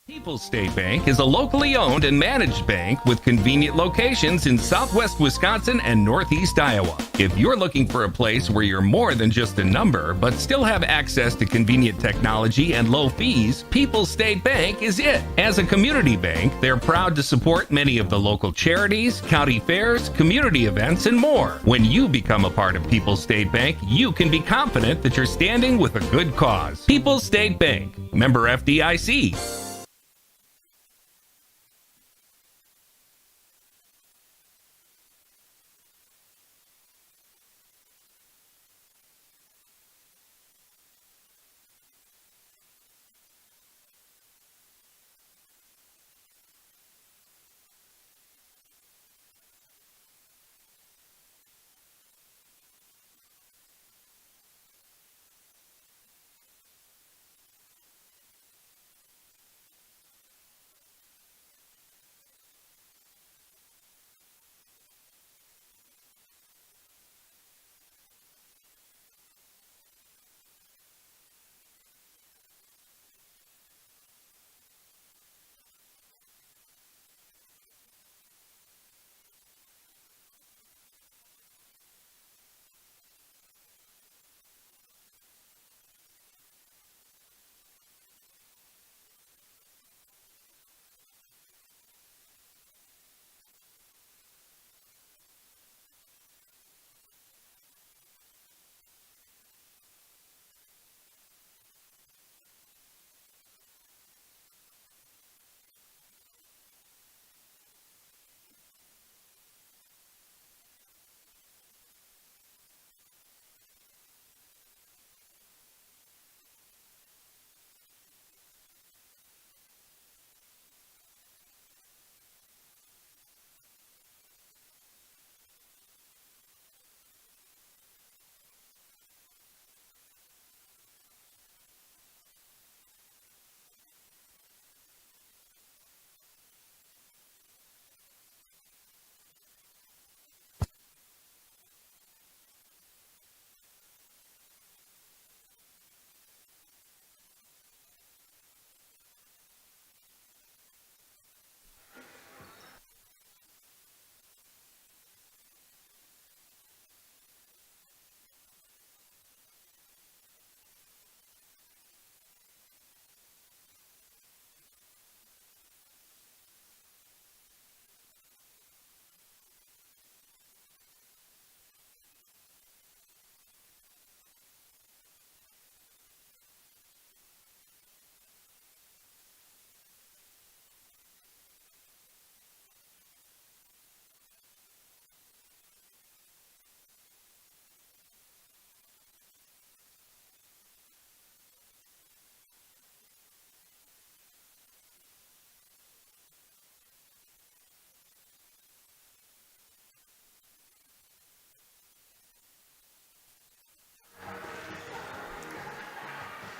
People's State Bank is a locally owned and managed bank with convenient locations in southwest Wisconsin and northeast Iowa. If you're looking for a place where you're more than just a number, but still have access to convenient technology and low fees, People's State Bank is it. As a community bank, they're proud to support many of the local charities, county fairs, community events, and more. When you become a part of People's State Bank, you can be confident that you're standing with a good cause. People's State Bank, member FDIC.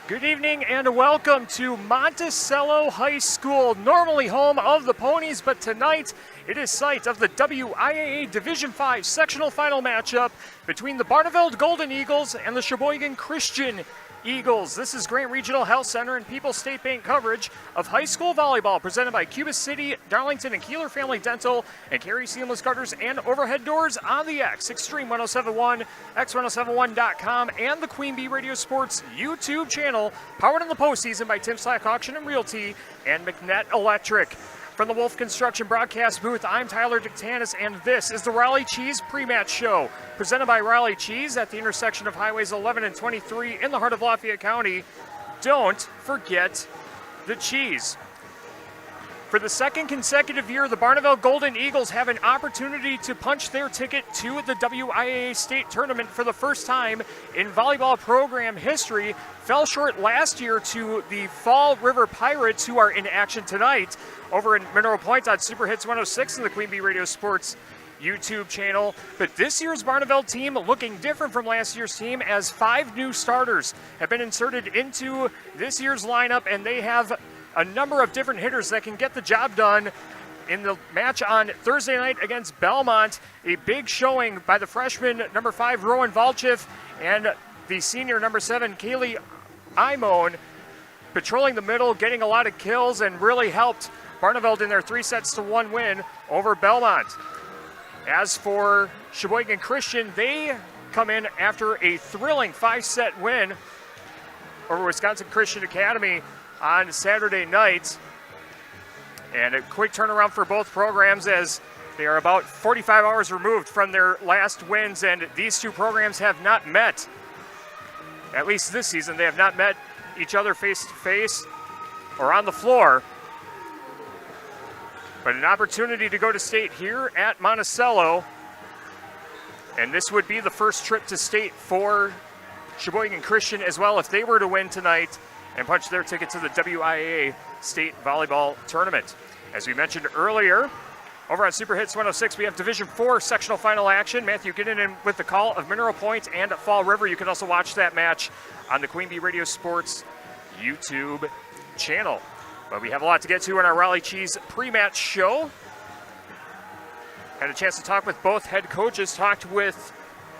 Good evening and welcome to Monticello High School, normally home of the Ponies, but tonight it is site of the WIAA Division V sectional final matchup between the Barneveld Golden Eagles and the Sheboygan Christian Eagles. This is Grant Regional Health Center and People's State Bank coverage of high school volleyball presented by Cuba City, Darlington, and Kieler Family Dental, and Carey Seamless Gutters and Overhead Doors on the X, Extreme 1071, X1071.com, and the QueenB Radio Sports YouTube channel, powered in the postseason by Tim Slack Auction and Realty and McNett Electric. From the Wolf Construction broadcast booth, I'm Tyler Dictanis, and this is the Raleigh Cheese Pre-Match Show, presented by Raleigh Cheese at the intersection of Highways 11 and 23 in the heart of Lafayette County. Don't forget the cheese. For the second consecutive year, the Barneveld Golden Eagles have an opportunity to punch their ticket to the WIAA State Tournament for the first time in volleyball program history. Fell short last year to the Fall River Pirates, who are in action tonight over in Mineral Point on Super Hits 106 and the QueenB Radio Sports YouTube channel. But this year's Barneveld team looking different from last year's team, as 5 new starters have been inserted into this year's lineup, and they have a number of different hitters that can get the job done in the match on Thursday night against Belmont. A big showing by the freshman number 5, Rowan Valchev, and the senior number 7, Kaylee Imone. patrolling the middle, getting a lot of kills, and really helped Barneveld in their 3-1 win over Belmont. As for Sheboygan Christian, they come in after a thrilling 5-set win over Wisconsin Christian Academy on Saturday night. And a quick turnaround for both programs as they are about 45 hours removed from their last wins, and these two programs have not met. At least this season, they have not met each other face-to-face or on the floor. But an opportunity to go to state here at Monticello. And this would be the first trip to state for Sheboygan Christian as well if they were to win tonight and punch their ticket to the WIAA State Volleyball Tournament. As we mentioned earlier, over on Super Hits 106, we have Division 4 sectional final action. Matthew getting in with the call of Mineral Point and Fall River. You can also watch that match on the QueenB Radio Sports YouTube channel. But we have a lot to get to in our Raleigh Cheese pre-match show. Had a chance to talk with both head coaches, talked with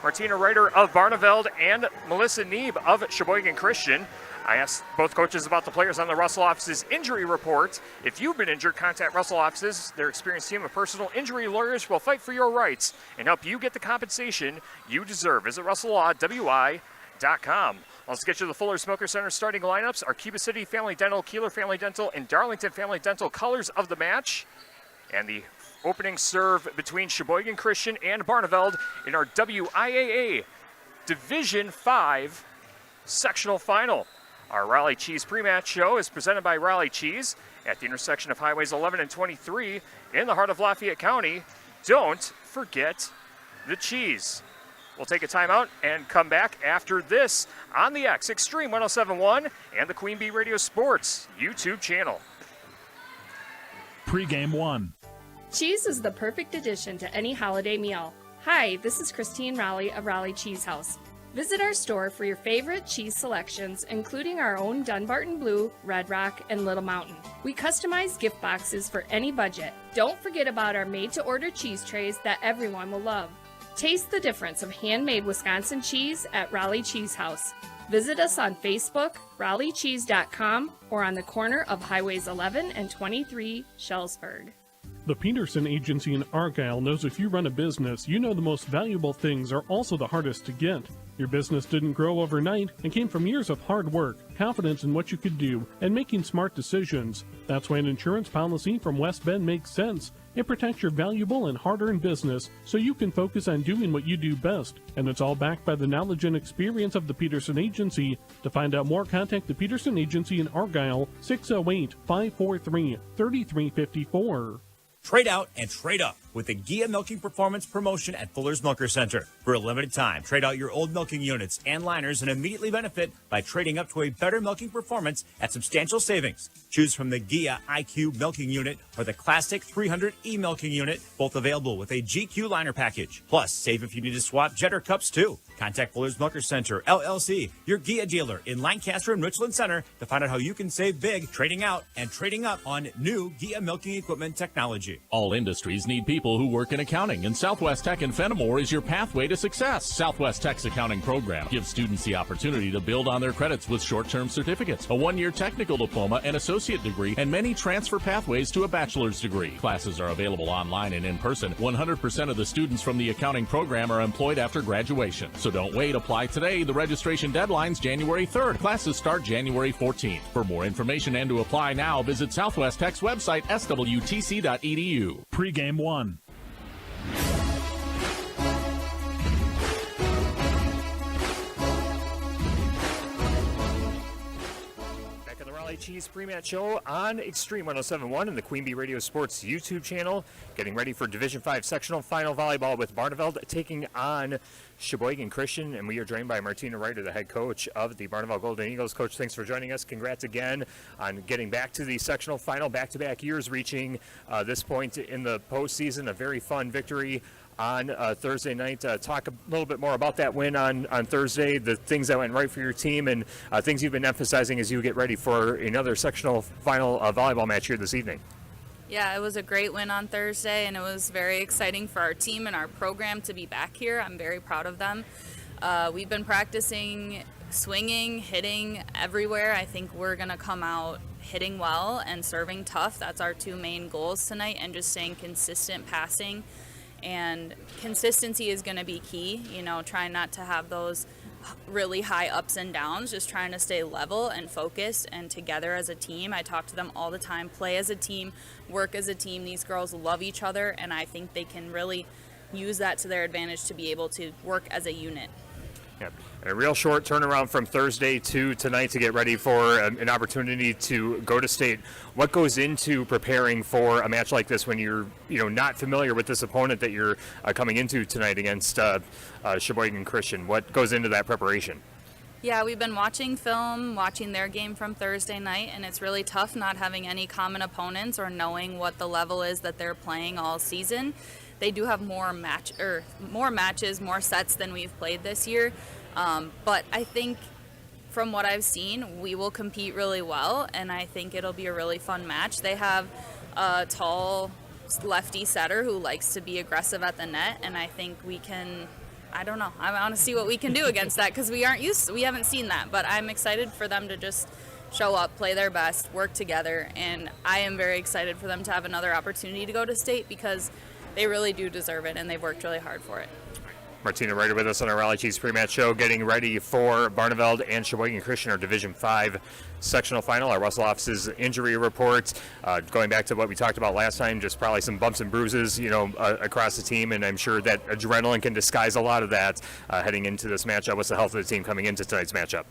Martina Reiter of Barneveld and Melissa Neeb of Sheboygan Christian. I asked both coaches about the players on the Russell office's injury report. If you've been injured, contact Russell offices. Their experienced team of personal injury lawyers will fight for your rights and help you get the compensation you deserve. Visit RussellLaw.wi.com. Let's get you the Fuller Smoker Center starting lineups. Our Cuba City Family Dental, Kieler Family Dental, and Darlington Family Dental colors of the match. And the opening serve between Sheboygan Christian and Barneveld in our WIAA Division 5 sectional final. Our Raleigh Cheese pre-match show is presented by Raleigh Cheese at the intersection of Highways 11 and 23 in the heart of Lafayette County. Don't forget the cheese. We'll take a timeout and come back after this on the X Extreme 107.1 and the QueenB Radio Sports YouTube channel. Pregame 1. Cheese is the perfect addition to any holiday meal. Hi, this is Christine Raleigh of Raleigh Cheese House. Visit our store for your favorite cheese selections, including our own Dunbarton Blue, Red Rock, and Little Mountain. We customize gift boxes for any budget. Don't forget about our made-to-order cheese trays that everyone will love. Taste the difference of handmade Wisconsin cheese at Raleigh Cheese House. Visit us on Facebook, RaleighCheese.com, or on the corner of Highways 11 and 23, Shellsburg. The Peterson Agency in Argyle knows if you run a business, you know the most valuable things are also the hardest to get. Your business didn't grow overnight and came from years of hard work, confidence in what you could do, and making smart decisions. That's why an insurance policy from West Bend makes sense. It protects your valuable and hard-earned business so you can focus on doing what you do best. And it's all backed by the knowledge and experience of the Peterson Agency. To find out more, contact the Peterson Agency in Argyle, 608-543-3354. Trade out and trade up with the Gia Milking Performance promotion at Fuller's Milker Center. For a limited time, trade out your old milking units and liners and immediately benefit by trading up to a better milking performance at substantial savings. Choose from the Gia IQ Milking Unit or the Classic 300E Milking Unit, both available with a GQ liner package. Plus, save if you need to swap Jetter cups too. Contact Fuller's Milker Center, LLC, your Gia dealer in Lancaster and Richland Center to find out how you can save big trading out and trading up on new Gia milking equipment technology. All industries need people who work in accounting, and Southwest Tech in Fenimore is your pathway to success. Southwest Tech's accounting program gives students the opportunity to build on their credits with short-term certificates, a one-year technical diploma, an associate degree, and many transfer pathways to a bachelor's degree. Classes are available online and in person. 100% of the students from the accounting program are employed after graduation. So don't wait. Apply today. The registration deadline's January 3rd. Classes start January 14th. For more information and to apply now, visit Southwest Tech's website, swtc.edu. Pregame 1. Back on the Raleigh Cheese pre-match show on Extreme 107.1 and the QueenB Radio Sports YouTube channel. Getting ready for Division 5 sectional final volleyball with Barneveld taking on Sheboygan Christian, and we are joined by Martina Reiter, the head coach of the Barneveld Golden Eagles. Coach, thanks for joining us. Congrats again on getting back to the sectional final, back-to-back years reaching this point in the postseason. A very fun victory on Thursday night. Talk a little bit more about that win on Thursday, the things that went right for your team, and things you've been emphasizing as you get ready for another sectional final volleyball match here this evening. Yeah, it was a great win on Thursday, and it was very exciting for our team and our program to be back here. I'm very proud of them. We've been practicing swinging, hitting everywhere. I think we're going to come out hitting well and serving tough. That's our two main goals tonight, and just staying consistent passing. And consistency is going to be key, trying not to have those really high ups and downs, just trying to stay level and focused and together as a team. I talk to them all the time, play as a team, work as a team. These girls love each other, and I think they can really use that to their advantage to be able to work as a unit. Yep. And a real short turnaround from Thursday to tonight to get ready for an opportunity to go to state. What goes into preparing for a match like this when you're not familiar with this opponent that you're coming into tonight against Sheboygan Christian? What goes into that preparation? Yeah, we've been watching film, watching their game from Thursday night, and it's really tough not having any common opponents or knowing what the level is that they're playing all season. They do have more matches, more sets than we've played this year. But I think from what I've seen, we will compete really well, and I think it'll be a really fun match. They have a tall lefty setter who likes to be aggressive at the net, and I think we can, I want to see what we can do against that, because we haven't seen that. But I'm excited for them to just show up, play their best, work together, and I am very excited for them to have another opportunity to go to state, because they really do deserve it, and they've worked really hard for it. Martina Ryder with us on our Raleigh Chiefs pre-match show, getting ready for Barneveld and Sheboygan Christian, our Division 5 sectional final. Our Russell office's injury report, going back to what we talked about last time, just probably some bumps and bruises, across the team, and I'm sure that adrenaline can disguise a lot of that heading into this matchup. What's the health of the team coming into tonight's matchup?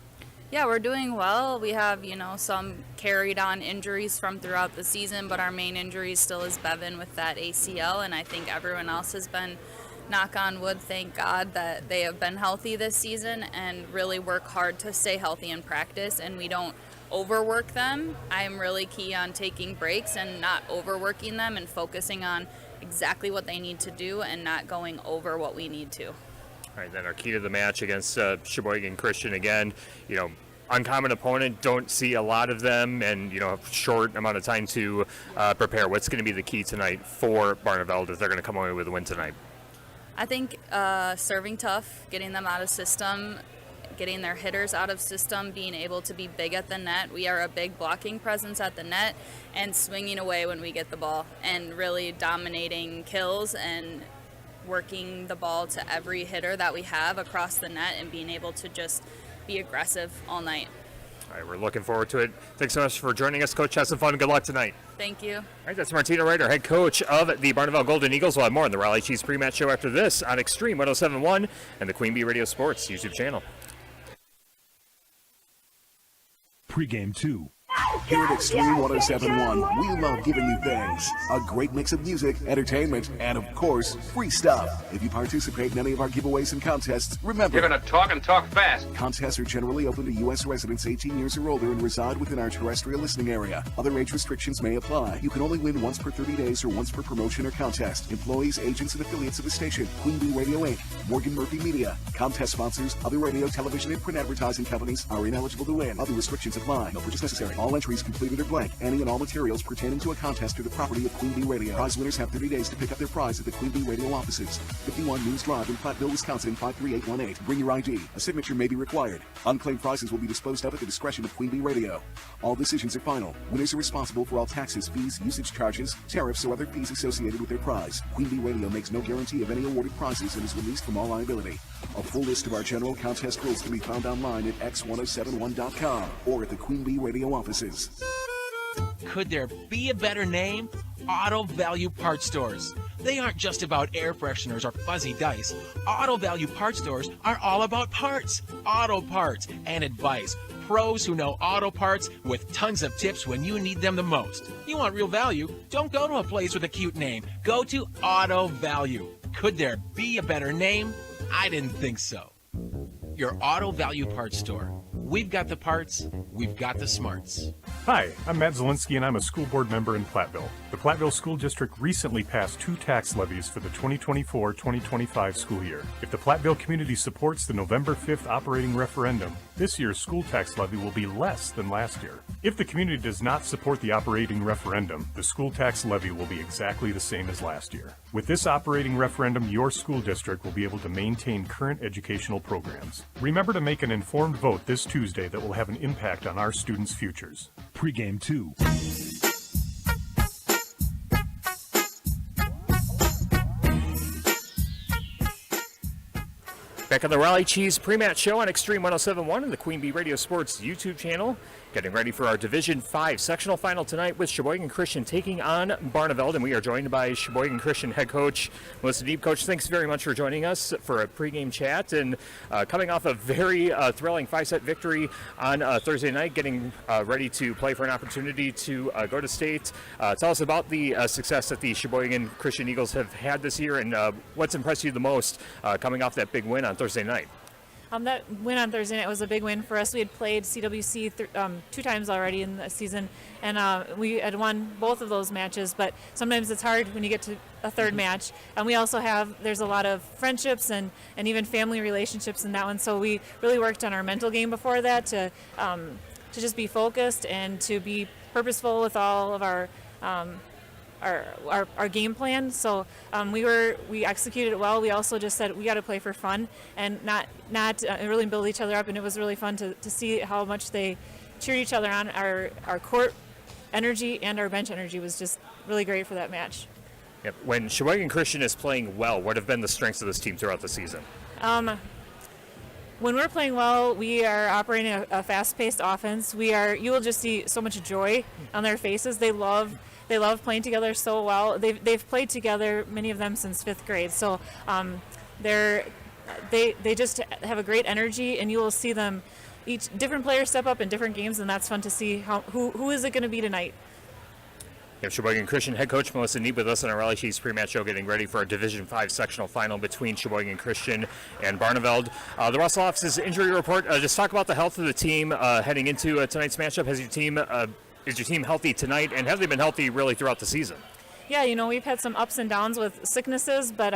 Yeah, we're doing well. We have, some carried on injuries from throughout the season, but our main injury still is Bevan with that ACL, and I think everyone else has been, knock on wood, thank God, that they have been healthy this season and really work hard to stay healthy in practice, and we don't overwork them. I'm really key on taking breaks and not overworking them and focusing on exactly what they need to do and not going over what we need to. All right, then our key to the match against Sheboygan Christian again, uncommon opponent, don't see a lot of them, and a short amount of time to prepare. What's going to be the key tonight for Barneveld if they're going to come away with a win tonight? I think serving tough, getting them out of system, getting their hitters out of system, being able to be big at the net. We are a big blocking presence at the net, and swinging away when we get the ball, and really dominating kills and working the ball to every hitter that we have across the net, and being able to just be aggressive all night. All right, we're looking forward to it. Thanks so much for joining us, Coach. Have some fun. Good luck tonight. Thank you. All right, that's Martina Ryder, head coach of the Barneveld Golden Eagles. We'll have more on the Raleigh Chiefs pre-match show after this on Extreme 107.1 and the QueenB Radio Sports YouTube channel. Pregame 2. Here at Extreme 107.1, we love giving you things. A great mix of music, entertainment, and of course, free stuff. If you participate in any of our giveaways and contests, remember, You're going to talk and talk fast. contests are generally open to U.S. residents 18 years or older and reside within our terrestrial listening area. Other age restrictions may apply. You can only win once per 30 days or once per promotion or contest. Employees, agents, and affiliates of the station, QueenB Radio Inc., Morgan Murphy Media, contest sponsors, other radio, television, and print advertising companies are ineligible to win. Other restrictions apply. No purchase necessary. All entries completed are blank. Any and all materials pertaining to a contest are the property of QueenB Radio. Prize winners have 30 days to pick up their prize at the QueenB Radio offices. 51 News Drive in Platteville, Wisconsin, 53818. Bring your ID. A signature may be required. Unclaimed prizes will be disposed of at the discretion of QueenB Radio. All decisions are final. Winners are responsible for all taxes, fees, usage charges, tariffs, or other fees associated with their prize. QueenB Radio makes no guarantee of any awarded prizes and is released from all liability. A full list of our general contest rules can be found online at x1071.com or at the QueenB Radio offices. Could there be a better name? Auto Value Parts Stores. They aren't just about air fresheners or fuzzy dice. Auto Value Parts Stores are all about parts, auto parts, and advice. Pros who know auto parts with tons of tips when you need them the most. You want real value? Don't go to a place with a cute name. Go to Auto Value. Could there be a better name? I didn't think so. Your Auto Value Parts Store. We've got the parts, we've got the smarts. Hi, I'm Matt Zielinski, and I'm a school board member in Platteville. The Platteville School District recently passed 2 tax levies for the 2024-2025 school year. If the Platteville community supports the November 5th operating referendum, this year's school tax levy will be less than last year. If the community does not support the operating referendum, the school tax levy will be exactly the same as last year. With this operating referendum, your school district will be able to maintain current educational programs. Remember to make an informed vote this Tuesday that will have an impact on our students' futures. Pregame 2. Back on the Raleigh Cheese pre-match show on Extreme 107.1 and the QueenB Radio Sports YouTube channel. Getting ready for our Division 5 sectional final tonight with Sheboygan Christian taking on Barneveld, and we are joined by Sheboygan Christian head coach Melissa Deep. Coach, thanks very much for joining us for a pregame chat, and coming off a very thrilling 5-set victory on Thursday night, getting ready to play for an opportunity to go to state. Tell us about the success that the Sheboygan Christian Eagles have had this year, and what's impressed you the most coming off that big win on Thursday night. That win on Thursday night was a big win for us. We had played CWC 2 times already in the season, and we had won both of those matches, but sometimes it's hard when you get to a third match. And we also there's a lot of friendships and even family relationships in that one, so we really worked on our mental game before that to just be focused and to be purposeful with all of our game plan. So we executed it well. We also just said we got to play for fun and not really build each other up, and it was really fun to see how much they cheered each other on. Our court energy and our bench energy was just really great for that match. Yep. When Sheboygan Christian is playing well, what have been the strengths of this team throughout the season? When we're playing well, we are operating a fast-paced offense. You will just see so much joy on their faces. They love playing together so well. They've played together, many of them, since 5th grade. So they just have a great energy, and you will see them each different players step up in different games, and that's fun to see who is it going to be tonight. We have Sheboygan Christian head coach Melissa Deep with us on our Raleigh Cheese pre-match show, getting ready for our Division 5 sectional final between Sheboygan Christian and Barneveld. The Russell office's injury report. Just talk about the health of the team heading into tonight's matchup. Is your team healthy tonight, and have they been healthy really throughout the season? Yeah, we've had some ups and downs with sicknesses, but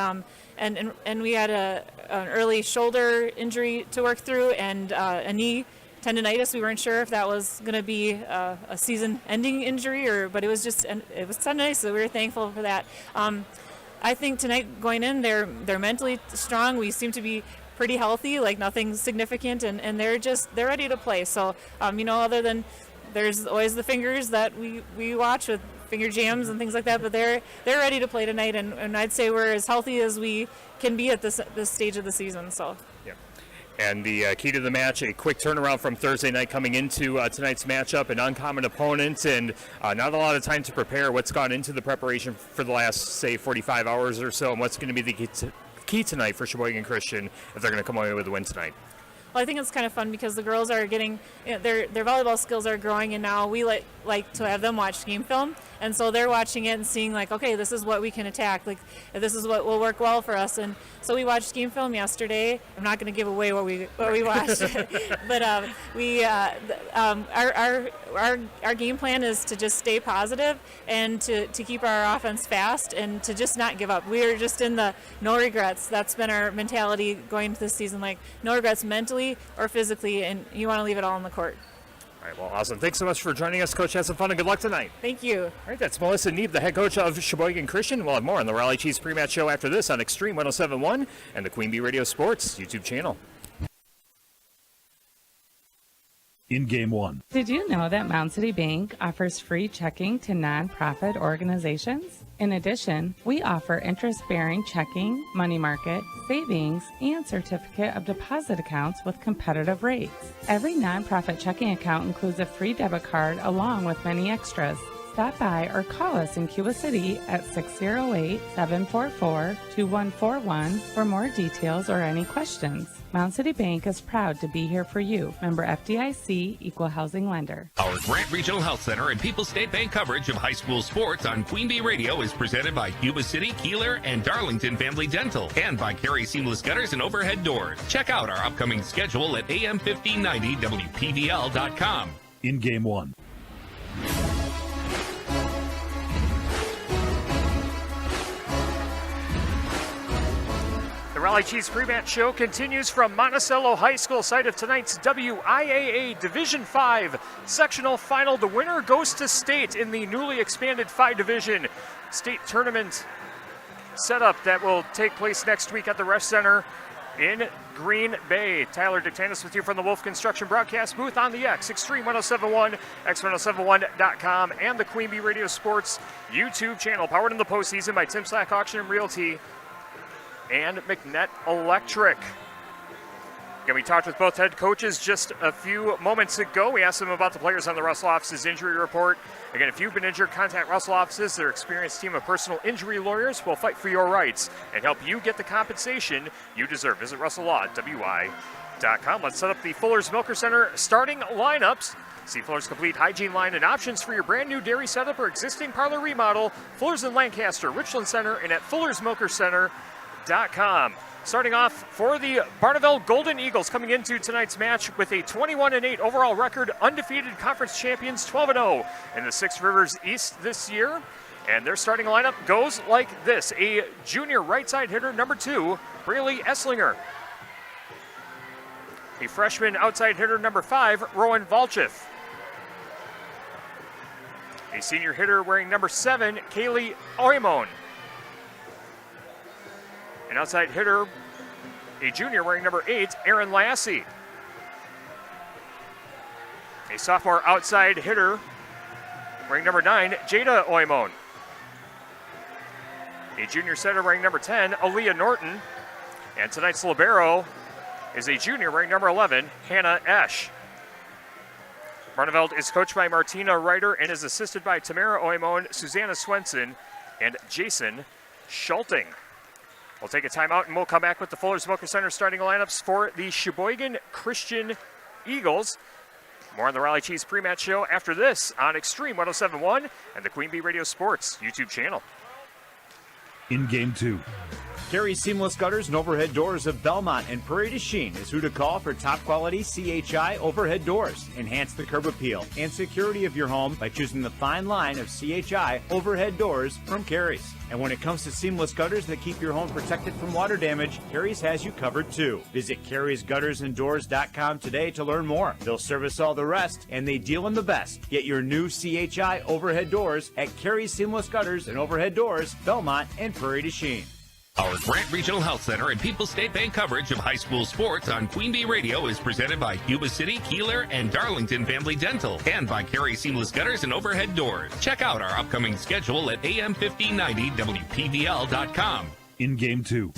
and we had an early shoulder injury to work through and a knee tendonitis. We weren't sure if that was going to be a season-ending injury, but it was tendonitis, so we were thankful for that. I think tonight going in, they're mentally strong. We seem to be pretty healthy, like nothing significant, and they're ready to play. So other than there's always the fingers that we watch with finger jams and things like that, but they're ready to play tonight, and I'd say we're as healthy as we can be at this stage of the season. So. Yeah. And the key to the match, a quick turnaround from Thursday night coming into tonight's matchup, an uncommon opponent, and not a lot of time to prepare. What's gone into the preparation for the last, say, 45 hours or so, and what's going to be the key tonight for Sheboygan Christian if they're going to come away with a win tonight? Well, I think it's kind of fun because the girls are getting their volleyball skills are growing, and now we like to have them watch game film, and so they're watching it and seeing okay, this is what we can attack, this is what will work well for us. And so we watched game film yesterday. I'm not going to give away what we watched, but our game plan is to just stay positive and to keep our offense fast and to just not give up. We are just in the no regrets. That's been our mentality going into this season, no regrets mentally or physically, and you want to leave it all on the court. All right, well, awesome. Thanks so much for joining us, Coach. Have some fun and good luck tonight. Thank you. All right, that's Melissa Neeb, the head coach of Sheboygan Christian. We'll have more on the Raleigh Cheese pre-match show after this on Extreme 107.1 and the QueenB Radio Sports YouTube channel. In Game 1. Did you know that Mound City Bank offers free checking to nonprofit organizations? In addition, we offer interest-bearing checking, money market, savings, and certificate of deposit accounts with competitive rates. Every nonprofit checking account includes a free debit card along with many extras. Stop by or call us in Cuba City at 608-744-2141 for more details or any questions. Mound City Bank is proud to be here for you. Member FDIC, Equal Housing Lender. Our Grant Regional Health Center and People's State Bank coverage of high school sports on QueenB Radio is presented by Cuba City, Kieler, and Darlington Family Dental, and by Carey Seamless Gutters and Overhead Doors. Check out our upcoming schedule at am1590wpvl.com. In Game 1. The Raleigh Cheese Pre-Match Show continues from Monticello High School, site of tonight's WIAA Division 5 sectional final. The winner goes to state in the newly expanded 5-division state tournament setup that will take place next week at the Ref Center in Green Bay. Tyler Dictanis with you from the Wolf Construction broadcast booth on the X, Extreme 1071, x1071.com, and the QueenB Radio Sports YouTube channel, powered in the postseason by Tim Slack Auction and Realty and McNett Electric. Again, we talked with both head coaches just a few moments ago. We asked them about the players on the Russell office's injury report. Again, if you've been injured, contact Russell offices. Their experienced team of personal injury lawyers will fight for your rights and help you get the compensation you deserve. Visit russelllaw.wi.com. Let's set up the Fuller's Milker Center starting lineups. See Fuller's complete hygiene line and options for your brand new dairy setup or existing parlor remodel. Fuller's in Lancaster, Richland Center, and at fullersmilkercenter.com. Starting off for the Barneveld Golden Eagles, coming into tonight's match with a 21-8 overall record, undefeated conference champions, 12-0 in the Six Rivers East this year. And their starting lineup goes like this: a junior right side hitter, number 2, Braylee Esslinger. A freshman outside hitter, number 5, Rowan Valchif. A senior hitter wearing number 7, Kaylee Oymon. An outside hitter, a junior wearing number 8, Aaron Lassie. A sophomore outside hitter wearing number 9, Jada Oymon. A junior setter wearing number 10, Aaliyah Norton. And tonight's libero is a junior wearing number 11, Hannah Esch. Barneveld is coached by Martina Ryder and is assisted by Tamara Oymon, Susanna Swenson, and Jason Schulting. We'll take a timeout and we'll come back with the Fuller's Milker Center starting lineups for the Sheboygan Christian Eagles. More on the Raleigh Cheese Pre-Match Show after this on Extreme 1071 and the QueenB Radio Sports YouTube channel. In Game 2. Carey Seamless Gutters and Overhead Doors of Belmont and Prairie du Chien is who to call for top quality CHI overhead doors. Enhance the curb appeal and security of your home by choosing the fine line of CHI overhead doors from Carey's. And when it comes to seamless gutters that keep your home protected from water damage, Carey's has you covered too. Visit Carey'sGuttersandDoors.com today to learn more. They'll service all the rest, and they deal in the best. Get your new CHI overhead doors at Carey's Seamless Gutters and Overhead Doors, Belmont and Prairie du Chien. Our Grant Regional Health Center and People's State Bank coverage of high school sports on QueenB Radio is presented by Cuba City, Kieler, and Darlington Family Dental, and by Carey Seamless Gutters and Overhead Doors. Check out our upcoming schedule at am1590wpvl.com. In Game 2.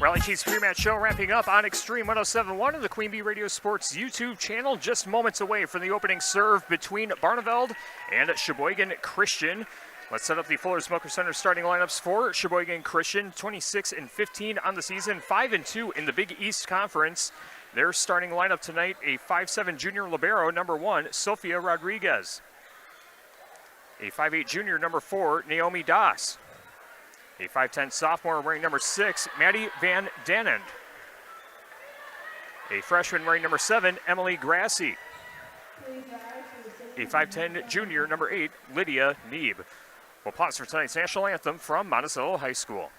Raleigh Cheese Pre-Match Show wrapping up on Extreme 1071 and the QueenB Radio Sports YouTube channel, just moments away from the opening serve between Barneveld and Sheboygan Christian. Let's set up the Fuller's Milker Center starting lineups for Sheboygan Christian. 26-15 on the season, 5-2 in the Big East Conference. Their starting lineup tonight: a 5'7 junior libero, number 1, Sofia Rodriguez. A 5'8 junior, number 4, Naomi Das. A 5'10 sophomore wearing number 6, Maddie Van Danend. A freshman wearing number 7, Emily Grassi. A 5'10 junior, number 8, Lydia Neeb. We'll pause for tonight's national anthem from Monticello High School.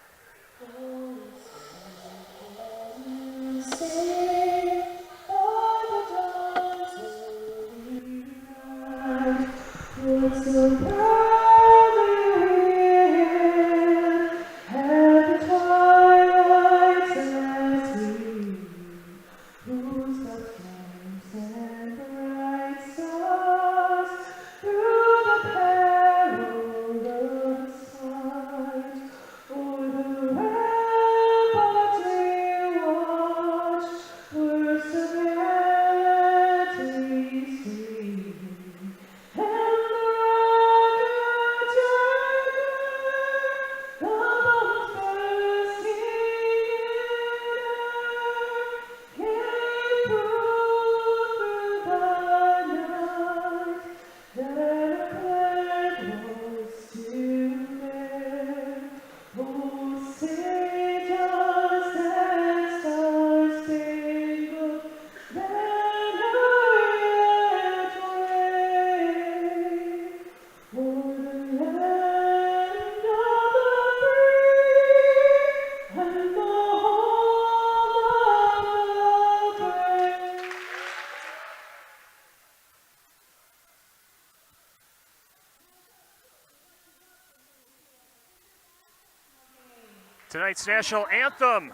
Tonight's national anthem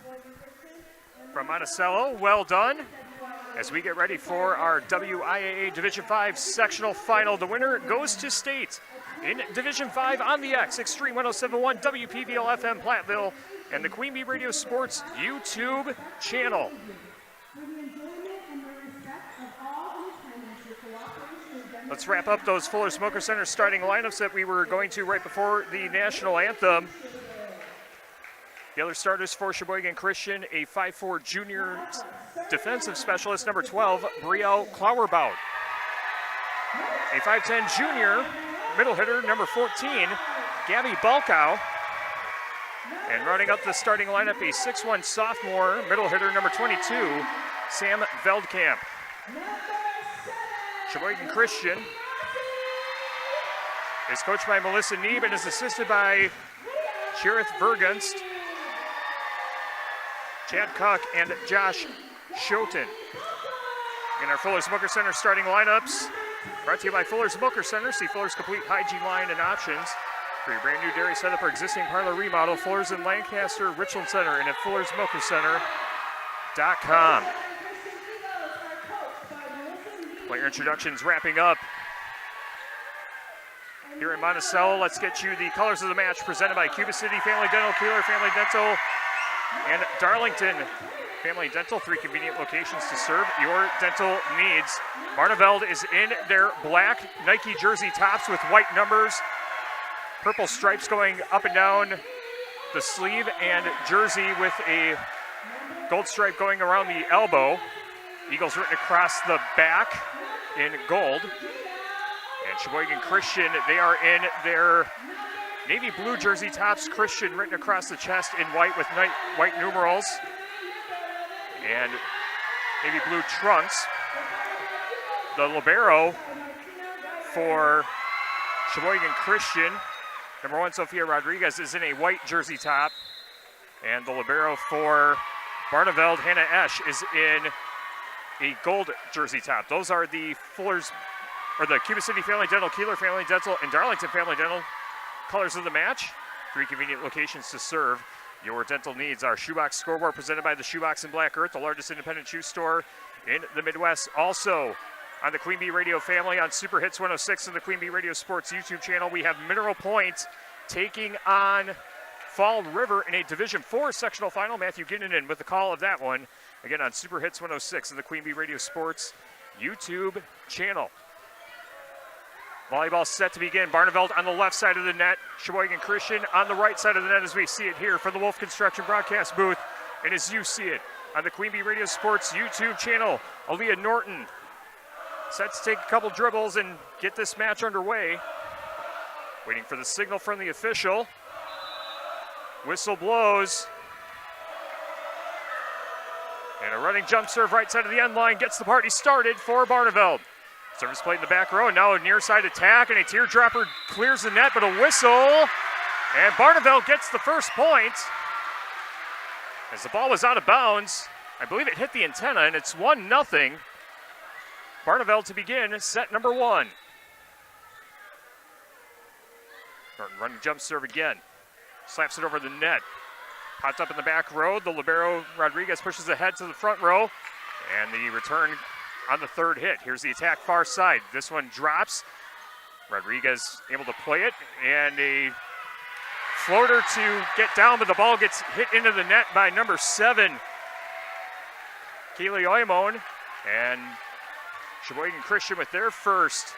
from Monticello, well done. As we get ready for our WIAA Division 5 sectional final, the winner goes to state in Division 5 on the X, Extreme 107.1 WPVL FM Platteville, and the QueenB Radio Sports YouTube channel. Let's wrap up those Fuller Smoker Center starting lineups that we were going to right before the national anthem. The other starters for Sheboygan Christian, a 5'4" junior defensive specialist, number 12, Brielle Klauerbaut. A 5'10" junior middle hitter, number 14, Gabby Balkow. And running up the starting lineup, a 6'1" sophomore middle hitter, number 22, Sam Veldkamp. Sheboygan Christian is coached by Melissa Neeb and is assisted by Cherith Vergunst, Chad Cuck, and Josh Schoten. In our Fuller Smoker Center starting lineups, brought to you by Fuller Smoker Center. See Fuller's complete hygiene line and options for your brand new dairy setup or existing parlor remodel. Fuller's in Lancaster, Richland Center, and at FullerSmokerCenter.com. Player introductions wrapping up here in Monticello. Let's get you the colors of the match presented by Cuba City Family Dental, Kieler Family Dental, and Darlington Family Dental. 3 convenient locations to serve your dental needs. Barneveld is in their black Nike jersey tops with white numbers, purple stripes going up and down the sleeve, and jersey with a gold stripe going around the elbow. Eagles written across the back in gold. And Sheboygan Christian, they are in their navy blue jersey tops, Christian written across the chest in white with white numerals and navy blue trunks. The libero for Sheboygan Christian, number 1, Sophia Rodriguez, is in a white jersey top. And the libero for Barneveld, Hannah Esch, is in a gold jersey top. Those are the Fuller's, or the Cuba City Family Dental, Kieler Family Dental, and Darlington Family Dental colors of the match. 3 convenient locations to serve your dental needs. Our shoebox scoreboard presented by the Shoebox in Black Earth, the largest independent shoe store in the Midwest. Also on the QueenB Radio family on Super Hits 106 and the QueenB Radio Sports YouTube channel, we have Mineral Point taking on Fall River in a Division 4 sectional final. Matthew Ginnanen with the call of that one. Again on Super Hits 106 and the QueenB Radio Sports YouTube channel. Volleyball set to begin. Barneveld on the left side of the net. Sheboygan Christian on the right side of the net as we see it here from the Wolf Construction broadcast booth. And as you see it on the QueenB Radio Sports YouTube channel, Aaliyah Norton set to take a couple dribbles and get this match underway. Waiting for the signal from the official. Whistle blows. And a running jump serve right side of the end line gets the party started for Barneveld. Service played in the back row, now a near side attack, and a teardropper clears the net, but a whistle. And Barneveld gets the first point. As the ball was out of bounds, I believe it hit the antenna, and it's 1-0. Barneveld to begin set number 1. Norton running jump serve again. Slaps it over the net. Popped up in the back row. The libero Rodriguez pushes ahead to the front row. And the return on the third hit. Here's the attack far side. This one drops. Rodriguez able to play it. And a floater to get down, but the ball gets hit into the net by number 7, Kaylee Oymon. And Sheboygan Christian with their first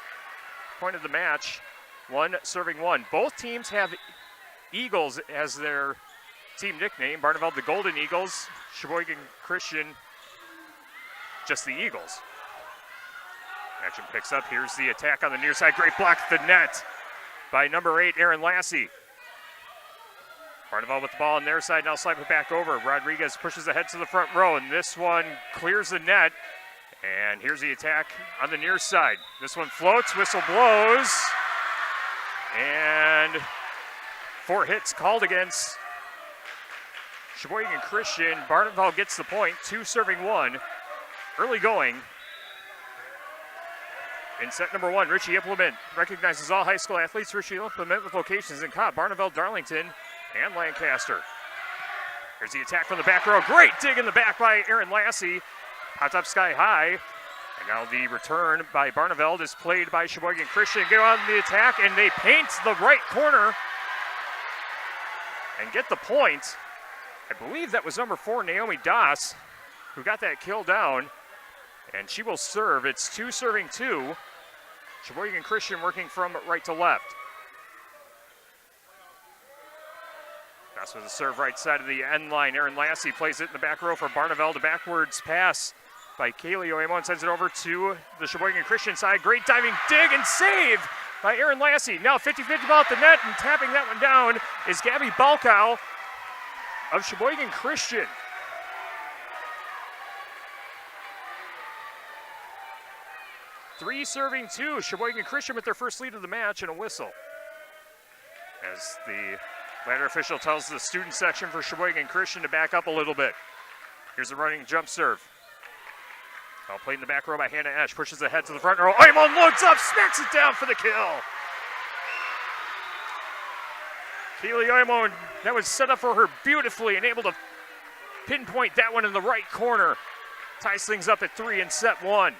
point of the match. 1-1. Both teams have Eagles as their team nickname. Barneveld, the Golden Eagles. Sheboygan Christian, just the Eagles. Action picks up. Here's the attack on the near side. Great block at the net by number 8, Aaron Lassie. Barneveld with the ball on their side. Now slide it back over. Rodriguez pushes ahead to the front row, and this one clears the net. And here's the attack on the near side. This one floats. Whistle blows. And 4 hits called against Sheboygan Christian. Barneveld gets the point. 2-1. Early going. In set number 1, Richie Implement recognizes all high school athletes. Richie Implement with locations in Cobb, Barneveld, Darlington, and Lancaster. Here's the attack from the back row. Great dig in the back by Aaron Lassie. Hot up sky high. And now the return by Barneveld is played by Sheboygan Christian. Get on the attack, and they paint the right corner and get the point. I believe that was number 4, Naomi Das, who got that kill down. And she will serve. It's 2 serving 2. Sheboygan Christian working from right to left. That's with the serve right side of the end line. Aaron Lassie plays it in the back row for Barneveld. A backwards pass by Kaylee Oemon sends it over to the Sheboygan Christian side. Great diving dig and save by Aaron Lassie. Now 50-50 ball at the net, and tapping that one down is Gabby Balkow of Sheboygan Christian. Three serving 2. Sheboygan Christian with their first lead of the match and a whistle. As the ladder official tells the student section for Sheboygan Christian to back up a little bit. Here's a running jump serve. Ball played in the back row by Hannah Esch. Pushes ahead to the front row. Oymon loads up, smacks it down for the kill. Keely Oymon, that was set up for her beautifully and able to pinpoint that one in the right corner. Ties things up at 3 in set 1.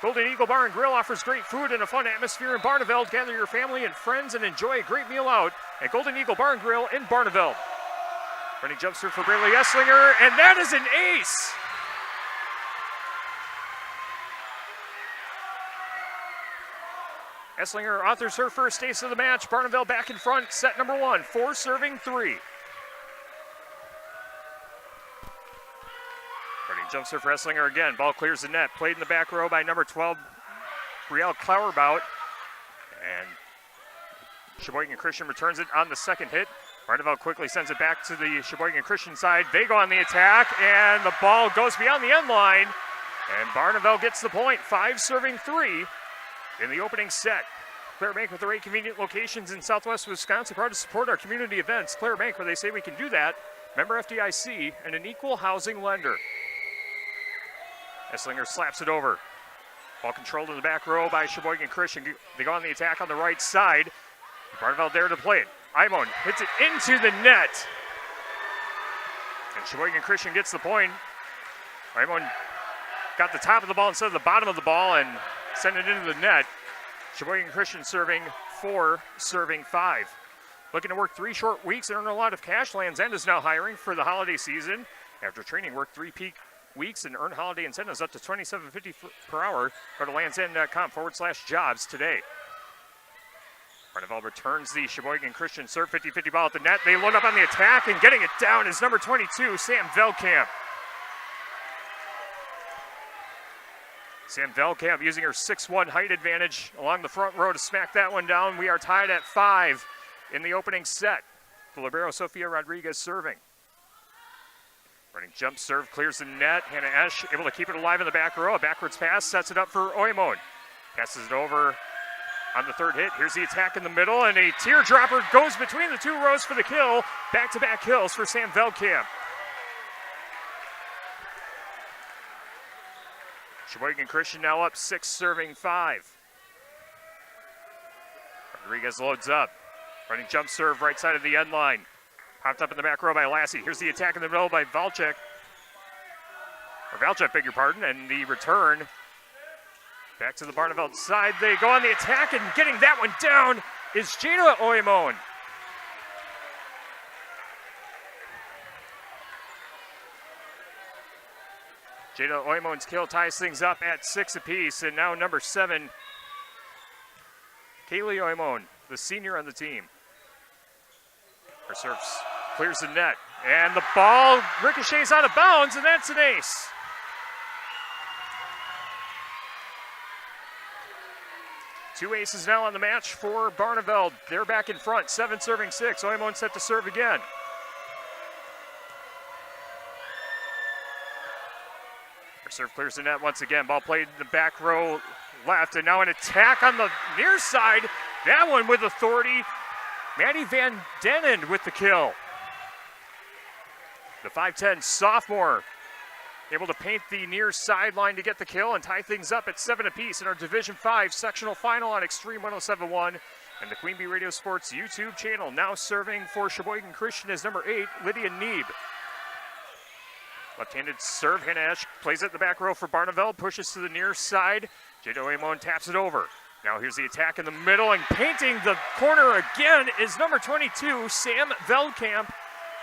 Golden Eagle Bar and Grill offers great food and a fun atmosphere in Barneveld. Gather your family and friends and enjoy a great meal out at Golden Eagle Bar and Grill in Barneveld. Running jump serve for Braylee Esslinger, and that is an ace. Esslinger authors her first ace of the match. Barneveld back in front, set number 1, 4 serving 3. Running jump serve for Esslinger again. Ball clears the net. Played in the back row by number 12, Brielle Klauerbout. And Sheboygan Christian returns it on the second hit. Barneveld quickly sends it back to the Sheboygan Christian side. They go on the attack, and the ball goes beyond the end line. And Barneveld gets the point, 5 serving 3 in the opening set. Clare Bank with their 8 convenient locations in Southwest Wisconsin, proud to support our community events. Clare Bank, where they say we can do that. Member FDIC and an equal housing lender. Esslinger slaps it over. Ball controlled in the back row by Sheboygan Christian. They go on the attack on the right side. Barneveld there to play it. Imon hits it into the net. And Sheboygan Christian gets the point. Imon got the top of the ball instead of the bottom of the ball and sent it into the net. Sheboygan Christian serving 4, serving 5. Looking to work 3 short weeks and earn a lot of cash. Land's End is now hiring for the holiday season. After training, work 3 peak weeks and earn holiday incentives up to $27.50 per hour. Go to landsend.com/jobs today. Barneveld returns the Sheboygan Christian serve, 50-50 ball at the net. They load up on the attack, and getting it down is number 22, Sam Veldkamp. Sam Veldkamp using her 6'1" height advantage along the front row to smack that one down. We are tied at 5 in the opening set. The libero Sofia Rodriguez serving. Running jump serve, clears the net. Hannah Esch able to keep it alive in the back row. A backwards pass sets it up for Oymon. Passes it over on the third hit. Here's the attack in the middle, and a teardropper goes between the 2 rows for the kill. Back-to-back kills for Sam Veldkamp. Sheboygan Christian now up 6, serving 5. Rodriguez loads up. Running jump serve right side of the end line. Popped up in the back row by Lassie. Here's the attack in the middle by Valchek. Or Valchek, beg your pardon. And the return back to the Barneveld side. They go on the attack, and getting that one down is Jada Oymon. Jada Oymon's kill ties things up at 6 apiece. And now number 7, Kaylee Oymon, the senior on the team. Her serve clears the net, and the ball ricochets out of bounds, and that's an ace. Two aces now on the match for Barneveld. They're back in front, 7 serving 6. Oymon set to serve again. Her serve clears the net once again. Ball played in the back row left, and now an attack on the near side. That one with authority. Maddie Van Dennen with the kill. The 5'10" sophomore able to paint the near sideline to get the kill and tie things up at 7 apiece in our Division 5 sectional final on Extreme 107.1 And the QueenB Radio Sports YouTube channel. Now serving for Sheboygan Christian is number 8, Lydia Neeb. Left-handed serve, Hannah Esch plays it in the back row for Barneveld, pushes to the near side. Jada Oimon taps it over. Now here's the attack in the middle, and painting the corner again is number 22, Sam Veldkamp.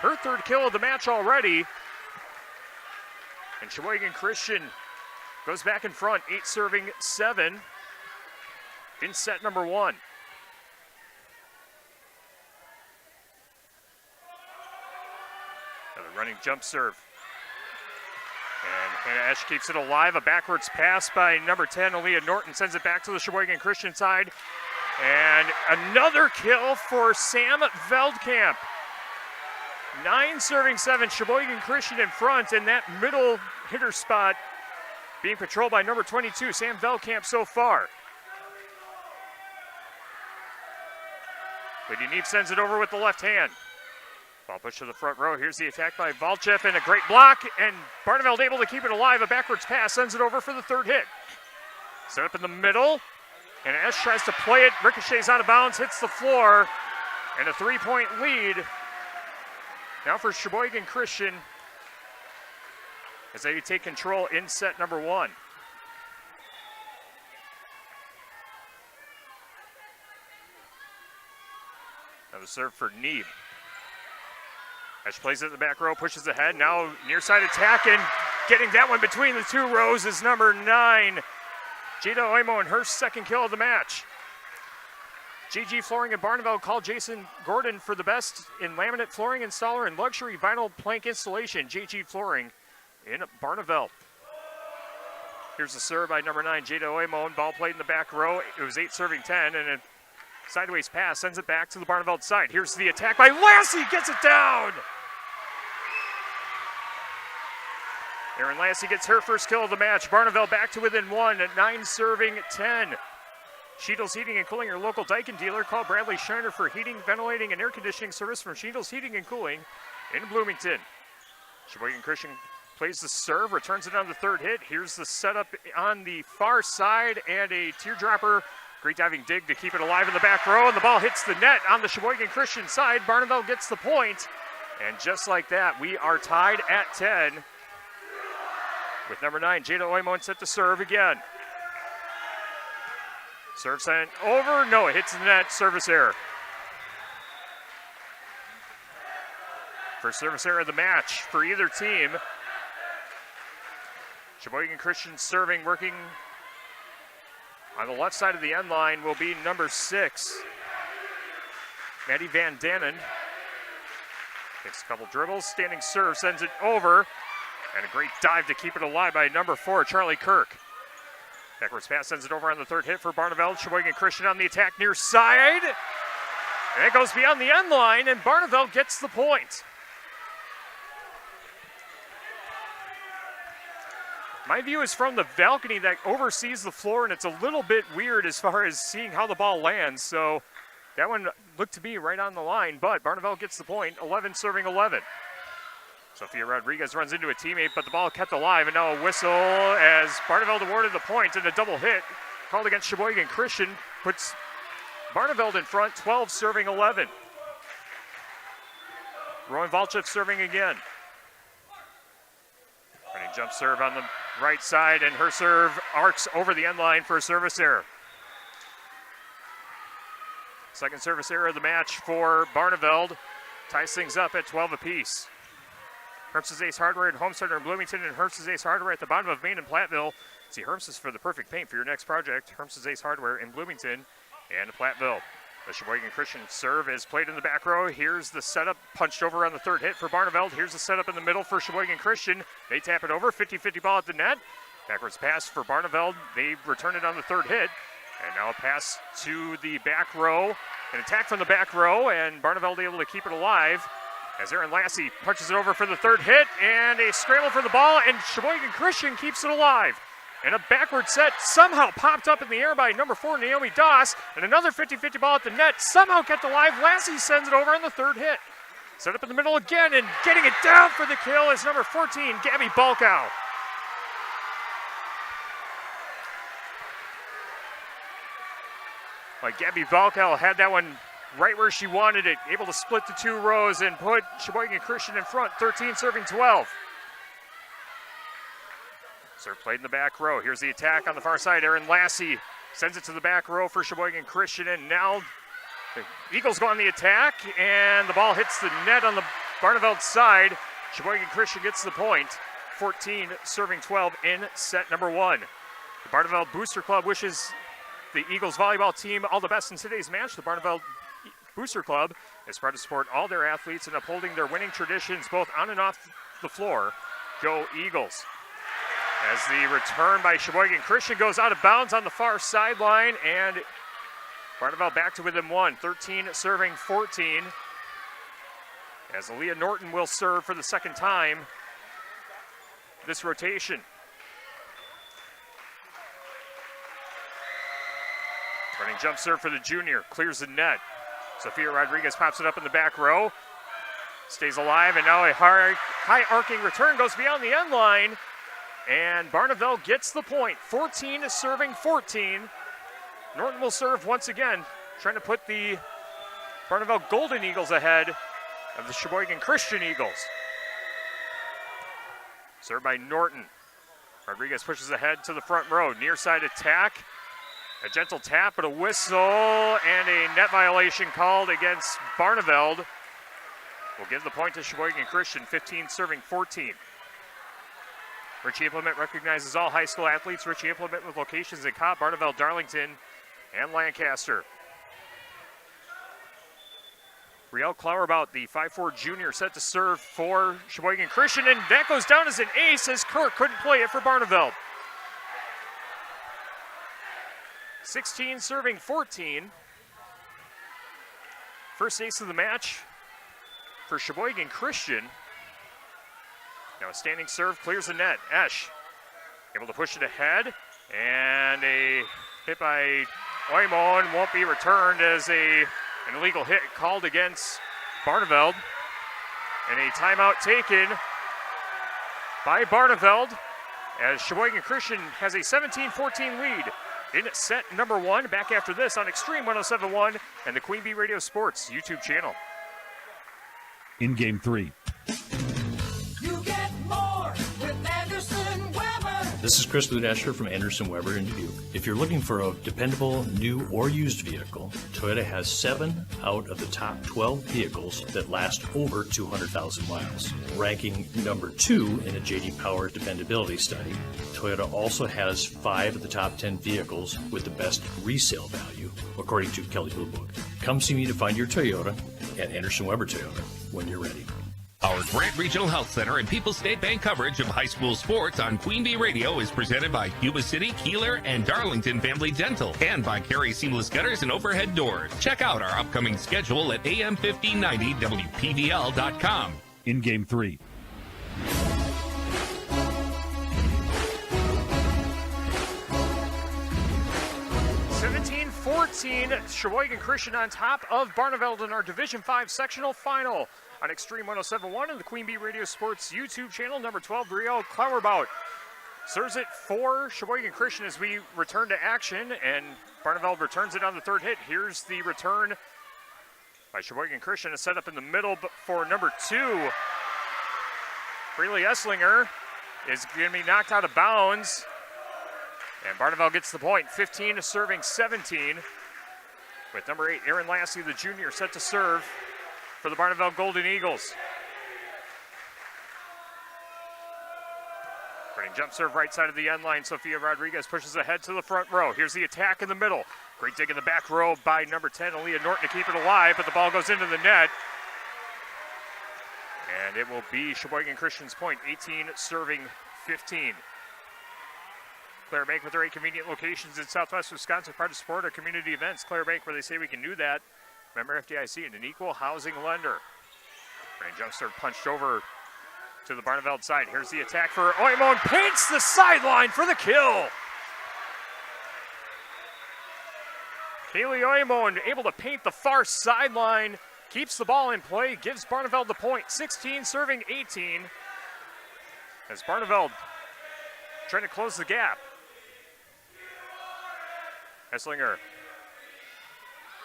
Her third kill of the match already. And Sheboygan Christian goes back in front, 8 serving 7 in set number 1. Another running jump serve. And Hannah Esch keeps it alive. A backwards pass by number 10, Aaliyah Norton, sends it back to the Sheboygan Christian side. And another kill for Sam Veldkamp. 9 serving 7, Sheboygan Christian in front, and that middle hitter spot being patrolled by number 22, Sam Veldkamp so far. Lydia Neeb sends it over with the left hand. Ball pushed to the front row. Here's the attack by Valchev and a great block, and Barneveld able to keep it alive. A backwards pass sends it over for the third hit. Set up in the middle, and Esch tries to play it. Ricochets out of bounds, hits the floor, and a 3-point lead. Now for Sheboygan Christian as they take control in set number 1. Another serve for Neeb. Esch plays it in the back row, pushes ahead. Now near side attack, and getting that one between the 2 rows is number 9, Jada Oimo, and her second kill of the match. GG Flooring in Barneveld called Jason Gordon for the best in laminate flooring installer and luxury vinyl plank installation. GG Flooring in Barneveld. Here's the serve by number 9, Jada Oimo. Ball played in the back row. It was 8 serving 10, and a sideways pass sends it back to the Barneveld side. Here's the attack by Lassie, gets it down. Erin Lassie gets her first kill of the match. Barneveld back to within 1 at 9 serving 10. Sheetles Heating and Cooling, your local Daikin dealer. Call Bradley Shiner for heating, ventilating, and air conditioning service from Sheetles Heating and Cooling in Bloomington. Sheboygan Christian plays the serve, returns it on the third hit. Here's the setup on the far side, and a teardropper. Great diving dig to keep it alive in the back row, and the ball hits the net on the Sheboygan Christian side. Barneveld gets the point, and just like that, we are tied at 10 with number 9, Jada Oimon, set to serve again. Serve sent over, no, it hits the net, service error. First service error of the match for either team. Sheboygan Christian serving, working on the left side of the end line will be number 6, Maddie Van Dannen. Takes a couple dribbles, standing serve, sends it over, and a great dive to keep it alive by number 4, Charlie Kirk. Backwards pass sends it over on the third hit for Barneveld. Sheboygan Christian on the attack near side. And it goes beyond the end line, and Barneveld gets the point. My view is from the balcony that oversees the floor, and it's a little bit weird as far as seeing how the ball lands. So that one looked to be right on the line, but Barneveld gets the point, 11 serving 11. Sophia Rodriguez runs into a teammate, but the ball kept alive, and now a whistle as Barneveld awarded the point, and a double hit called against Sheboygan Christian puts Barneveld in front, 12 serving 11. Rowan Valchuk serving again. Running jump serve on the right side, and her serve arcs over the end line for a service error. Second service error of the match for Barneveld. Ties things up at 12 apiece. Herms's Ace Hardware at Home Center in Bloomington, and Herms's Ace Hardware at the bottom of Main in Platteville. See Herms's for the perfect paint for your next project. Herms's Ace Hardware in Bloomington and Platteville. The Sheboygan Christian serve is played in the back row. Here's the setup, punched over on the third hit for Barneveld. Here's the setup in the middle for Sheboygan Christian. They tap it over, 50-50 ball at the net. Backwards pass for Barneveld. They return it on the third hit. And now a pass to the back row. An attack from the back row, and Barneveld able to keep it alive as Erin Lassie punches it over for the third hit, and a scramble for the ball, and Sheboygan Christian keeps it alive. And a backward set somehow popped up in the air by number 4, Naomi Doss, and another 50-50 ball at the net, somehow kept alive. Lassie sends it over on the third hit. Set up in the middle again, and getting it down for the kill is number 14, Gabby Balkow. Like Gabby Valkel had that one right where she wanted it, able to split the two rows and put Sheboygan Christian in front, 13 serving 12. Serve played in the back row. Here's the attack on the far side. Erin Lassie sends it to the back row for Sheboygan Christian, and now the Eagles go on the attack, and the ball hits the net on the Barneveld side. Sheboygan Christian gets the point, 14 serving 12 in set number 1. The Barneveld Booster Club wishes the Eagles volleyball team all the best in today's match. The Barneveld Booster Club is proud to support all their athletes in upholding their winning traditions both on and off the floor. Go Eagles. As the return by Sheboygan Christian goes out of bounds on the far sideline, and Barneveld back to within 1, 13 serving 14. As Aaliyah Norton will serve for the second time this rotation. Running jump serve for the junior, clears the net. Sophia Rodriguez pops it up in the back row. Stays alive, and now a high arcing return goes beyond the end line. And Barneveld gets the point, 14 serving 14. Norton will serve once again, trying to put the Barneveld Golden Eagles ahead of the Sheboygan Christian Eagles. Served by Norton. Rodriguez pushes ahead to the front row, near side attack. A gentle tap, but a whistle and a net violation called against Barneveld. Will give the point to Sheboygan Christian, 15 serving 14. Richie Implement recognizes all high school athletes. Richie Implement with locations in Cobb, Barneveld, Darlington, and Lancaster. Brielle Klauerbout, the 5'4 junior, set to serve for Sheboygan Christian, and that goes down as an ace as Kirk couldn't play it for Barneveld. 16 serving 14. First ace of the match for Sheboygan Christian. Now a standing serve clears the net. Esch able to push it ahead, and a hit by Oymon won't be returned as an illegal hit called against Barneveld. And a timeout taken by Barneveld as Sheboygan Christian has a 17-14 lead in set number 1. Back after this on Extreme 107.1 and the QueenB Radio Sports YouTube channel. In Game 3. This is Chris Ludasher from Anderson Weber in Dubuque. If you're looking for a dependable new or used vehicle, Toyota has 7 out of the top 12 vehicles that last over 200,000 miles. Ranking number 2 in a J.D. Power dependability study, Toyota also has 5 of the top 10 vehicles with the best resale value, according to Kelley Blue Book. Come see me to find your Toyota at Anderson Weber Toyota when you're ready. Our Grant Regional Health Center and People's State Bank coverage of high school sports on QueenB Radio is presented by Cuba City, Kieler, and Darlington Family Dental, and by Carey Seamless Gutters and Overhead Doors. Check out our upcoming schedule at am1590wpvl.com. In Game 3. 17-14, Sheboygan Christian on top of Barneveld in our Division 5 sectional final. On Extreme 107.1 and the QueenB Radio Sports YouTube channel, number 12, Brielle Klauerbout serves it for Sheboygan Christian as we return to action, and Barneveld returns it on the third hit. Here's the return by Sheboygan Christian, a set up in the middle for number 2. Freely Esslinger is going to be knocked out of bounds, and Barneveld gets the point, 15 serving 17, with number 8, Erin Lassie, the junior, set to serve for the Barneveld Golden Eagles. Running jump serve right side of the end line. Sophia Rodriguez pushes ahead to the front row. Here's the attack in the middle. Great dig in the back row by number 10, Aaliyah Norton, to keep it alive, but the ball goes into the net. And it will be Sheboygan Christian's point, 18 serving 15. Claire Bank with their 8 convenient locations in Southwest Wisconsin, proud to support our community events. Claire Bank, where they say we can do that. Member FDIC and an equal housing lender. Rain jump serve punched over to the Barneveld side. Here's the attack for Oymon. Paints the sideline for the kill. Kaylee Oymon able to paint the far sideline. Keeps the ball in play. Gives Barneveld the point. 16 serving 18. As Barneveld trying to close the gap. Esslinger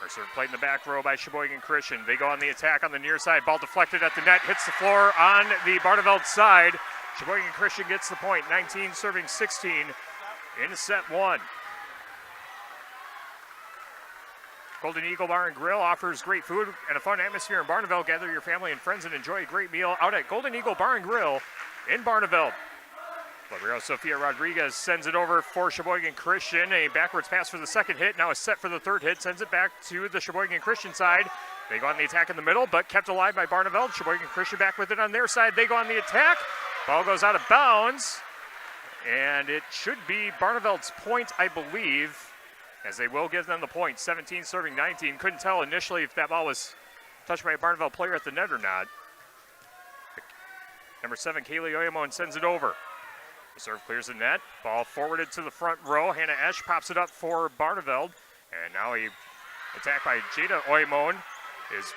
First serve played in the back row by Sheboygan Christian. They go on the attack on the near side. Ball deflected at the net, hits the floor on the Barneveld side. Sheboygan Christian gets the point, 19 serving 16 in set one. Golden Eagle Bar and Grill offers great food and a fun atmosphere in Barneveld. Gather your family and friends and enjoy a great meal out at Golden Eagle Bar and Grill in Barneveld. Lario Sofia Rodriguez sends it over for Sheboygan Christian. A backwards pass for the second hit. Now a set for the third hit. Sends it back to the Sheboygan Christian side. They go on the attack in the middle, but kept alive by Barneveld. Sheboygan Christian back with it on their side. They go on the attack. Ball goes out of bounds. And it should be Barneveld's point, I believe, as they will give them the point. 17 serving 19. Couldn't tell initially if that ball was touched by a Barneveld player at the net or not. Number 7, Kaylee Oyamon sends it over. The serve clears the net. Ball forwarded to the front row. Hannah Esch pops it up for Barneveld. And now a attack by Jada Oyamon is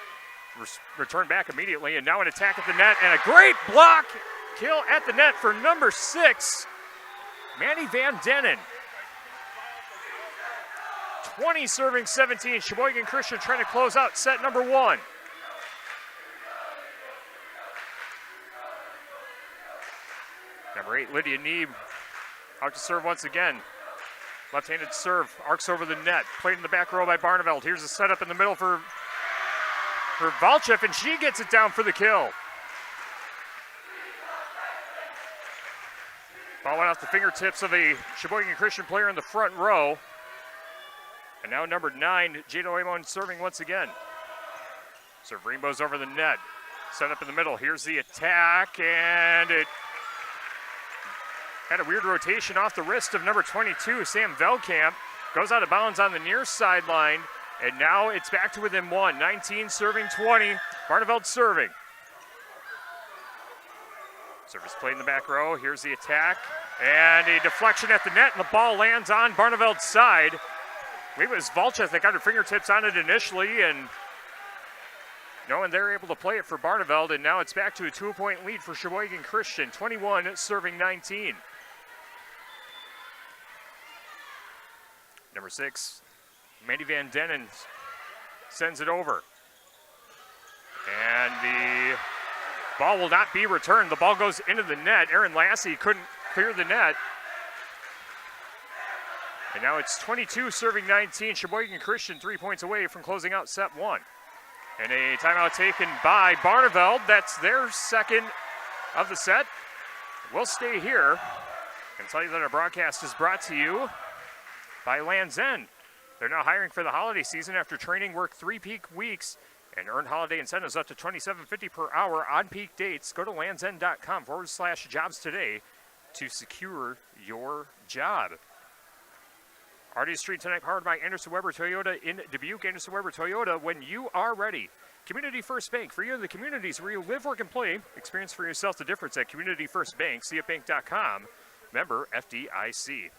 returned back immediately. And now an attack at the net and a great block kill at the net for number 6, Manny Van Dennen. 20 serving 17. Sheboygan Christian trying to close out set number 1. Number 8, Lydia Neeb, out to serve once again. Left-handed serve, arcs over the net. Played in the back row by Barneveld. Here's a setup in the middle for Valchev, and she gets it down for the kill. Ball went off the fingertips of a Sheboygan Christian player in the front row. And now number 9, Jada Oyamon serving once again. Serve rainbows over the net. Set up in the middle. Here's the attack, and it had a weird rotation off the wrist of number 22, Sam Veldkamp. Goes out of bounds on the near sideline, and now it's back to within 1. 19 serving 20. Barneveld serving. Service played in the back row. Here's the attack, and a deflection at the net, and the ball lands on Barneveld's side. I believe it was Valchev that got her fingertips on it initially, and they're able to play it for Barneveld, and now it's back to a 2-point lead for Sheboygan Christian, 21 serving 19. Number 6, Mandy Van Dennen sends it over. And the ball will not be returned. The ball goes into the net. Aaron Lassie couldn't clear the net. And now it's 22 serving 19. Sheboygan Christian 3 points away from closing out set 1. And a timeout taken by Barneveld. That's their second of the set. We'll stay here and tell you that our broadcast is brought to you by Land's End. They're now hiring for the holiday season after training. Work 3 peak weeks and earn holiday incentives up to $27.50 per hour on peak dates. Go to landsend.com/jobs today to secure your job. Artie Street tonight, powered by Anderson Weber Toyota in Dubuque. Anderson Weber Toyota, when you are ready. Community First Bank, for you in the communities where you live, work, and play. Experience for yourself the difference at Community First Bank. CFBank.com. Member FDIC.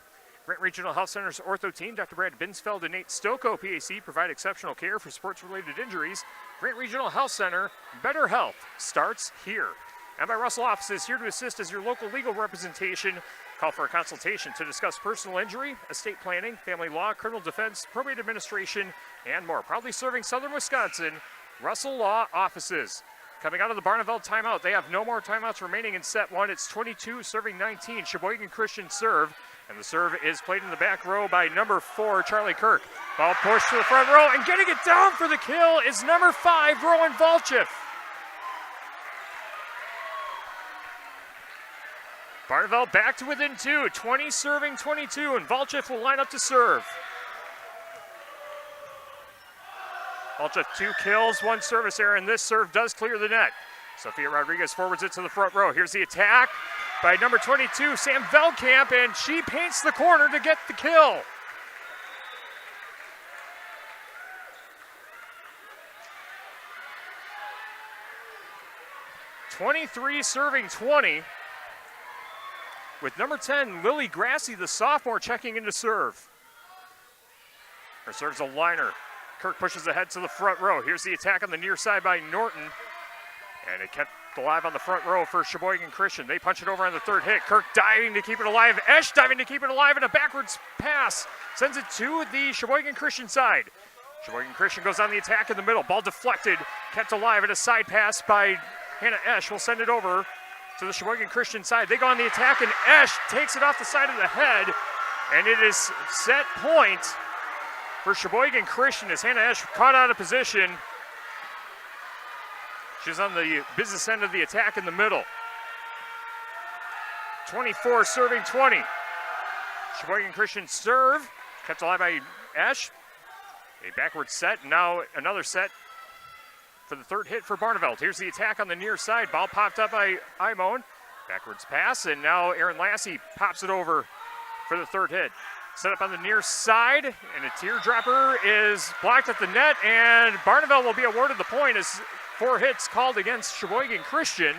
Grant Regional Health Center's ortho team, Dr. Brad Binsfeld and Nate Stocco, PAC, provide exceptional care for sports-related injuries. Grant Regional Health Center, better health starts here. And by Russell Offices, here to assist as your local legal representation. Call for a consultation to discuss personal injury, estate planning, family law, criminal defense, probate administration, and more. Proudly serving Southern Wisconsin, Russell Law Offices. Coming out of the Barneveld timeout, they have no more timeouts remaining in set 1. It's 22 serving 19. Sheboygan Christian serve. And the serve is played in the back row by number 4, Charlie Kirk. Ball pushed to the front row, and getting it down for the kill is number 5, Rowan Valchev. Barneveld back to within 2, 20 serving 22, and Valchev will line up to serve. Valchev 2 kills, 1 service error, and this serve does clear the net. Sophia Rodriguez forwards it to the front row. Here's the attack by number 22, Sam Veldkamp, and she paints the corner to get the kill. (23 serving 20). With number 10, Lily Grassi, the sophomore, checking into serve. Her serve's a liner. Kirk pushes ahead to the front row. Here's the attack on the near side by Norton. And it kept alive on the front row for Sheboygan Christian. They punch it over on the third hit. Kirk diving to keep it alive. Esch diving to keep it alive, and a backwards pass sends it to the Sheboygan Christian side. Sheboygan Christian goes on the attack in the middle. Ball deflected, kept alive, and a side pass by Hannah Esch will send it over to the Sheboygan Christian side. They go on the attack, and Esch takes it off the side of the head, and it is set point for Sheboygan Christian as Hannah Esch caught out of position. She's on the business end of the attack in the middle. 24 serving 20. Sheboygan Christian serve, kept alive by Esch. A backward set, now another set for the third hit for Barneveld. Here's the attack on the near side. Ball popped up by Imone. Backwards pass, and now Aaron Lassie pops it over for the third hit. Set up on the near side, and a teardropper is blocked at the net, and Barneveld will be awarded the point as 4 hits called against Sheboygan Christian.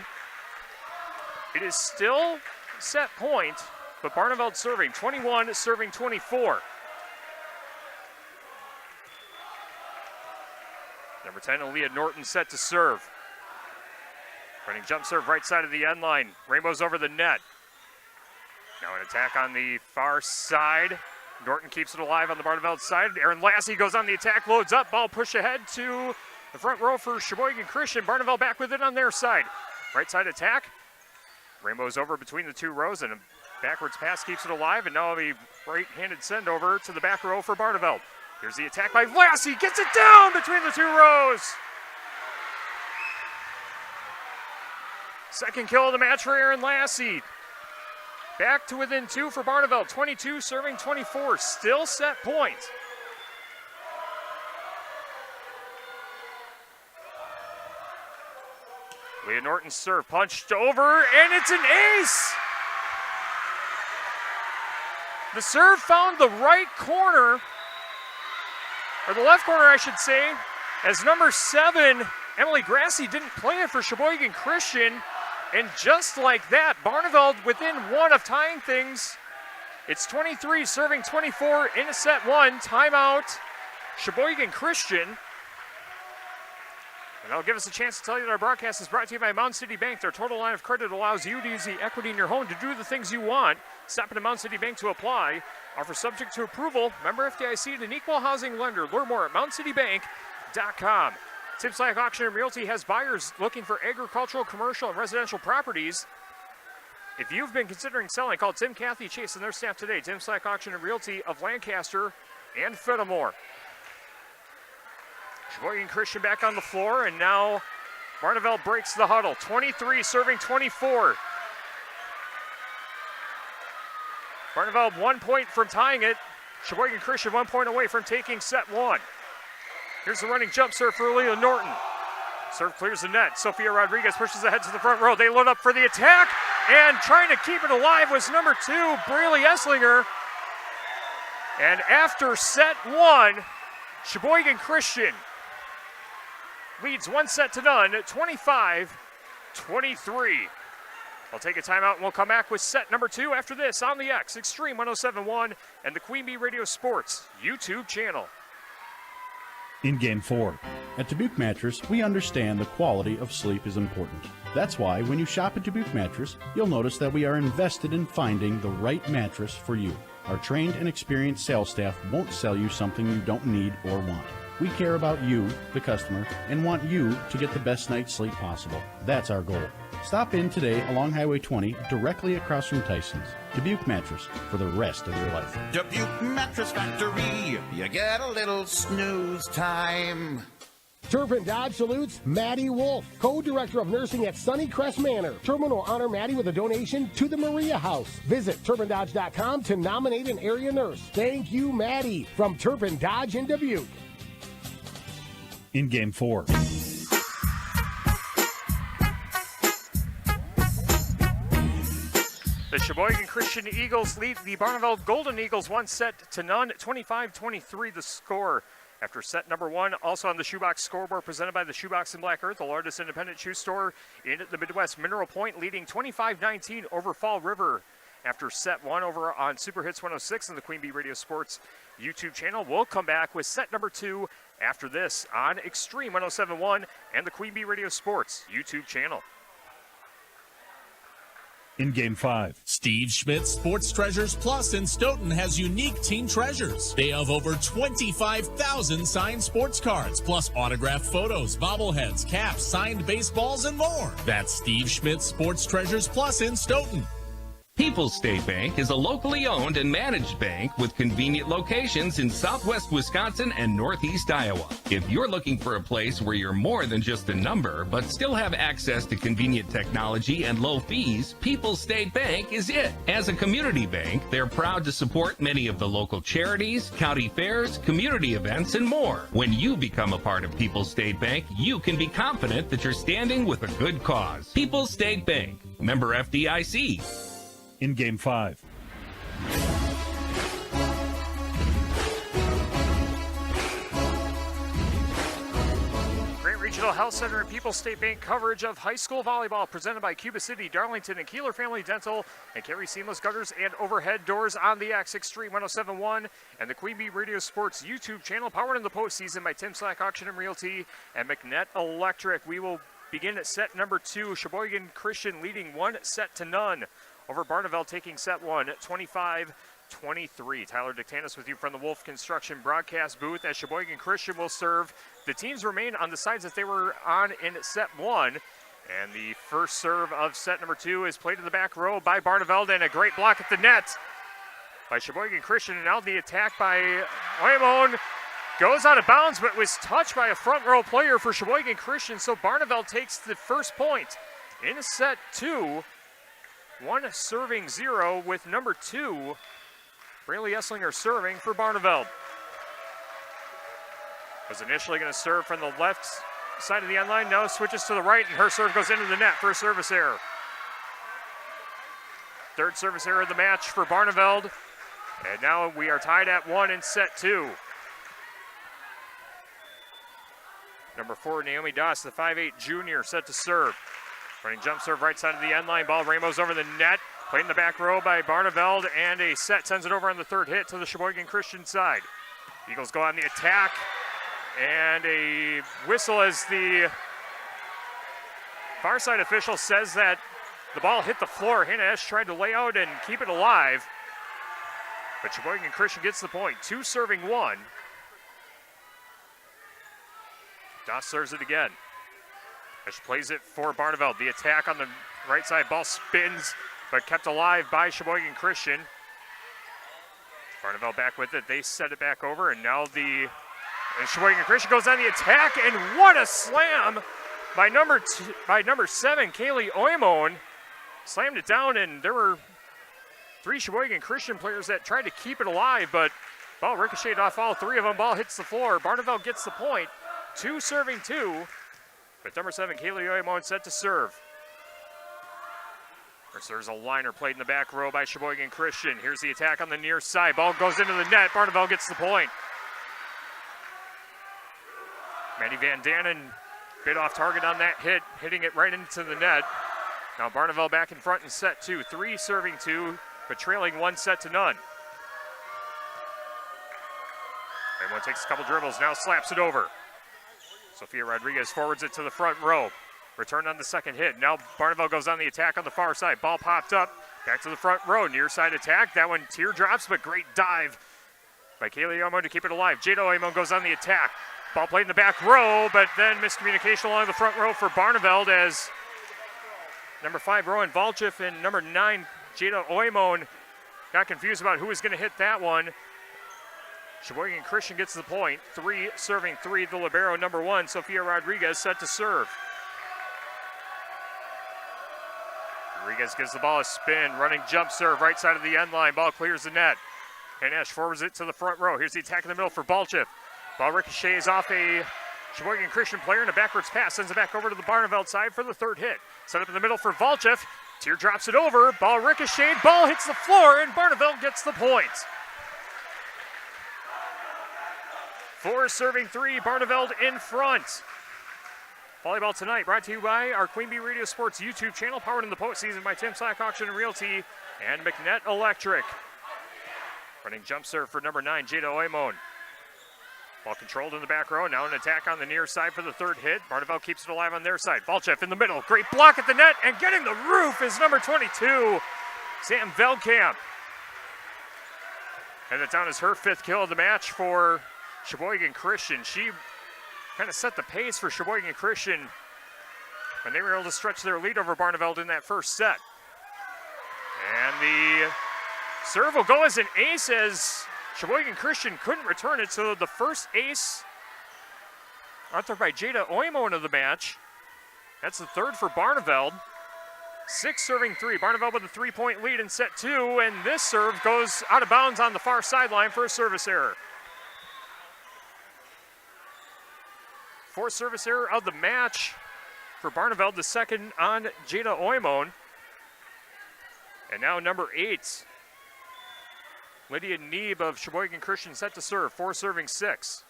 It is still set point, but Barneveld serving 21, serving 24. Number 10, Aaliyah Norton set to serve. Running jump serve right side of the end line. Rainbows over the net. Now an attack on the far side. Norton keeps it alive on the Barneveld side. Aaron Lassie goes on the attack, loads up. Ball push ahead to the front row for Sheboygan Christian. Barneveld back with it on their side. Right side attack. Rainbows over between the two rows, and a backwards pass keeps it alive. And now a right-handed send over to the back row for Barneveld. Here's the attack by Lassie, gets it down between the two rows. Second kill of the match for Aaron Lassie. Back to within 2 for Barneveld, 22 serving 24, still set point. Leah Norton's serve punched over, and it's an ace. The serve found the right corner, or the left corner, I should say, as number 7, Emily Grassi, didn't play it for Sheboygan Christian. And just like that, Barneveld within 1 of tying things. It's 23 serving 24 in a set 1. Timeout, Sheboygan Christian. And that'll give us a chance to tell you that our broadcast is brought to you by Mound City Bank. Their total line of credit allows you to use the equity in your home to do the things you want. Stop into Mound City Bank to apply. Offer subject to approval. Member FDIC and an equal housing lender. Learn more at MoundCityBank.com. Tim Slack Auction and Realty has buyers looking for agricultural, commercial, and residential properties. If you've been considering selling, call Tim, Kathy, Chase, and their staff today. Tim Slack Auction and Realty of Lancaster and Fenimore. Sheboygan Christian back on the floor, and now Barneveld breaks the huddle. 23 serving 24. Barneveld 1 point from tying it. Sheboygan Christian 1 point away from taking set 1. Here's the running jump serve for Leah Norton. Serve clears the net. Sophia Rodriguez pushes ahead to the front row. They load up for the attack, and trying to keep it alive was number 2, Braley Esslinger. And after set 1, Sheboygan Christian leads 1 set to none, 25-23. I'll take a timeout, and we'll come back with set number 2 after this on the X, Extreme 107.1, and the QueenB Radio Sports YouTube channel. In Game 4. At Dubuque Mattress, we understand the quality of sleep is important. That's why when you shop at Dubuque Mattress, you'll notice that we are invested in finding the right mattress for you. Our trained and experienced sales staff won't sell you something you don't need or want. We care about you, the customer, and want you to get the best night's sleep possible. That's our goal. Stop in today along Highway 20, directly across from Tyson's. Dubuque Mattress, for the rest of your life. Dubuque Mattress Factory, you get a little snooze time. Turpin Dodge salutes Maddie Wolf, co-director of nursing at Sunnycrest Manor. Turpin will honor Maddie with a donation to the Maria House. Visit TurpinDodge.com to nominate an area nurse. Thank you, Maddie, from Turpin Dodge in Dubuque. In Game 4. The Sheboygan Christian Eagles lead the Barneveld Golden Eagles 1 set to none, 25-23 the score. After set number 1, also on the Shoebox scoreboard presented by the Shoebox in Black Earth, the largest independent shoe store in the Midwest. Mineral Point leading 25-19 over Fall River. After set 1 over on Super Hits 106 and the QueenB Radio Sports YouTube channel. We'll come back with set number 2 after this on Extreme 107.1 and the QueenB Radio Sports YouTube channel. In Game 5. Steve Schmidt's Sports Treasures Plus in Stoughton has unique team treasures. They have over 25,000 signed sports cards, plus autographed photos, bobbleheads, caps, signed baseballs, and more. That's Steve Schmidt's Sports Treasures Plus in Stoughton. People's State Bank is a locally owned and managed bank with convenient locations in southwest Wisconsin and northeast Iowa. If you're looking for a place where you're more than just a number, but still have access to convenient technology and low fees, People's State Bank is it. As a community bank, they're proud to support many of the local charities, county fairs, community events, and more. When you become a part of People's State Bank, you can be confident that you're standing with a good cause. People's State Bank, member FDIC. In Game 5. Grant Regional Health Center and People's State Bank coverage of high school volleyball presented by Cuba City, Darlington, and Kieler Family Dental, and Carey Seamless Gutters and Overhead Doors on the X Extreme 107.1, and the QueenB Radio Sports YouTube channel, powered in the postseason by Tim Slack Auction and Realty and McNett Electric. We will begin at set number 2. Sheboygan Christian leading 1-0 over Barneveld, taking set 1, 25-23. Tyler Dictanis with you from the Wolf Construction broadcast booth as Sheboygan Christian will serve. The teams remain on the sides that they were on in set 1. And the first serve of set number 2 is played in the back row by Barneveld, and a great block at the net by Sheboygan Christian. And now the attack by Oymon goes out of bounds, but was touched by a front row player for Sheboygan Christian. So Barneveld takes the first point in set 2. 1-0 with number 2, Braylee Esslinger serving for Barneveld. Was initially going to serve from the left side of the end line, now switches to the right, and her serve goes into the net for a service error. Third service error of the match for Barneveld, and now we are tied at 1 in set 2. Number 4, Naomi Doss, the 5'8" junior, set to serve. Running jump serve right side of the end line. Ball rainbows over the net. Played in the back row by Barneveld, and a set sends it over on the third hit to the Sheboygan Christian side. Eagles go on the attack, and a whistle as the far side official says that the ball hit the floor. Hannah Esch tried to lay out and keep it alive, but Sheboygan Christian gets the point. 2 serving 1. Doss serves it again. Esch plays it for Barneveld. The attack on the right side. Ball spins, but kept alive by Sheboygan Christian. Barneveld back with it. They set it back over, and now Sheboygan Christian goes on the attack, and what a slam by number 7, Kaylee Oymon. Slammed it down, and there were 3 Sheboygan Christian players that tried to keep it alive, but ball ricocheted off all 3 of them. Ball hits the floor. Barneveld gets the point. 2 serving 2. With number 7, Kaylee Oymon set to serve. First, there's a liner played in the back row by Sheboygan Christian. Here's the attack on the near side. Ball goes into the net. Barneveld gets the point. Maddie Van Danen bit off target on that hit, hitting it right into the net. Now Barneveld back in front in set 2. 3 serving 2, but trailing 1-0. Everyone takes a couple dribbles, now slaps it over. Sophia Rodriguez forwards it to the front row. Return on the second hit. Now Barneveld goes on the attack on the far side. Ball popped up. Back to the front row. Near side attack. That one teardrops, but great dive by Kaylee Oymon to keep it alive. Jada Oymon goes on the attack. Ball played in the back row, but then miscommunication along the front row for Barneveld as number 5, Rowan Valchif, and number 9, Jada Oymon got confused about who was going to hit that one. Sheboygan Christian gets the point. 3 serving 3. The libero, number 1, Sophia Rodriguez, set to serve. Rodriguez gives the ball a spin. Running jump serve right side of the end line. Ball clears the net. And Esch forwards it to the front row. Here's the attack in the middle for Balchif. Ball ricochets off a Sheboygan Christian player, and a backwards pass sends it back over to the Barneveld side for the third hit. Set up in the middle for Valchif. Tear drops it over. Ball ricocheted. Ball hits the floor, and Barneveld gets the point. 4 serving 3, Barneveld in front. Volleyball tonight brought to you by our QueenB Radio Sports YouTube channel, powered in the postseason by Tim Slack Auction and Realty and McNett Electric. Running jump serve for number 9, Jada Oymon. Ball controlled in the back row. Now an attack on the near side for the third hit. Barneveld keeps it alive on their side. Valchev in the middle. Great block at the net. And getting the roof is number 22, Sam Veldkamp. And that's down as her 5th kill of the match for Sheboygan Christian. She kind of set the pace for Sheboygan Christian when they were able to stretch their lead over Barneveld in that first set. And the serve will go as an ace as Sheboygan Christian couldn't return it, so the first ace authored by Jada Oimon of the match. That's the third for Barneveld. 6 serving 3. Barneveld with a 3-point lead in set 2, and this serve goes out of bounds on the far sideline for a service error. 4th service error of the match for Barneveld, the second on Jada Oimon. And now number 8, Lydia Neeb of Sheboygan Christian set to serve, 4 serving 6.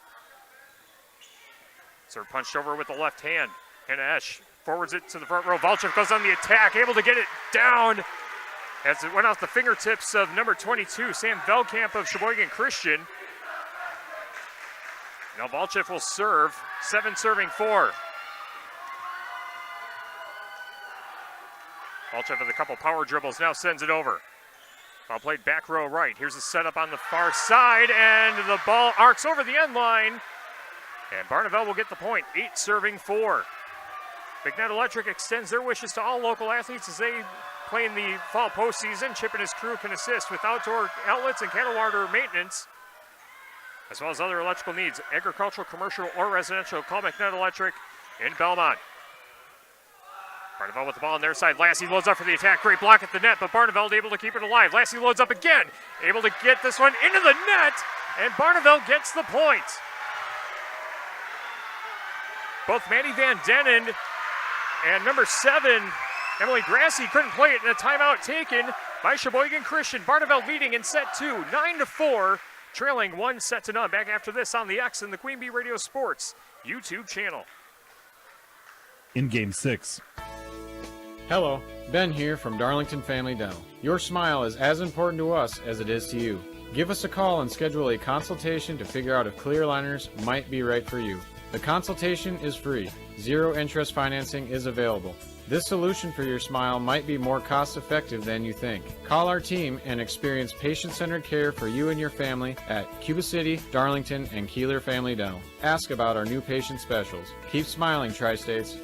Serve punched over with the left hand. Hannah Esch forwards it to the front row. Valchev goes on the attack, able to get it down as it went off the fingertips of number 22, Sam Veldkamp of Sheboygan Christian. Now Valchev will serve, 7 serving 4. Valchev with a couple power dribbles, now sends it over. Ball played back row right. Here's a setup on the far side, and the ball arcs over the end line. And Barneveld will get the point, 8 serving 4. McNett Electric extends their wishes to all local athletes as they play in the fall postseason. Chip and his crew can assist with outdoor outlets and cattle water maintenance, as well as other electrical needs, agricultural, commercial, or residential. Call McNett Electric in Belmont. Barneveld with the ball on their side. Lassie loads up for the attack. Great block at the net, but Barneveld able to keep it alive. Lassie loads up again, able to get this one into the net, and Barneveld gets the point. Both Maddie Van Dennen and number 7, Emily Grassi, couldn't play it in a timeout taken by Sheboygan Christian. Barneveld leading in set 2, 9-4, trailing 1-0. Back after this on the X and the QueenB Radio Sports YouTube channel. In Game 6. Hello, Ben here from Darlington Family Dental. Your smile is as important to us as it is to you. Give us a call and schedule a consultation to figure out if clear aligners might be right for you. The consultation is free. 0 interest financing is available. This solution for your smile might be more cost-effective than you think. Call our team and experience patient-centered care for you and your family at Cuba City, Darlington, and Kieler Family Dental. Ask about our new patient specials. Keep smiling, Tri-States.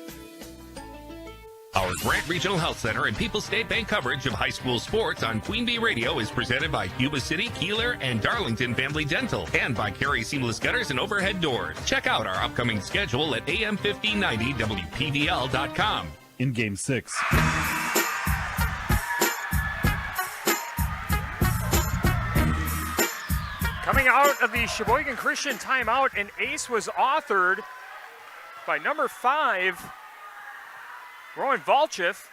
Our Grant Regional Health Center and People's State Bank coverage of high school sports on QueenB Radio is presented by Cuba City, Kieler, and Darlington Family Dental, and by Carey Seamless Gutters and Overhead Doors. Check out our upcoming schedule at am1590wpvl.com. In Game 6. Coming out of the Sheboygan Christian timeout, an ace was authored by number 5, Rowan Valchev.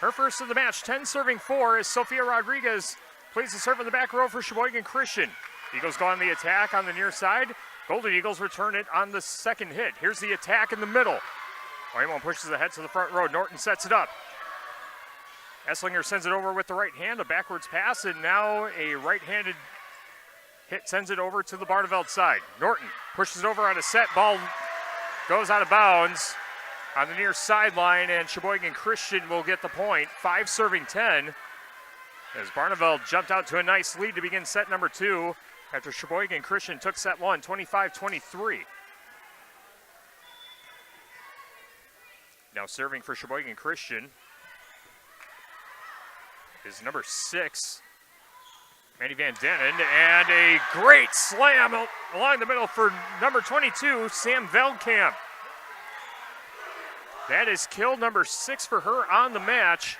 Her first of the match, 10 serving 4, as Sofia Rodriguez plays the serve in the back row for Sheboygan Christian. Eagles go on the attack on the near side. Golden Eagles return it on the second hit. Here's the attack in the middle. Oimon pushes ahead to the front row. Norton sets it up. Esslinger sends it over with the right hand, a backwards pass, and now a right-handed hit sends it over to the Barneveld side. Norton pushes it over on a set. Ball goes out of bounds on the near sideline, and Sheboygan Christian will get the point. 5 serving 10, as Barneveld jumped out to a nice lead to begin set number 2 after Sheboygan Christian took set 1, 25-23. Now serving for Sheboygan Christian is number 6, Maddie Van Dennen, and a great slam along the middle for number 22, Sam Veldkamp. That is kill number 6 for her on the match.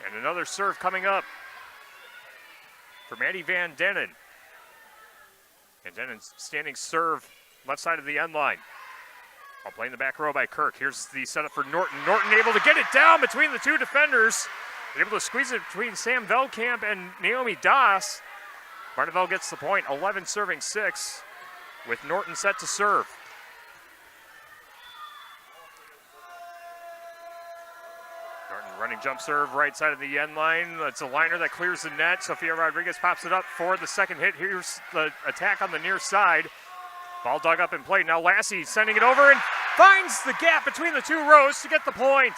And another serve coming up for Maddie Van Dennen. Van Dennen standing serve left side of the end line. Ball playing the back row by Kirk. Here's the setup for Norton. Norton able to get it down between the two defenders. Able to squeeze it between Sam Veldkamp and Naomi Das. Barneveld gets the point, 11 serving 6, with Norton set to serve. Running jump serve right side of the end line. It's a liner that clears the net. Sofia Rodriguez pops it up for the second hit. Here's the attack on the near side. Ball dug up in play. Now Lassie sending it over and finds the gap between the two rows to get the point.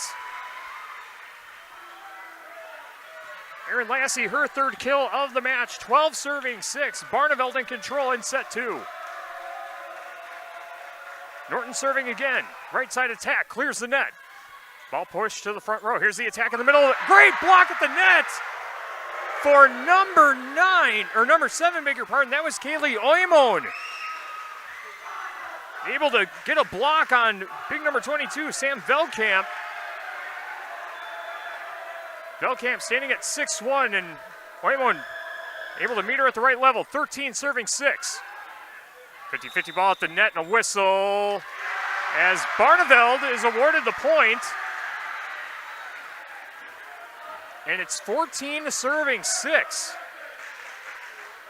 Erin Lassie, her third kill of the match. 12 serving 6. Barneveld in control in set 2. Norton serving again. Right side attack. Clears the net. Ball pushed to the front row. Here's the attack in the middle. Great block at the net for number 7, beg your pardon. That was Kaylee Oymon. Able to get a block on big number 22, Sam Veldkamp. Veldkamp standing at 6'1", and Oymon able to meet her at the right level. 13 serving 6. 50-50 ball at the net and a whistle as Barneveld is awarded the point. And it's 14 serving 6.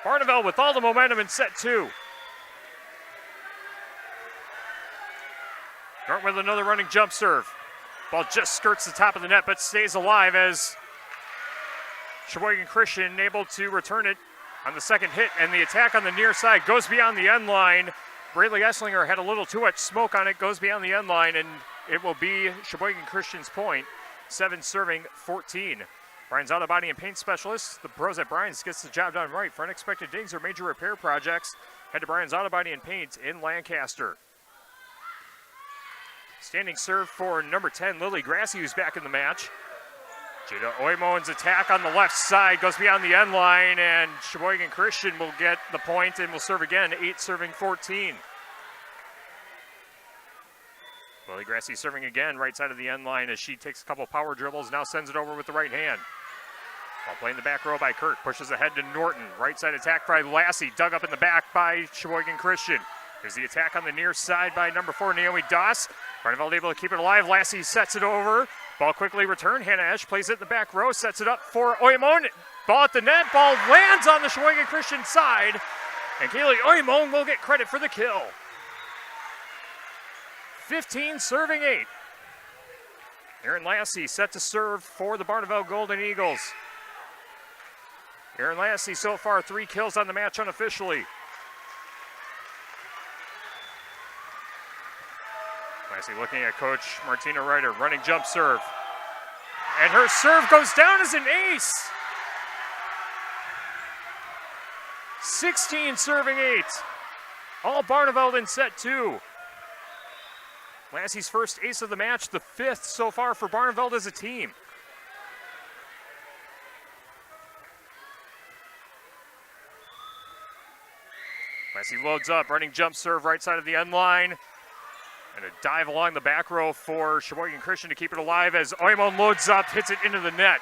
Barneveld with all the momentum in set 2. Norton with another running jump serve. Ball just skirts the top of the net but stays alive as Sheboygan Christian able to return it on the second hit, and the attack on the near side goes beyond the end line. Braylee Esslinger had a little too much smoke on it, goes beyond the end line, and it will be Sheboygan Christian's point. 7 serving 14. Bryan's Auto Body and Paint Specialist. The pros at Bryan's gets the job done right. For unexpected dings or major repair projects, head to Bryan's Auto Body and Paint in Lancaster. Standing serve for number 10, Lily Grassi, who's back in the match. Jada Oymon's attack on the left side goes beyond the end line, and Sheboygan Christian will get the point and will serve again, 8 serving 14. Lily Grassi serving again, right side of the end line as she takes a couple power dribbles, now sends it over with the right hand. While playing the back row by Kirk, pushes ahead to Norton. Right side attack by Lassie, dug up in the back by Sheboygan Christian. There's the attack on the near side by number 4, Naomi Doss. Barneveld able to keep it alive. Lassie sets it over. Ball quickly returned. Hannah Esch plays it in the back row, sets it up for Oymon. Ball at the net. Ball lands on the Sheboygan Christian side. And Kaylee Oymon will get credit for the kill. 15 serving 8. Erin Lassie set to serve for the Barneveld Golden Eagles. Erin Lassie so far 3 kills on the match unofficially. Lassie looking at Coach Martina Ryder, running jump serve. And her serve goes down as an ace. 16 serving 8. All Barneveld in set 2. Lassie's first ace of the match, the 5th so far for Barneveld as a team. Lassie loads up, running jump serve right side of the end line. And a dive along the back row for Sheboygan Christian to keep it alive as Oymon loads up, hits it into the net.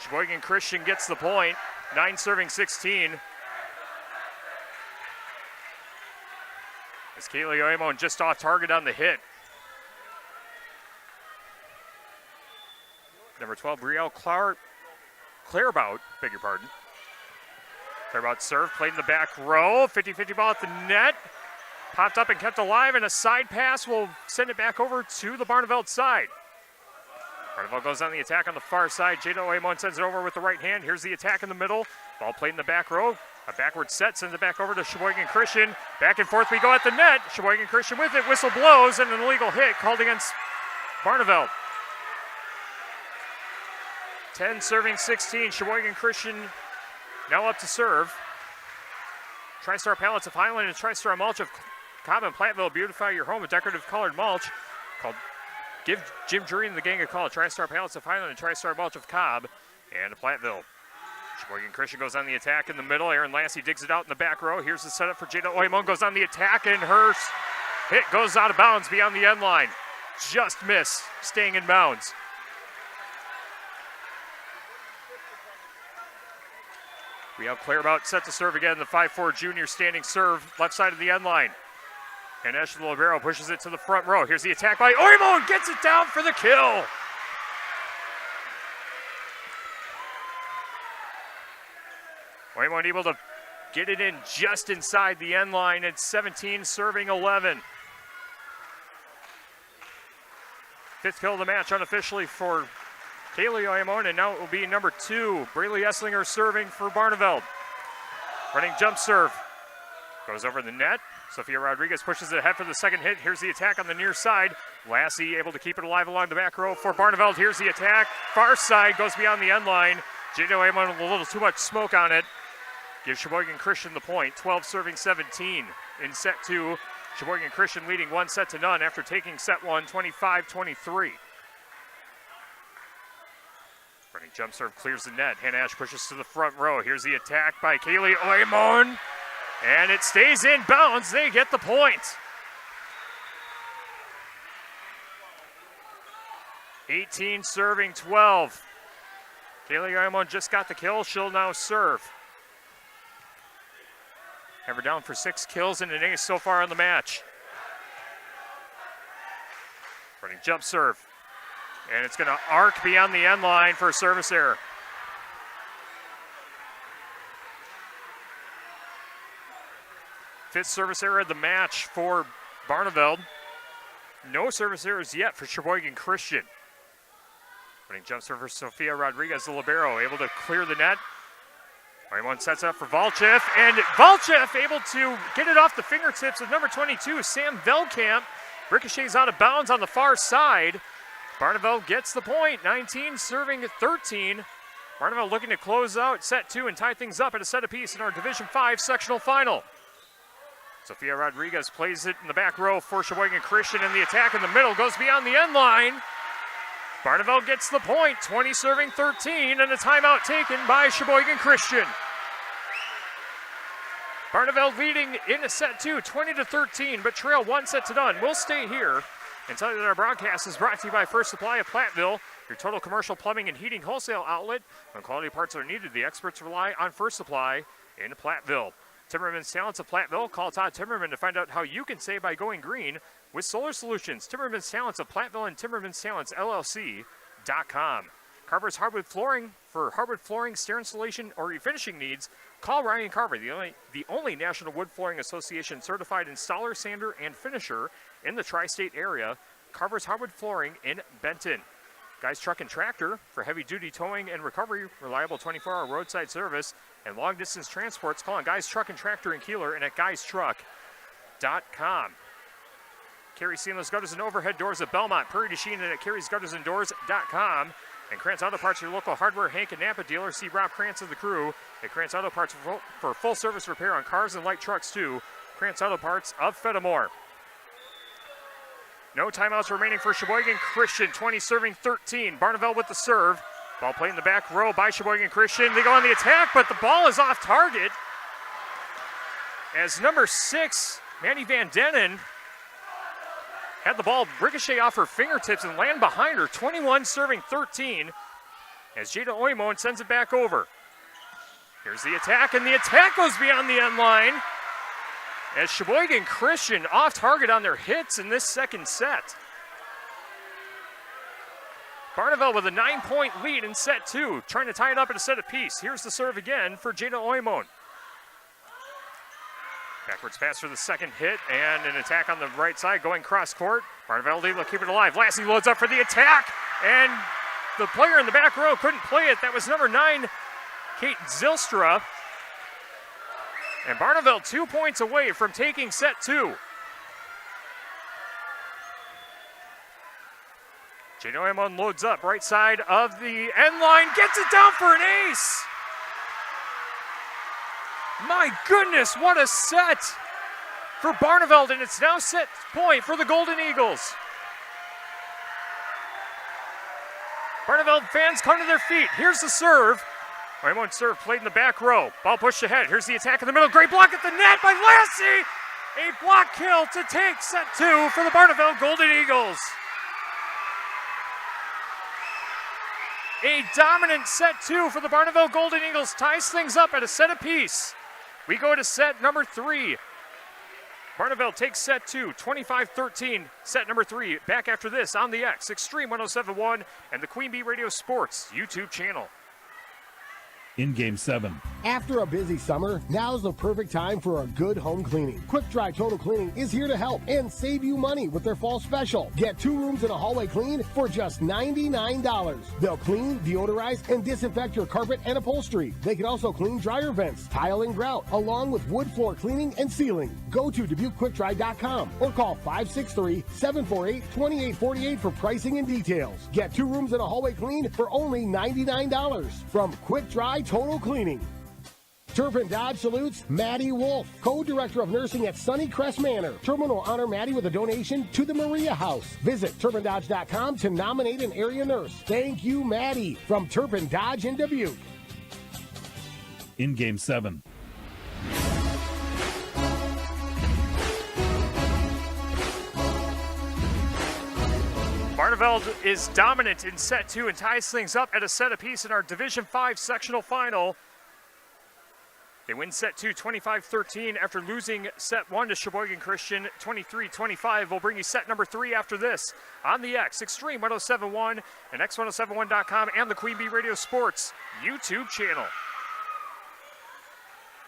Sheboygan Christian gets the point, 9 serving 16. As Kaylee Oymon just off target on the hit. Number 12, Brielle Clairbout, beg your pardon. Clairbout serve, played in the back row, 50-50 ball at the net. Popped up and kept alive, and a side pass will send it back over to the Barneveld side. Barneveld goes on the attack on the far side. Jada Oymon sends it over with the right hand. Here's the attack in the middle. Ball played in the back row. A backward set sends it back over to Sheboygan Christian. Back and forth we go at the net. Sheboygan Christian with it. Whistle blows, and an illegal hit called against Barneveld. 10 serving 16. Sheboygan Christian now up to serve. TriStar Pallets of Highland and TriStar Mulch of Cobb and Platteville. Beautify your home with decorative colored mulch. Give Jim Drury and the gang a call. TriStar Pallets of Highland and TriStar Mulch of Cobb and Platteville. Sheboygan Christian goes on the attack in the middle. Erin Lassie digs it out in the back row. Here's the setup for Jada Oymon. Goes on the attack, and her hit goes out of bounds beyond the end line. Just miss, staying in bounds. We have Clairbout set to serve again. The 5'4" junior standing serve, left side of the end line. And Ashley Libero pushes it to the front row. Here's the attack by Oymon, gets it down for the kill. Oymon able to get it in just inside the end line at 17, serving 11. Fifth kill of the match unofficially for Kaylee Oymon, and now it will be number 2. Braylee Esslinger serving for Barneveld. Running jump serve. Goes over the net. Sophia Rodriguez pushes it ahead for the second hit. Here's the attack on the near side. Lassie able to keep it alive along the back row for Barneveld. Here's the attack. Far side goes beyond the end line. Jada Oymon with a little too much smoke on it. Gives Sheboygan Christian the point. 12 serving 17 in set 2. Sheboygan Christian leading 1-0 after taking set 1, 25-23. Running jump serve clears the net. Hannah Ash pushes to the front row. Here's the attack by Kaylee Oymon. And it stays in bounds. They get the point. 18 serving 12. Kaylee Oymon just got the kill. She'll now serve. Have her down for 6 kills and an ace so far in the match. Running jump serve. And it's going to arc beyond the end line for a service error. Fifth service error of the match for Barneveld. No service errors yet for Sheboygan Christian. Running jump serve for Sophia Rodriguez, the libero, able to clear the net. Oymon sets up for Valchev, and Valchev able to get it off the fingertips of number 22, Sam Veldkamp. Ricochets out of bounds on the far side. Barneveld gets the point, 19 serving 13. Barneveld looking to close out set 2 and tie things up at a set apiece in our Division 5 sectional final. Sophia Rodriguez plays it in the back row for Sheboygan Christian, and the attack in the middle goes beyond the end line. Barneveld gets the point, 20 serving 13, and a timeout taken by Sheboygan Christian. Barneveld leading in set 2, 20-13, but trail 1 set to none. We'll stay here and tell you that our broadcast is brought to you by First Supply of Platteville, your total commercial plumbing and heating wholesale outlet. When quality parts are needed, the experts rely on First Supply in Platteville. Timmerman's Talents of Platteville. Call Todd Timmerman to find out how you can save by going green with solar solutions. Timmerman's Talents of Platteville and Timmerman's Talents LLC.com. Carver's Hardwood Flooring. For hardwood flooring, stair installation, or refinishing needs, call Ryan Carver, the only National Wood Flooring Association certified installer, sander, and finisher in the tri-state area. Carver's Hardwood Flooring in Benton. Guys Truck and Tractor. For heavy-duty towing and recovery, reliable 24-hour roadside service, and long-distance transports, call on Guys Truck and Tractor in Kieler and at guystruck.com. Carey Seamless Gutters and Overhead Doors at Belmont, Prairie du Chien, and at carey'sguttersanddoors.com. And Krantz Auto Parts, your local hardware, Hank and Napa dealer. See Rob Krantz and the crew at Krantz Auto Parts for full-service repair on cars and light trucks, too. Krantz Auto Parts of Fenimore. No timeouts remaining for Sheboygan Christian, 20 serving 13. Barneveld with the serve. Ball played in the back row by Sheboygan Christian. They go on the attack, but the ball is off target. As number 6, Manny Van Dennen, had the ball ricochet off her fingertips and land behind her, 21 serving 13, as Jada Oymon sends it back over. Here's the attack, and the attack goes beyond the end line, as Sheboygan Christian off target on their hits in this second set. Barneveld with a 9-point lead in set 2, trying to tie it up at a set apiece. Here's the serve again for Jada Oymon. Backwards pass for the second hit, and an attack on the right side going cross court. Barneveld able to keep it alive. Lassie loads up for the attack, and the player in the back row couldn't play it. That was number 9, Kate Zylstra. And Barneveld 2 points away from taking set 2. Jada Oymon loads up right side of the end line, gets it down for an ace. My goodness, what a set for Barneveld, and it's now set point for the Golden Eagles. Barneveld fans come to their feet. Here's the serve. Oymon serve played in the back row. Ball pushed ahead. Here's the attack in the middle. Great block at the net by Lassie. A block kill to take set 2 for the Barneveld Golden Eagles. A dominant set 2 for the Barneveld Golden Eagles ties things up at a set apiece. We go to set number 3. Barneveld takes set 2, 25-13. Set number 3, back after this on the X, Extreme 107.1, and the QueenB Radio Sports YouTube channel. In Game 7. After a busy summer, now's the perfect time for a good home cleaning. Quick Dry Total Cleaning is here to help and save you money with their fall special. Get 2 rooms and a hallway clean for just $99. They'll clean, deodorize, and disinfect your carpet and upholstery. They can also clean dryer vents, tile and grout, along with wood floor cleaning and sealing. Go to DubuqueQuickDry.com or call 563-748-2848 for pricing and details. Get 2 rooms and a hallway clean for only $99 from Quick Dry Total Cleaning. Turpin Dodge salutes Maddie Wolf, co-director of nursing at Sunnycrest Manor. Turpin will honor Maddie with a donation to the Maria House. Visit TurpinDodge.com to nominate an area nurse. Thank you, Maddie, from Turpin Dodge in Dubuque. In Game 7. Barneveld is dominant in set 2 and ties things up at a set apiece in our Division 5 sectional final. They win set 2 25-13 after losing set 1 to Sheboygan Christian 23-25. We'll bring you set number 3 after this on the X, Extreme 1071 and X1071.com and the QueenB Radio Sports YouTube channel.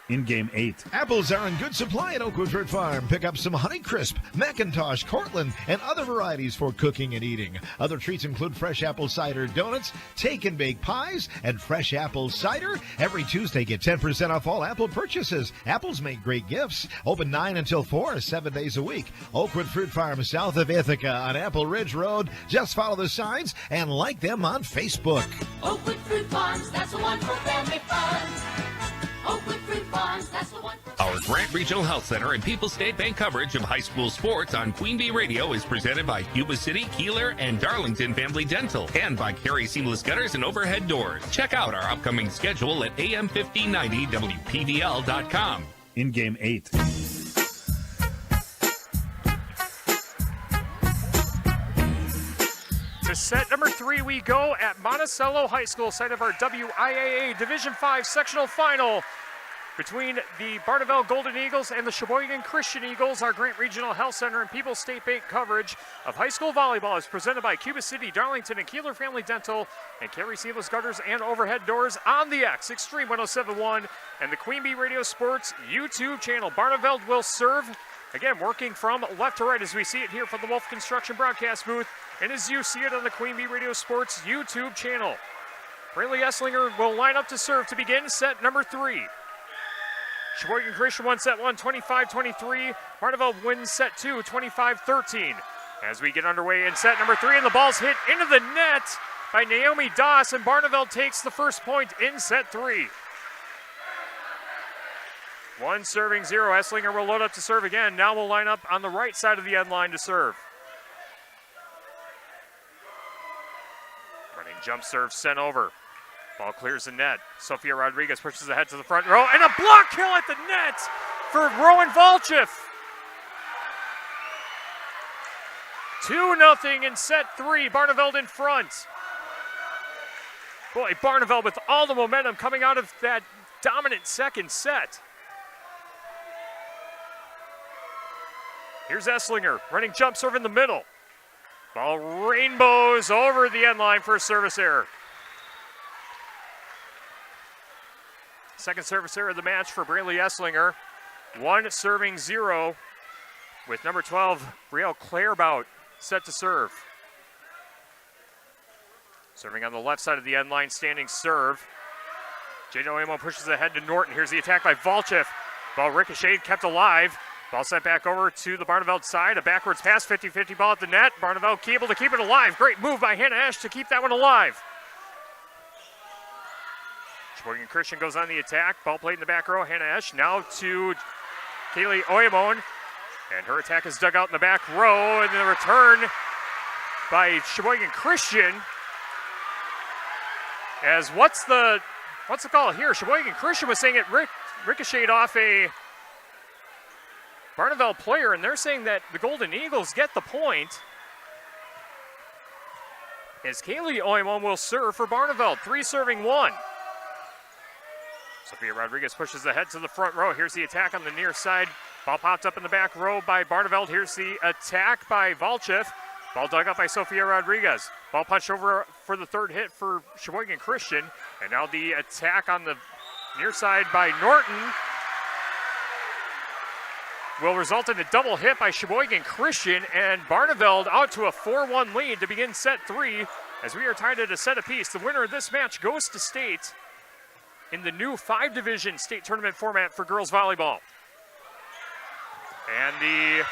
In Game 8. Apples are in good supply at Oakwood Fruit Farm. Pick up some Honeycrisp, Macintosh, Cortland, and other varieties for cooking and eating. Other treats include fresh apple cider donuts, take and bake pies, and fresh apple cider. Every Tuesday, get 10% off all apple purchases. Apples make great gifts. Open 9 until 4, 7 days a week. Oakwood Fruit Farm, south of Ithaca on Apple Ridge Road. Just follow the signs and like them on Facebook. Oakwood Fruit Farms, that's the one for family fun. Oakwood Fruit Farms, that's the one for... Our Grant Regional Health Center and People's State Bank coverage of high school sports on QueenB Radio is presented by Cuba City, Kieler, and Darlington Family Dental, and by Carey Seamless Gutters and Overhead Doors. Check out our upcoming schedule at am1590wpvl.com. In Game 8. To set number 3 we go at Monticello High School, site of our WIAA Division 5 sectional final between the Barneveld Golden Eagles and the Sheboygan Christian Eagles. Our Grant Regional Health Center and People's State Bank coverage of high school volleyball is presented by Cuba City, Darlington, and Kieler Family Dental, and Carey Seamless Gutters and Overhead Doors on the X, Extreme 1071, and the QueenB Radio Sports YouTube channel. Barneveld will serve, again, working from left to right as we see it here from the Wolf Construction broadcast booth, and as you see it on the QueenB Radio Sports YouTube channel. Braylee Esslinger will line up to serve to begin set number 3. Sheboygan Christian won set 1, 25-23. Barneveld wins set 2, 25-13. As we get underway in set number 3, and the ball's hit into the net by Naomi Doss, and Barneveld takes the first point in set 3. 1 serving 0. Esslinger will load up to serve again. Now will line up on the right side of the end line to serve. Running jump serve sent over. Ball clears the net. Sophia Rodriguez pushes ahead to the front row, and a block kill at the net for Rowan Volchev. 2-0 in set 3. Barneveld in front. Boy, Barneveld with all the momentum coming out of that dominant second set. Here's Esslinger running jump serve in the middle. Ball rainbows over the end line for a service error. Second service error of the match for Braylee Esslinger. 1 serving 0 with number 12, Brielle Clairbout, set to serve. Serving on the left side of the end line, standing serve. Jade Oemo pushes ahead to Norton. Here's the attack by Volchev. Ball ricocheted, kept alive. Ball sent back over to the Barneveld side. A backwards pass, 50-50 ball at the net. Barneveld able to keep it alive. Great move by Hannah Esch to keep that one alive. Sheboygan Christian goes on the attack. Ball played in the back row. Hannah Esch now to Kaylee Oyemon. And her attack is dug out in the back row. And the return by Sheboygan Christian. As what's the call here? Sheboygan Christian was saying it ricocheted off a Barneveld player, and they're saying that the Golden Eagles get the point. As Kaylee Oyemon will serve for Barneveld, 3 serving 1. Sophia Rodriguez pushes ahead to the front row. Here's the attack on the near side. Ball popped up in the back row by Barneveld. Here's the attack by Volchev. Ball dug up by Sophia Rodriguez. Ball punched over for the third hit for Sheboygan Christian. And now the attack on the near side by Norton will result in a double hit by Sheboygan Christian, and Barneveld out to a 4-1 lead to begin set 3 as we are tied at a set apiece. The winner of this match goes to state in the new 5-division state tournament format for girls volleyball. And the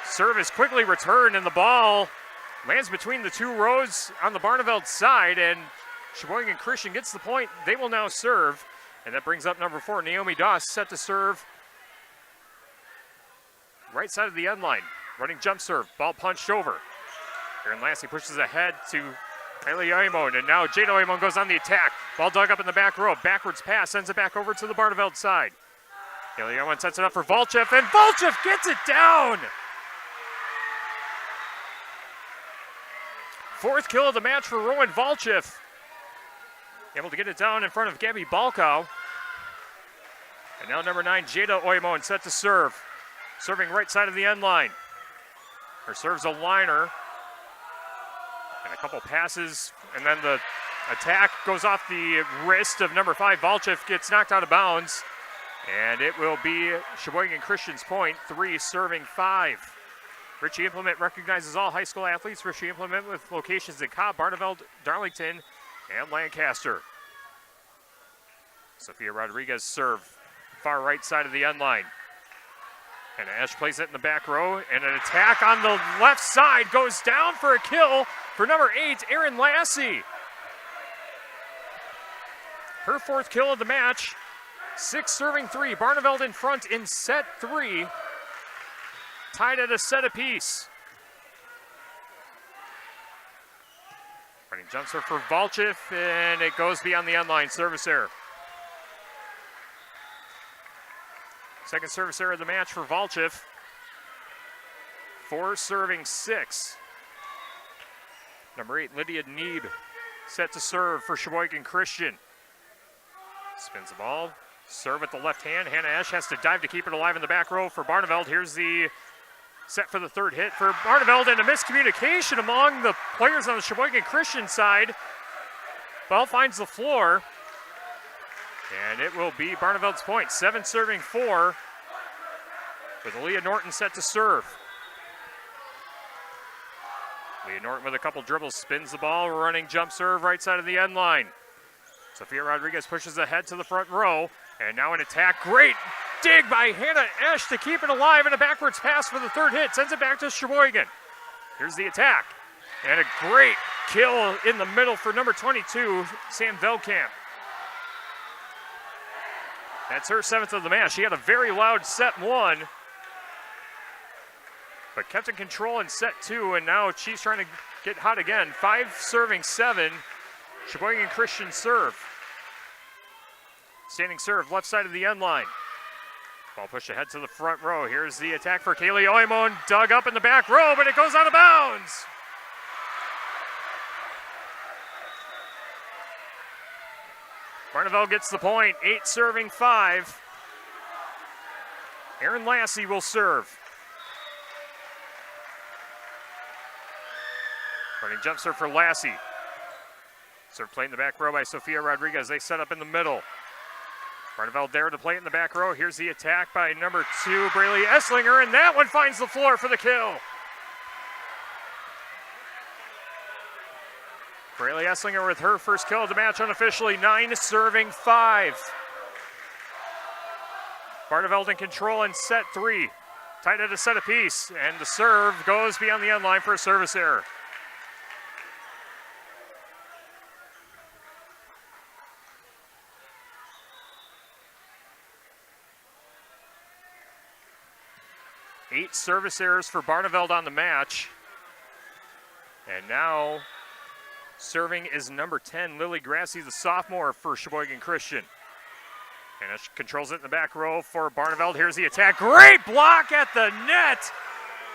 serve is quickly returned, and the ball lands between the two rows on the Barneveld side, and Sheboygan Christian gets the point. They will now serve, and that brings up number 4, Naomi Doss, set to serve right side of the end line. Running jump serve, ball punched over. Aaron Lassie pushes ahead to Kylie Oymon, and now Jada Oymon goes on the attack. Ball dug up in the back row, backwards pass, sends it back over to the Barneveld side. Kylie Oymon sets it up for Volchev, and Volchev gets it down! 4th kill of the match for Rowan Volchev. Able to get it down in front of Gabby Balkow. And now number 9, Jada Oymon, set to serve. Serving right side of the end line. Her serve's a liner. And a couple passes, and then the attack goes off the wrist of number 5. Volchev gets knocked out of bounds. And it will be Sheboygan Christian's point, 3 serving 5. Richie Implement recognizes all high school athletes. Richie Implement with locations in Cobb, Barneveld, Darlington, and Lancaster. Sophia Rodriguez serve, far right side of the end line. And Ash plays it in the back row, and an attack on the left side goes down for a kill for number 8, Erin Lassie. Her 4th kill of the match, 6 serving 3. Barneveld in front in set 3, tied at a set apiece. Running jump serve for Volchev, and it goes beyond the end line. Service error. Second service error of the match for Volchev. 4 serving 6. Number 8, Lydia Neeb, set to serve for Sheboygan Christian. Spins the ball. Serve with the left hand. Hannah Ash has to dive to keep it alive in the back row for Barneveld. Here's the set for the 3rd hit for Barneveld, and a miscommunication among the players on the Sheboygan Christian side. Ball finds the floor. And it will be Barneveld's point, 7 serving 4, with Leah Norton set to serve. Leah Norton with a couple dribbles, spins the ball, running jump serve right side of the end line. Sophia Rodriguez pushes ahead to the front row, and now an attack. Great dig by Hannah Esch to keep it alive, and a backwards pass for the 3rd hit, sends it back to Sheboygan. Here's the attack, and a great kill in the middle for number 22, Sam Veldkamp. That's her 7th of the match. She had a very loud set 1, but kept in control in set 2, and now she's trying to get hot again. 5 serving 7. Sheboygan Christian serve. Standing serve, left side of the end line. Ball pushed ahead to the front row. Here's the attack for Kaylee Oymon, dug up in the back row, but it goes out of bounds. Barneveld gets the point, 8 serving 5. Erin Lassie will serve. Running jump serve for Lassie. Serve played in the back row by Sophia Rodriguez. They set up in the middle. Barneveld there to play it in the back row. Here's the attack by number 2, Braylee Esslinger, and that one finds the floor for the kill. Braylee Esslinger with her first kill of the match unofficially, 9 serving 5. Barneveld in control in set 3. Tied at a set apiece, and the serve goes beyond the end line for a service error. Eight service errors for Barneveld on the match. And now serving is number 10, Lily Grassi, the sophomore for Sheboygan Christian. And she controls it in the back row for Barneveld. Here's the attack. Great block at the net.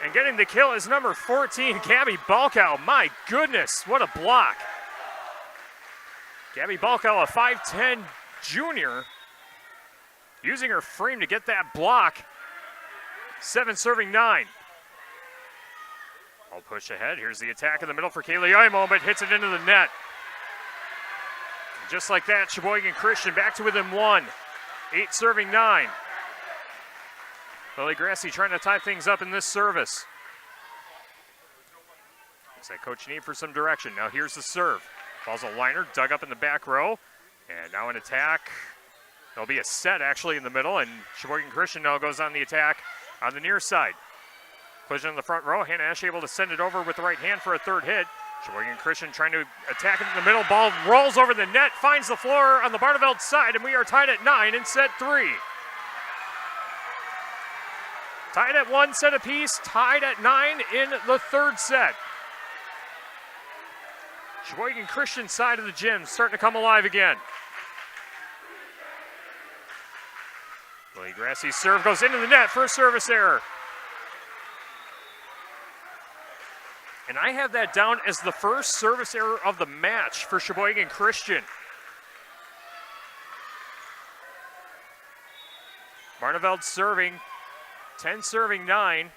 And getting the kill is number 14, Gabby Balkow. My goodness, what a block. Gabby Balkow, a 5'10 junior, using her frame to get that block. 7 serving 9. I'll push ahead. Here's the attack in the middle for Kaylee Oymon, but hits it into the net. just like that, Sheboygan Christian back to within 1. 8 serving 9. Lily Grassi trying to tie things up in this service. Looks like Coach need for some direction. Now here's the serve. Ball's a liner, dug up in the back row. And now an attack. There'll be a set actually in the middle, and Sheboygan Christian now goes on the attack on the near side. Collision in the front row. Hannah Esch able to send it over with the right hand for a third hit. Sheboygan Christian trying to attack it in the middle. Ball rolls over the net, finds the floor on the Barneveld side, and we are tied at 9 in set 3. Tied at 1 set apiece, tied at 9 in the third set. Sheboygan Christian side of the gym starting to come alive again. Lily Grassi's serve goes into the net for a service error. And I have that down as the first service error of the match for Sheboygan Christian. Barneveld serving, 10 serving 9.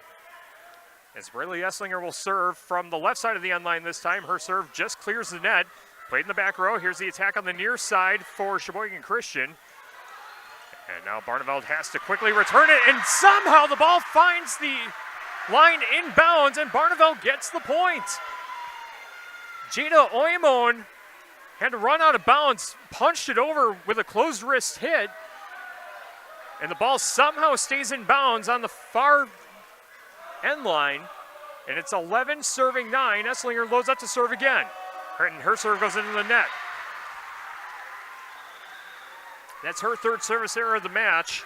As Braylee Esslinger will serve from the left side of the end line this time. Her serve just clears the net. Played in the back row. Here's the attack on the near side for Sheboygan Christian. And now Barneveld has to quickly return it, and somehow the ball finds the line inbounds, and Barneveld gets the point. Jada Oymon had to run out of bounds, punched it over with a closed wrist hit, and the ball somehow stays in bounds on the far end line, and it's 11 serving 9. Esslinger loads up to serve again, and her serve goes into the net. That's her third service error of the match.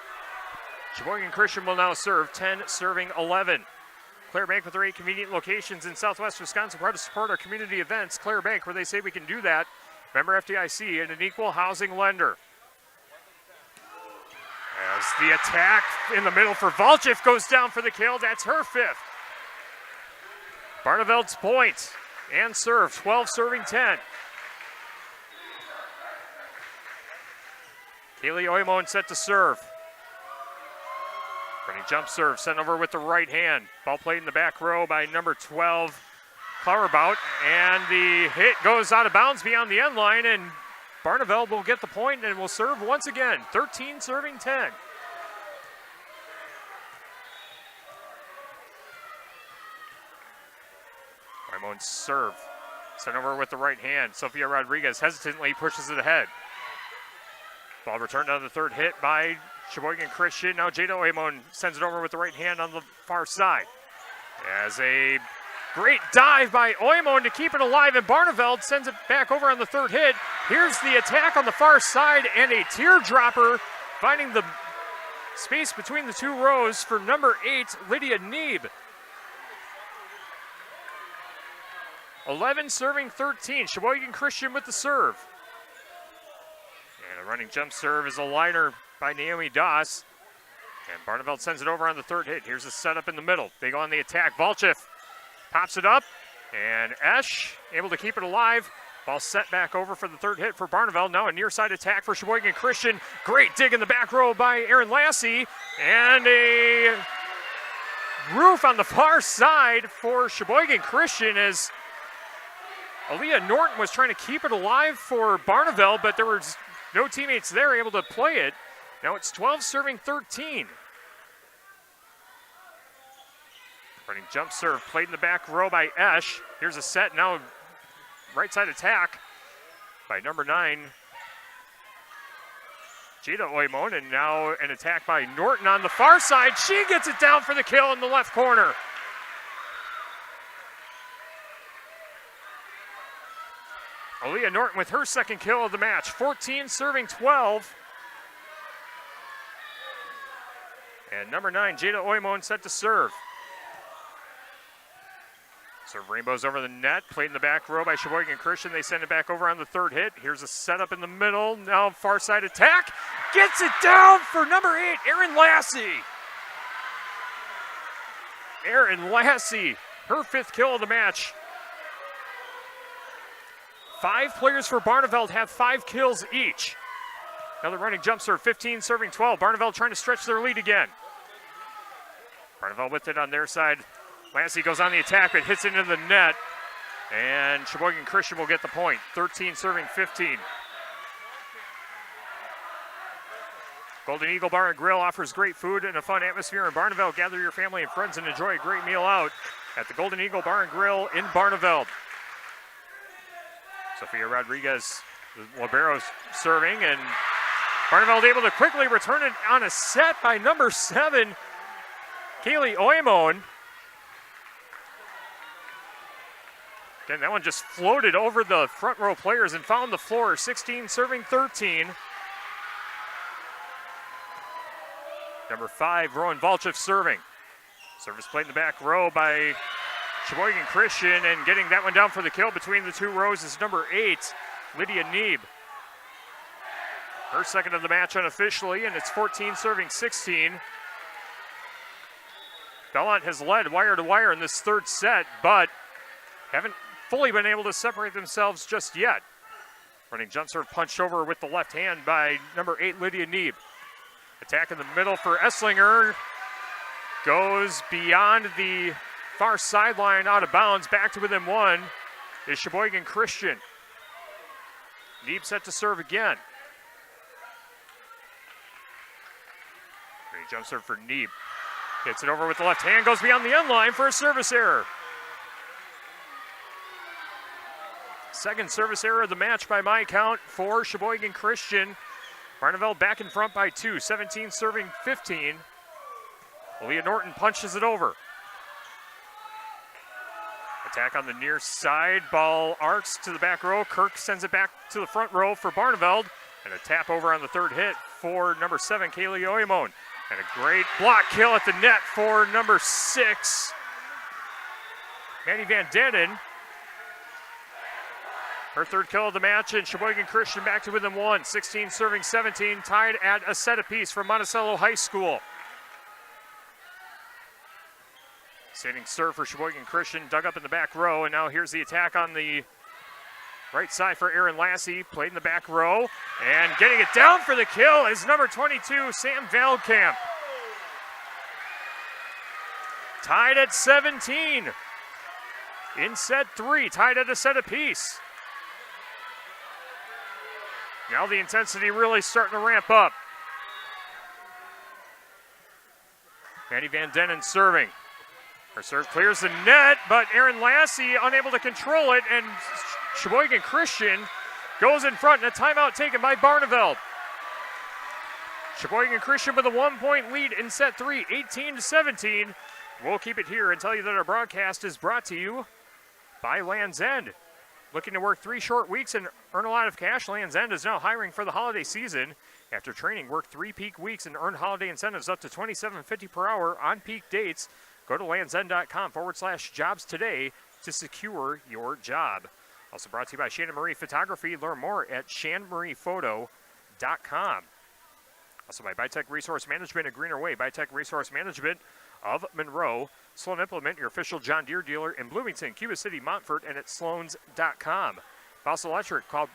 Sheboygan Christian will now serve, 10 serving 11. Claire Bank with their 8 convenient locations in Southwest Wisconsin, proud to support our community events. Claire Bank, where they say we can do that. Member FDIC and an equal housing lender. As the attack in the middle for Valchif goes down for the kill, that's her 5th. Barneveld's point and serve, 12 serving 10. Kaylee Oymon set to serve. Running jump serve, sent over with the right hand. Ball played in the back row by number 12, Clarebout, and the hit goes out of bounds beyond the end line, and Barneveld will get the point and will serve once again, 13 serving 10. Oymon's serve, sent over with the right hand. Sofia Rodriguez hesitantly pushes it ahead. Ball returned on the third hit by Sheboygan Christian. Now Jada Oymon sends it over with the right hand on the far side. As a great dive by Oymon to keep it alive, and Barneveld sends it back over on the third hit. Here's the attack on the far side, and a teardropper finding the space between the two rows for number 8, Lydia Neeb. 11 serving 13. Sheboygan Christian with the serve. And a running jump serve is a liner by Naomi Doss. And Barneveld sends it over on the third hit. Here's a setup in the middle. They go on the attack. Valchif pops it up. And Esch able to keep it alive. Ball set back over for the third hit for Barneveld. Now a near side attack for Sheboygan Christian. Great dig in the back row by Erin Lassie. And a roof on the far side for Sheboygan Christian as Aaliyah Norton was trying to keep it alive for Barneveld, but there was no teammates there able to play it. Now it's 12 serving 13. Running jump serve played in the back row by Esch. Here's a set now. Right side attack by number 9, Jada Oymon, and now an attack by Norton on the far side. She gets it down for the kill in the left corner. Aaliyah Norton with her second kill of the match, 14 serving 12. And number 9, Jada Oymon set to serve. Serve rainbows over the net, played in the back row by Sheboygan Christian. They send it back over on the third hit. Here's a setup in the middle. Now far side attack. Gets it down for number 8, Erin Lassie. Erin Lassie, her 5th kill of the match. 5 players for Barneveld have 5 kills each. Another running jump serve, 15 serving 12. Barneveld trying to stretch their lead again. Barneveld with it on their side. Lassie goes on the attack, but hits it into the net. And Sheboygan Christian will get the point. 13 serving 15. Golden Eagle Bar and Grill offers great food and a fun atmosphere in Barneveld. Gather your family and friends and enjoy a great meal out at the Golden Eagle Bar and Grill in Barneveld. Sofia Rodriguez, libero's serving, and Barneveld able to quickly return it on a set by number 7, Kaylee Oymon. Again, that one just floated over the front row players and found the floor. 16 serving 13. Number 5, Rowan Valchif serving. Service played in the back row by Sheboygan Christian, and getting that one down for the kill between the two rows is number 8, Lydia Neeb. Her second of the match unofficially, and it's 14 serving 16. Belmont has led wire to wire in this third set, but haven't fully been able to separate themselves just yet. Running jump serve punched over with the left hand by number 8, Lydia Neeb. Attack in the middle for Esslinger. Goes beyond the far sideline, out of bounds. Back to within 1 is Sheboygan Christian. Neeb set to serve again. Great jump serve for Neeb. Hits it over with the left hand, goes beyond the end line for a service error. Second service error of the match by my count for Sheboygan Christian. Barneveld back in front by 2, 17 serving 15. Leah Norton punches it over. Attack on the near side, ball arcs to the back row. Kirk sends it back to the front row for Barneveld. And a tap over on the third hit for number 7, Kaylee Oymon. And a great block kill at the net for number 6, Maddie Van Dennen. Her third kill of the match, and Sheboygan Christian back to within 1. 16 serving 17, tied at a set apiece from Monticello High School. Standing serve for Sheboygan Christian, dug up in the back row, and now here's the attack on the right side for Aaron Lassie, played in the back row, and getting it down for the kill is number 22, Sam Veldkamp. Tied at 17 in set 3, tied at a set apiece. Now the intensity really starting to ramp up. Maddie Van Dennen serving. Her serve clears the net, but Aaron Lassie unable to control it, and Sheboygan Christian goes in front, and a timeout taken by Barneveld. Sheboygan Christian with a 1-point lead in set 3, 18-17. We'll keep it here and tell you that our broadcast is brought to you by Land's End. Looking to work 3 short weeks and earn a lot of cash? Land's End is now hiring for the holiday season. After training, work 3 peak weeks and earn holiday incentives up to $27.50 per hour on peak dates. Go to landsend.com/jobs today to secure your job. Also brought to you by Shannon Marie Photography. Learn more at shanmariePhoto.com. Also by Bytech Resource Management, a greener way. Bytech Resource Management of Monroe. Sloan Implement, your official John Deere dealer in Bloomington, Cuba City, Montfort, and at sloans.com. Bouse Electric, call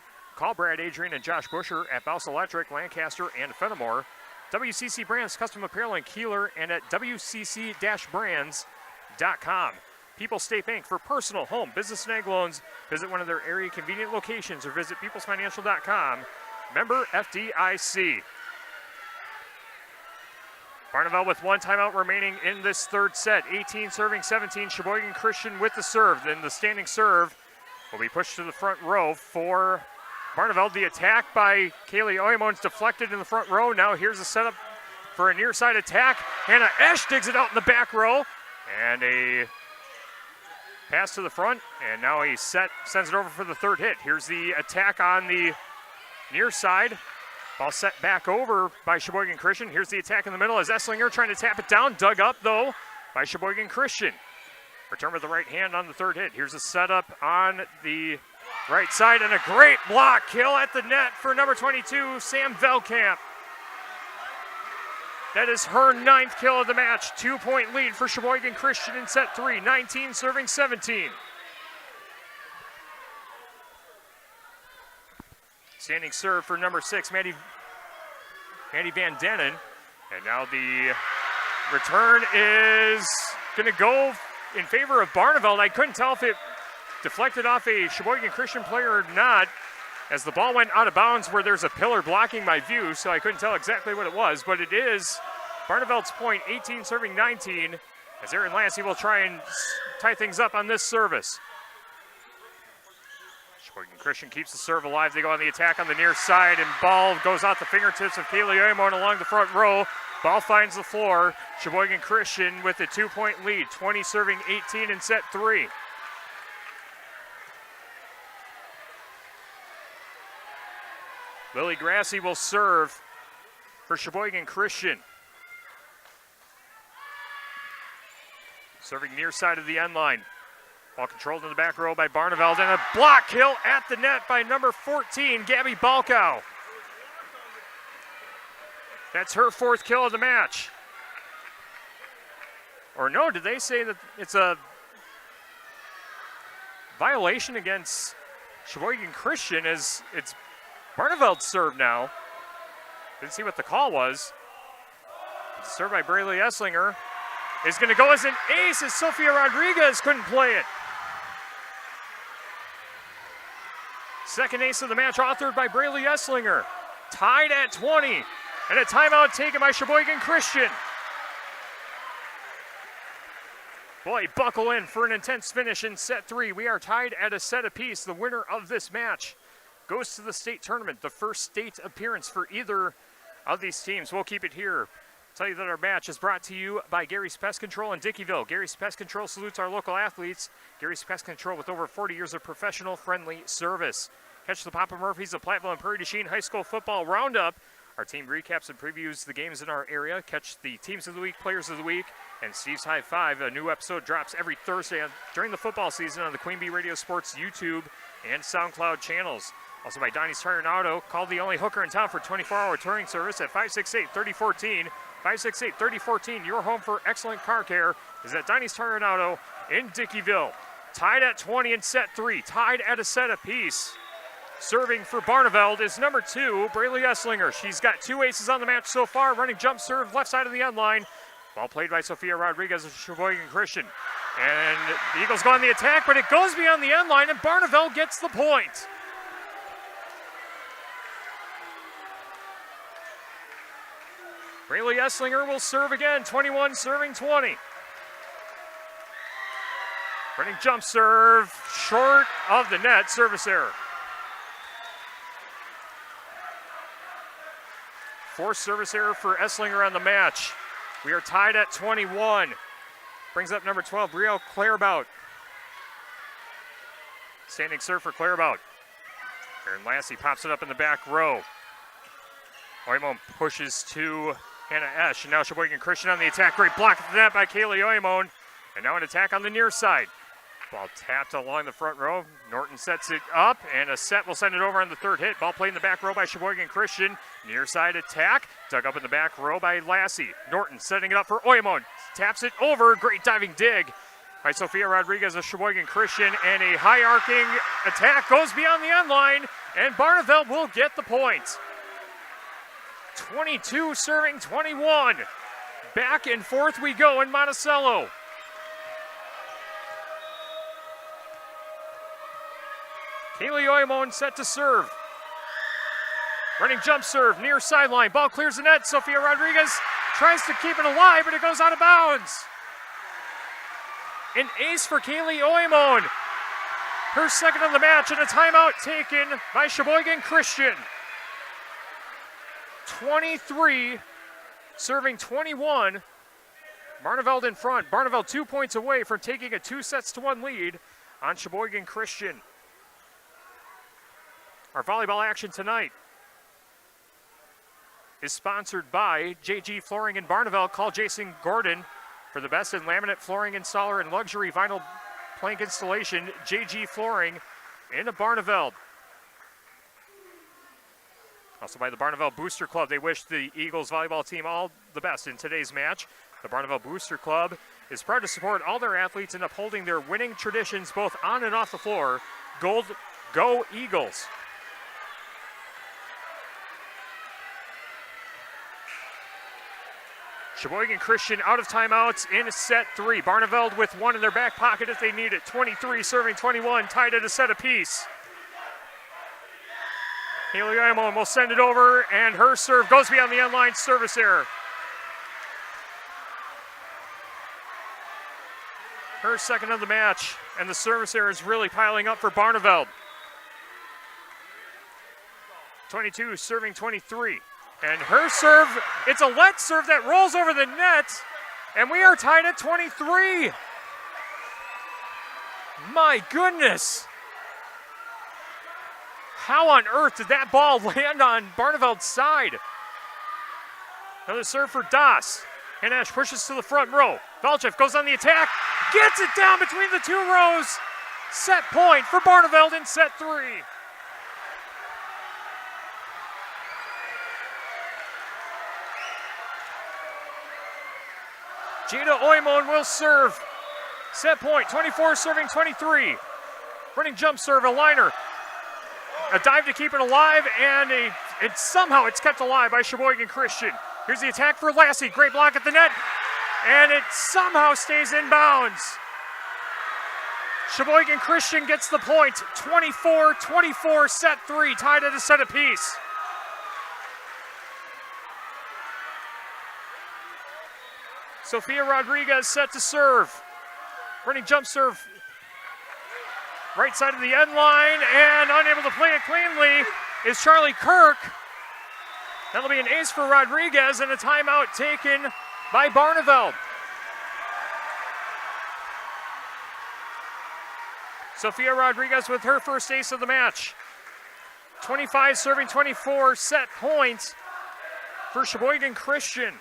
Brad, Adrian, and Josh Busher at Bouse Electric, Lancaster, and Fenimore. WCC Brands, custom apparel in Kieler, and at wcc-brands.com. People's State Bank for personal, home, business, and ag loans. Visit one of their area convenient locations or visit peoplesfinancial.com. Member FDIC. Barneveld with 1 timeout remaining in this third set. 18 serving 17. Sheboygan Christian with the serve. Then the standing serve will be pushed to the front row for Barneveld. The attack by Kaylee Oymon's deflected in the front row. Now here's a setup for a near side attack. Hannah Esch digs it out in the back row. And a pass to the front. And now he sends it over for the third hit. Here's the attack on the near side. Ball set back over by Sheboygan Christian. Here's the attack in the middle as Esslinger trying to tap it down. Dug up, though, by Sheboygan Christian. Return with the right hand on the third hit. Here's a setup on the right side and a great block kill at the net for number 22, Sam Veldkamp. That is her 9th kill of the match. 2-point lead for Sheboygan Christian in set 3, 19 serving 17. Standing serve for number 6, Maddie Van Dennen. And now the return is going to go in favor of Barneveld. I couldn't tell if it deflected off a Sheboygan Christian player or not, as the ball went out of bounds where there's a pillar blocking my view, so I couldn't tell exactly what it was, but it is Barneveld's point, 18 serving 19, as Aaron Lassie will try and tie things up on this service. Sheboygan Christian keeps the serve alive. They go on the attack on the near side, and ball goes out the fingertips of Kaylee Oymon along the front row. Ball finds the floor. Sheboygan Christian with a 2-point lead, 20 serving 18 in set 3. Lily Grassi will serve for Sheboygan Christian. Serving near side of the end line. Ball controlled in the back row by Barneveld, and a block kill at the net by number 14, Gabby Balkow. That's her 4th kill of the match. Or no, did they say that it's a violation against Sheboygan Christian as it's Barneveld's serve now? Didn't see what the call was. Served by Braylee Esslinger. Is going to go as an ace as Sofia Rodriguez couldn't play it. Second ace of the match authored by Braylee Esslinger. Tied at 20. And a timeout taken by Sheboygan Christian. Boy, buckle in for an intense finish in set 3. We are tied at a set apiece. The winner of this match goes to the state tournament, the first state appearance for either of these teams. We'll keep it here. Tell you that our match is brought to you by Gary's Pest Control in Dickeyville. Gary's Pest Control salutes our local athletes. Gary's Pest Control with over 40 years of professional, friendly service. Catch the Papa Murphys of Platteville and Prairie du Chien High School football roundup. Our team recaps and previews the games in our area. Catch the Teams of the Week, Players of the Week, and Steve's High Five. A new episode drops every Thursday during the football season on the QueenB Radio Sports YouTube and SoundCloud channels. Also by Donnie's Tire and Auto. Call the only hooker in town for 24-hour touring service at 568-3014. 568-3014. Your home for excellent car care is at Donnie's Tire and Auto in Dickeyville. Tied at 20 in set 3. Tied at a set apiece. Serving for Barneveld is number 2, Braylee Esslinger. She's got 2 aces on the match so far. Running jump serve left side of the end line. Ball played by Sofia Rodriguez of Sheboygan Christian. And the Eagles go on the attack, but it goes beyond the end line, and Barneveld gets the point. Braylee Esslinger will serve again, 21 serving 20. Running jump serve, short of the net, service error. Fourth service error for Esslinger on the match. We are tied at 21. Brings up number 12, Brielle Clairbout. Standing serve for Clairbout. Aaron Lassie pops it up in the back row. Oymon pushes to Hannah Esch. And now Sheboygan Christian on the attack. Great block at the net by Kaylee Oymon. And now an attack on the near side. Ball tapped along the front row. Norton sets it up, and a set will send it over on the third hit. Ball played in the back row by Sheboygan Christian. Near side attack. Dug up in the back row by Lassie. Norton setting it up for Oymon. Taps it over. Great diving dig by Sofia Rodriguez of Sheboygan Christian. And a high arcing attack goes beyond the end line, and Barneveld will get the point. 22 serving 21. Back and forth we go in Monticello. Kaylee Oymon set to serve. Running jump serve, near sideline. Ball clears the net. Sofia Rodriguez tries to keep it alive, but it goes out of bounds. An ace for Kaylee Oymon. Her second of the match, and a timeout taken by Sheboygan Christian. 23 serving 21. Barneveld in front. Barneveld 2 points away from taking a 2-1 lead on Sheboygan Christian. Our volleyball action tonight is sponsored by JG Flooring in Barneveld. Call Jason Gordon for the best in laminate flooring installer and luxury vinyl plank installation. JG Flooring in Barneveld. Also by the Barneveld Booster Club. They wish the Eagles volleyball team all the best in today's match. The Barneveld Booster Club is proud to support all their athletes in upholding their winning traditions both on and off the floor. Go Eagles. Sheboygan Christian out of timeouts in set 3. Barneveld with one in their back pocket if they need it. 23 serving 21, tied at a set apiece. Haley Oymon will send it over, and her serve goes beyond the end line. Service error. Her second of the match, and the service error is really piling up for Barneveld. 22 serving 23. And her serve, it's a let serve that rolls over the net, and we are tied at 23. My goodness. How on earth did that ball land on Barneveld's side? Another serve for Das. Hanash pushes to the front row. Valchev goes on the attack, gets it down between the two rows. Set point for Barneveld in set 3. Jada Oymon will serve. Set point, 24 serving 23. Running jump serve, a liner. A dive to keep it alive, and somehow it's kept alive by Sheboygan Christian. Here's the attack for Lassie. Great block at the net, and it somehow stays in bounds. Sheboygan Christian gets the point. 24-24, set 3, tied at a set apiece. Sophia Rodriguez set to serve. Running jump serve. Right side of the end line, and unable to play it cleanly is Charlie Kirk. That'll be an ace for Rodriguez, and a timeout taken by Barneveld. Sophia Rodriguez with her first ace of the match. 25 serving 24, set point for Sheboygan Christian.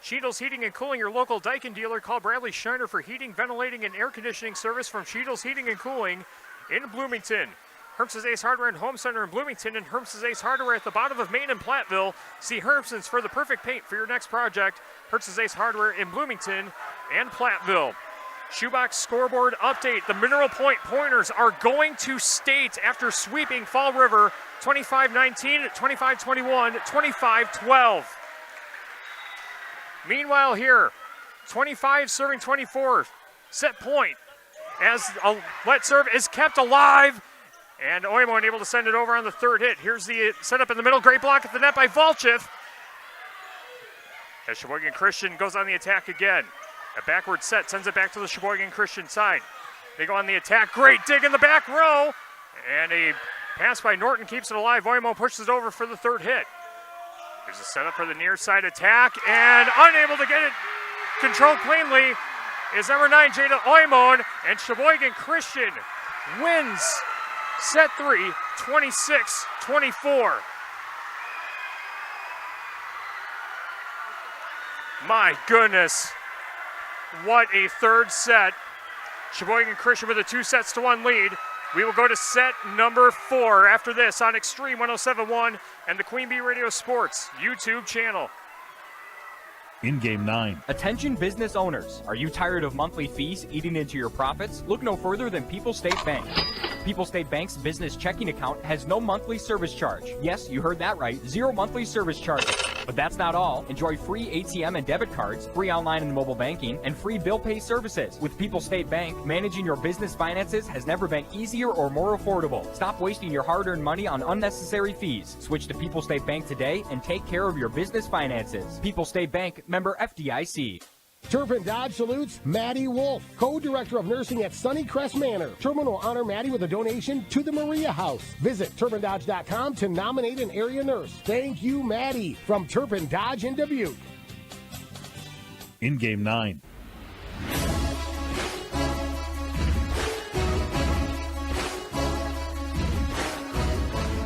Sheetles Heating and Cooling, your local Daikin dealer. Call Bradley Schneider for heating, ventilating, and air conditioning service from Sheetles Heating and Cooling in Bloomington. Herms's Ace Hardware and Home Center in Bloomington, and Herms's Ace Hardware at the bottom of Main and Platteville. See Herms's for the perfect paint for your next project. Herms's Ace Hardware in Bloomington and Platteville. Shoebox scoreboard update. The Mineral Point Pointers are going to state after sweeping Fall River 25-19, 25-21, 25-12. Meanwhile here, 25 serving 24, set point as a let serve is kept alive, and Oymon able to send it over on the third hit. Here's the setup in the middle, great block at the net by Valchev. As Sheboygan Christian goes on the attack again. A backward set sends it back to the Sheboygan Christian side. They go on the attack, great dig in the back row, and a pass by Norton keeps it alive. Oymon pushes it over for the third hit. There's a setup for the near side attack, and unable to get it controlled cleanly is number 9, Jada Oymon, and Sheboygan Christian wins set 3, 26-24. My goodness, what a third set. Sheboygan Christian with a 2-1 lead. We will go to set number 4 after this on Extreme 107.1 and the QueenB Radio Sports YouTube channel. In Game 9. Attention business owners. Are you tired of monthly fees eating into your profits? Look no further than People State Bank. People State Bank's business checking account has no monthly service charge. Yes, you heard that right. 0 monthly service charges. But that's not all. Enjoy free ATM and debit cards, free online and mobile banking, and free bill pay services. With People State Bank, managing your business finances has never been easier or more affordable. Stop wasting your hard-earned money on unnecessary fees. Switch to People State Bank today and take care of your business finances. People State Bank, member FDIC. Turpin Dodge salutes Maddie Wolf, co-director of nursing at Sunnycrest Manor. Turpin will honor Maddie with a donation to the Maria House. Visit TurpinDodge.com to nominate an area nurse. Thank you, Maddie, from Turpin Dodge in Dubuque. In Game 9.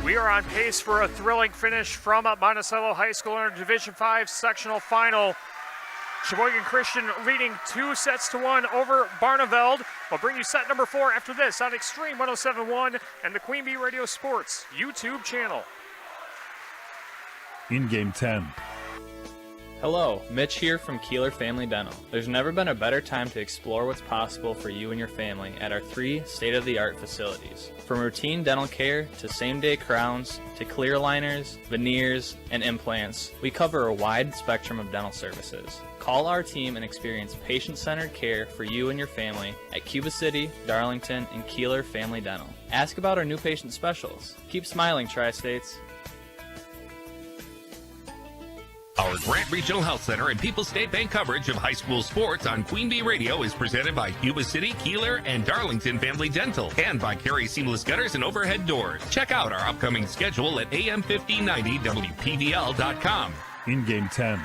We are on pace for a thrilling finish from Monticello High School in our Division 5 sectional final. Sheboygan Christian leading 2-1 over Barneveld. We'll bring you set number 4 after this on Extreme 107.1 and the QueenB Radio Sports YouTube channel. In Game 10. Hello, Mitch here from Kieler Family Dental. There's never been a better time to explore what's possible for you and your family at our 3 state-of-the-art facilities. From routine dental care to same-day crowns to clear aligners, veneers, and implants, we cover a wide spectrum of dental services. Call our team and experience patient-centered care for you and your family at Cuba City, Darlington, and Kieler Family Dental. Ask about our new patient specials. Keep smiling, Tri-States. Our Grant Regional Health Center and People's State Bank coverage of high school sports on QueenB Radio is presented by Cuba City, Kieler, and Darlington Family Dental, and by Carey Seamless Gutters and Overhead Doors. Check out our upcoming schedule at am1590wpvl.com. In game 10.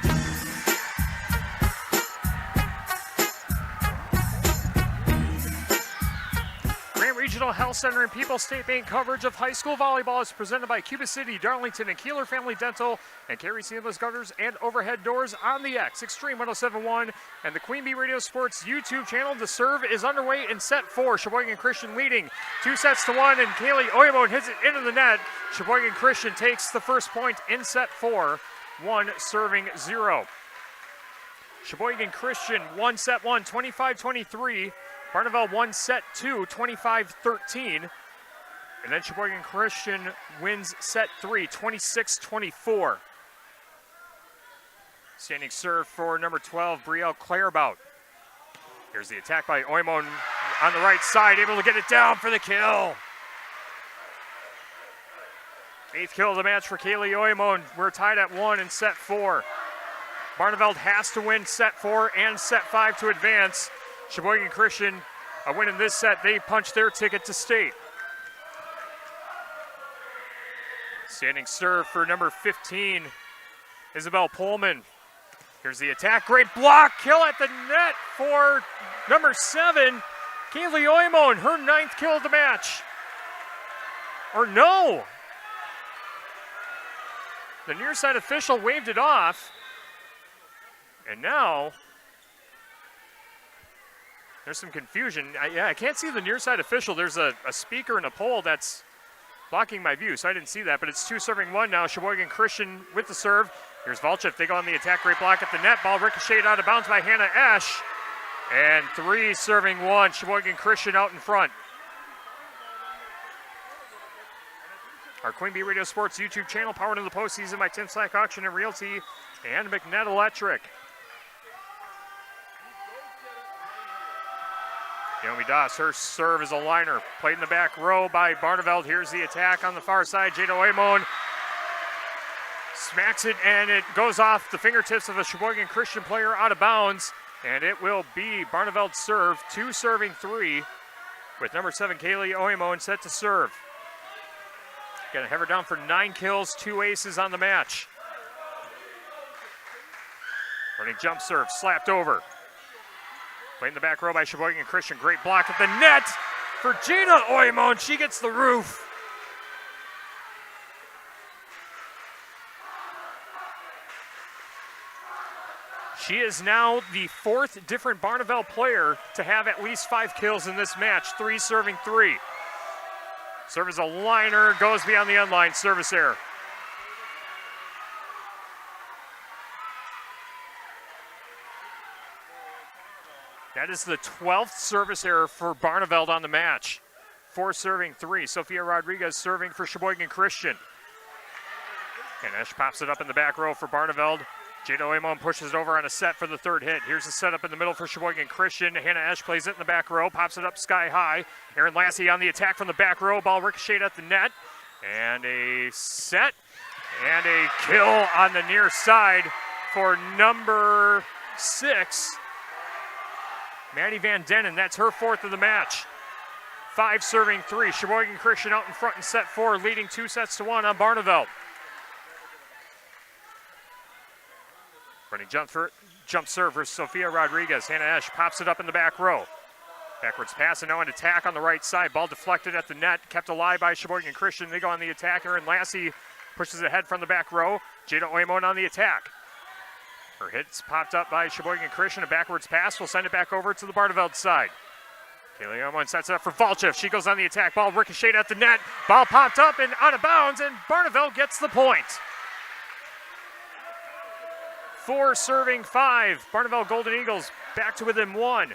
Regional Health Center and People's State Bank coverage of high school volleyball is presented by Cuba City, Darlington, and Kieler Family Dental, and Carey Seamless Gutters and Overhead Doors on the X. Extreme 107.1 and the QueenB Radio Sports YouTube channel. The serve is underway in set 4. Sheboygan Christian leading 2-1, and Kaylee Oyemon hits it into the net. Sheboygan Christian takes the first point in set 4, 1-0. Sheboygan Christian won set 1, 25-23. Barneveld won set 2, 25-13. And then Sheboygan Christian wins set 3, 26-24. Standing serve for number 12, Brielle Clairbout. Here's the attack by Oymon on the right side, able to get it down for the kill. 8th kill of the match for Kaylee Oymon. We're tied at 1 in set 4. Barneveld has to win set 4 and set 5 to advance. Sheboygan Christian, a win in this set, they punch their ticket to state. Standing serve for number 15, Isabel Pullman. Here's the attack, great block, kill at the net for number 7, Kaylee Oymon, her 9th kill of the match. Or no! The near side official waved it off. And now, there's some confusion. I can't see the near side official. There's a speaker and a pole that's blocking my view, so I didn't see that. But it's 2-1 now. Sheboygan Christian with the serve. Here's Valchef. They go on the attack. Great block at the net. Ball ricocheted out of bounds by Hannah Esch. And 3-1. Sheboygan Christian out in front. Our QueenB Radio Sports YouTube channel powered in the postseason by Tim Slack Auction and Realty and McNett Electric. Naomi Doss, her serve is a liner. Played in the back row by Barneveld. Here's the attack on the far side. Jada Oymon smacks it, and it goes off the fingertips of a Sheboygan Christian player out of bounds. And it will be Barneveld's serve, 2-3, with number 7, Kaylee Oymon, set to serve. Gonna have her down for 9 kills, 2 aces on the match. Running jump serve, slapped over. Playing the back row by Sheboygan Christian. Great block at the net for Gina Oymon. She gets the roof. She is now the 4th different Barneveld player to have at least 5 kills in this match. 3-3. Serve is a liner, goes beyond the end line. Service error. That is the 12th service error for Barneveld on the match. 4-3. Sophia Rodriguez serving for Sheboygan Christian. And Esch pops it up in the back row for Barneveld. Jada Oymon pushes it over on a set for the 3rd hit. Here's the setup in the middle for Sheboygan Christian. Hannah Esch plays it in the back row, pops it up sky high. Erin Lassie on the attack from the back row. Ball ricocheted at the net. And a set. And a kill on the near side for number 6. Maddie Van Dennen, that's her 4th of the match. 5-3. Sheboygan Christian out in front in set 4, leading 2-1 on Barneveld. Running jump serve for Sophia Rodriguez. Hannah Esch pops it up in the back row. Backwards pass and now an attack on the right side. Ball deflected at the net, kept alive by Sheboygan Christian. They go on the attacker, and Lassie pushes ahead from the back row. Jada Oymon on the attack. Her hit's popped up by Sheboygan Christian. A backwards pass will send it back over to the Barneveld side. Kaylee Oymon sets it up for Valchef. She goes on the attack. Ball ricocheted at the net. Ball popped up and out of bounds, and Barneveld gets the point. 4 serving 5. Barneveld Golden Eagles back to within 1.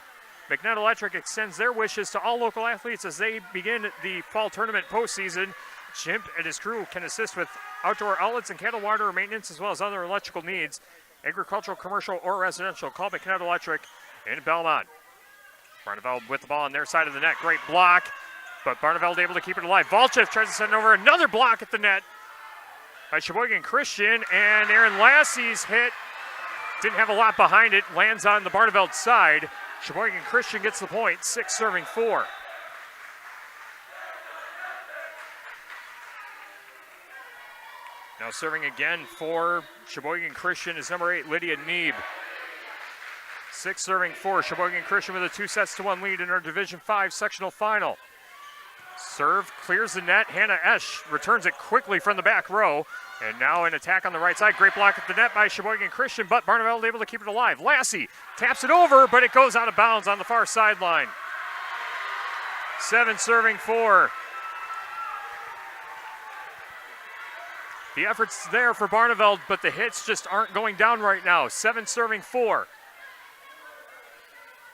McNett Electric extends their wishes to all local athletes as they begin the fall tournament postseason. Chimp and his crew can assist with outdoor outlets and cattle water maintenance as well as other electrical needs. Agricultural, commercial, or residential. Call McNett Electric in Belmont. Barneveld with the ball on their side of the net. Great block, but Barneveld able to keep it alive. Volchev tries to send over another block at the net by Sheboygan Christian, and Aaron Lassie's hit didn't have a lot behind it. Lands on the Barneveld side. Sheboygan Christian gets the point, 6 serving 4. Now serving again for Sheboygan Christian is number 8, Lydia Neeb. 6 serving 4. Sheboygan Christian with a 2-1 lead in our Division 5 sectional final. Serve clears the net. Hannah Esch returns it quickly from the back row. And now an attack on the right side. Great block at the net by Sheboygan Christian, but Barneveld able to keep it alive. Lassie taps it over, but it goes out of bounds on the far sideline. 7 serving 4. The effort's there for Barneveld, but the hits just aren't going down right now. 7 serving 4.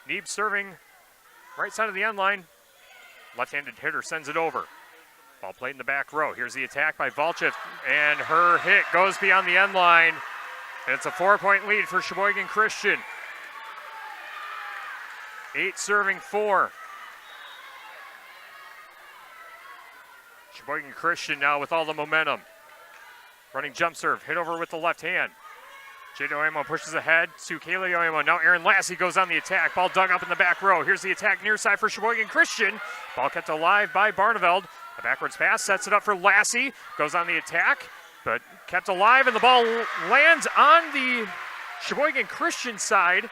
Neeb serving right side of the end line. Left-handed hitter sends it over. Ball played in the back row. Here's the attack by Volchev, and her hit goes beyond the end line. And it's a 4-point lead for Sheboygan Christian. 8 serving 4. Sheboygan Christian now with all the momentum. Running jump serve, hit over with the left hand. Jada Oemo pushes ahead to Kaylee Oemo. Now Aaron Lassie goes on the attack. Ball dug up in the back row. Here's the attack near side for Sheboygan Christian. Ball kept alive by Barneveld. A backwards pass sets it up for Lassie. Goes on the attack, but kept alive, and the ball lands on the Sheboygan Christian side.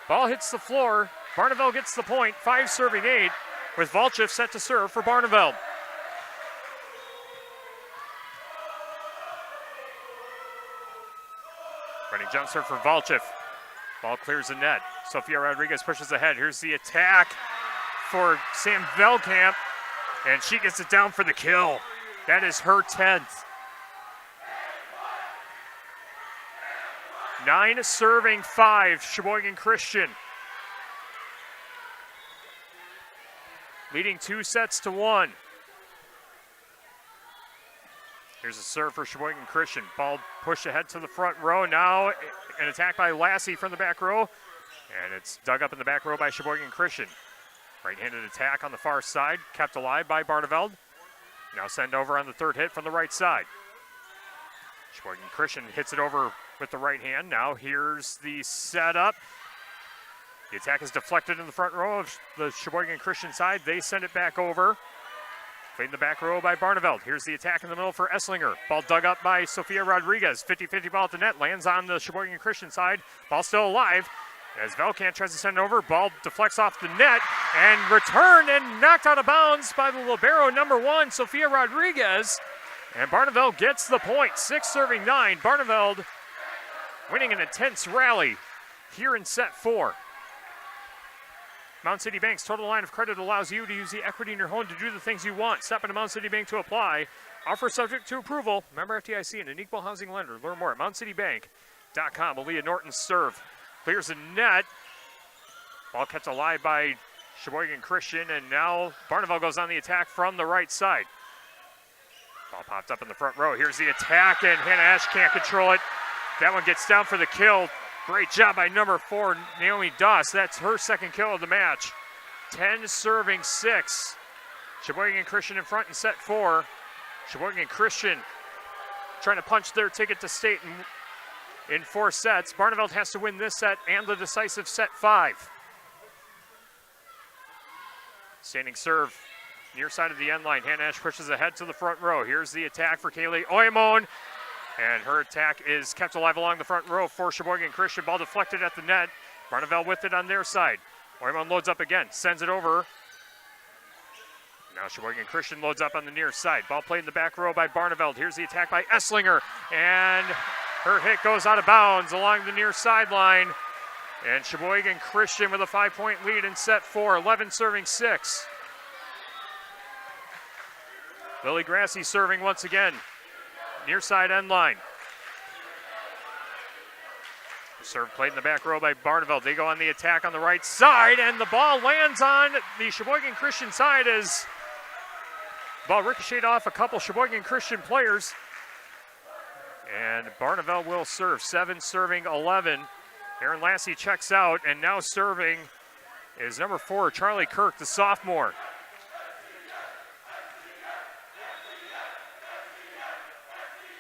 Ball hits the floor. Barneveld gets the point, 5 serving 8, with Volchev set to serve for Barneveld. Running jump serve for Volchev. Ball clears the net. Sophia Rodriguez pushes ahead. Here's the attack for Sam Velkamp, and she gets it down for the kill. That is her 10th. 9 serving 5, Sheboygan Christian. Leading 2-1. Here's a serve for Sheboygan Christian. Ball pushed ahead to the front row. Now an attack by Lassie from the back row. And it's dug up in the back row by Sheboygan Christian. Right-handed attack on the far side, kept alive by Barneveld. Now send over on the third hit from the right side. Sheboygan Christian hits it over with the right hand. Now here's the setup. The attack is deflected in the front row of the Sheboygan Christian side. They send it back over. Played in the back row by Barneveld. Here's the attack in the middle for Esslinger. Ball dug up by Sophia Rodriguez. 50-50 ball at the net. Lands on the Sheboygan Christian side. Ball still alive. As Velkamp tries to send it over, ball deflects off the net and returned and knocked out of bounds by the libero number 1, Sophia Rodriguez. And Barneveld gets the point, 6 serving 9. Barneveld winning an intense rally here in set 4. Mound City Bank's total line of credit allows you to use the equity in your home to do the things you want. Stop into Mound City Bank to apply. Offer subject to approval. Member FDIC and an equal housing lender. Learn more at MoundCityBank.com. Aaliyah Norton's serve clears the net. Ball kept alive by Sheboygan Christian, and now Barneveld goes on the attack from the right side. Ball popped up in the front row. Here's the attack, and Hannah Ash can't control it. That one gets down for the kill. Great job by number 4, Naomi Doss. That's her second kill of the match. 10 serving 6. Sheboygan Christian in front in set 4. Sheboygan Christian trying to punch their ticket to state in 4 sets. Barneveld has to win this set and the decisive set 5. Standing serve near side of the end line. Hannah Ash pushes ahead to the front row. Here's the attack for Kaylee Oymon. And her attack is kept alive along the front row for Sheboygan Christian. Ball deflected at the net. Barneveld with it on their side. Oymon loads up again, sends it over. Now Sheboygan Christian loads up on the near side. Ball played in the back row by Barneveld. Here's the attack by Esslinger. And her hit goes out of bounds along the near sideline. And Sheboygan Christian with a 5-point lead in set 4, 11 serving 6. Lily Grassi serving once again. Near side end line. Serve played in the back row by Barneveld. They go on the attack on the right side, and the ball lands on the Sheboygan Christian side as the ball ricocheted off a couple Sheboygan Christian players. And Barneveld will serve. 7 serving 11. Aaron Lassie checks out, and now serving is number 4, Charlie Kirk, the sophomore.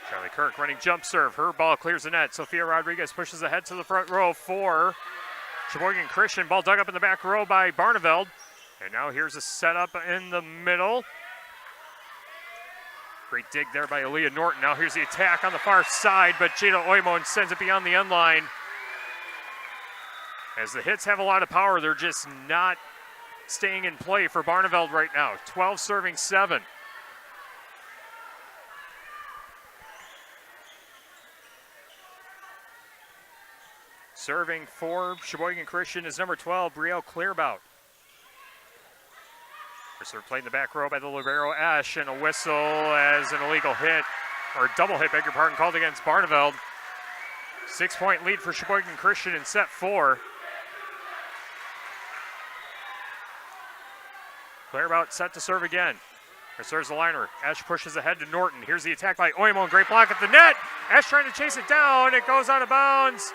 Charlie Kirk running jump serve. Her ball clears the net. Sophia Rodriguez pushes ahead to the front row for Sheboygan Christian. Ball dug up in the back row by Barneveld. And now here's a setup in the middle. Great dig there by Aaliyah Norton. Now here's the attack on the far side, but Jada Oymon sends it beyond the end line. As the hits have a lot of power, they're just not staying in play for Barneveld right now. 12 serving 7. Serving for Sheboygan Christian is number 12, Brielle Clearbout. Her serve played in the back row by the libero Ash, and a whistle as an illegal hit, or double hit, beg your pardon, called against Barneveld. 6-point lead for Sheboygan Christian in set 4. Clearbout set to serve again. Her serves the liner. Ash pushes ahead to Norton. Here's the attack by Oymon. Great block at the net. Ash trying to chase it down. It goes out of bounds.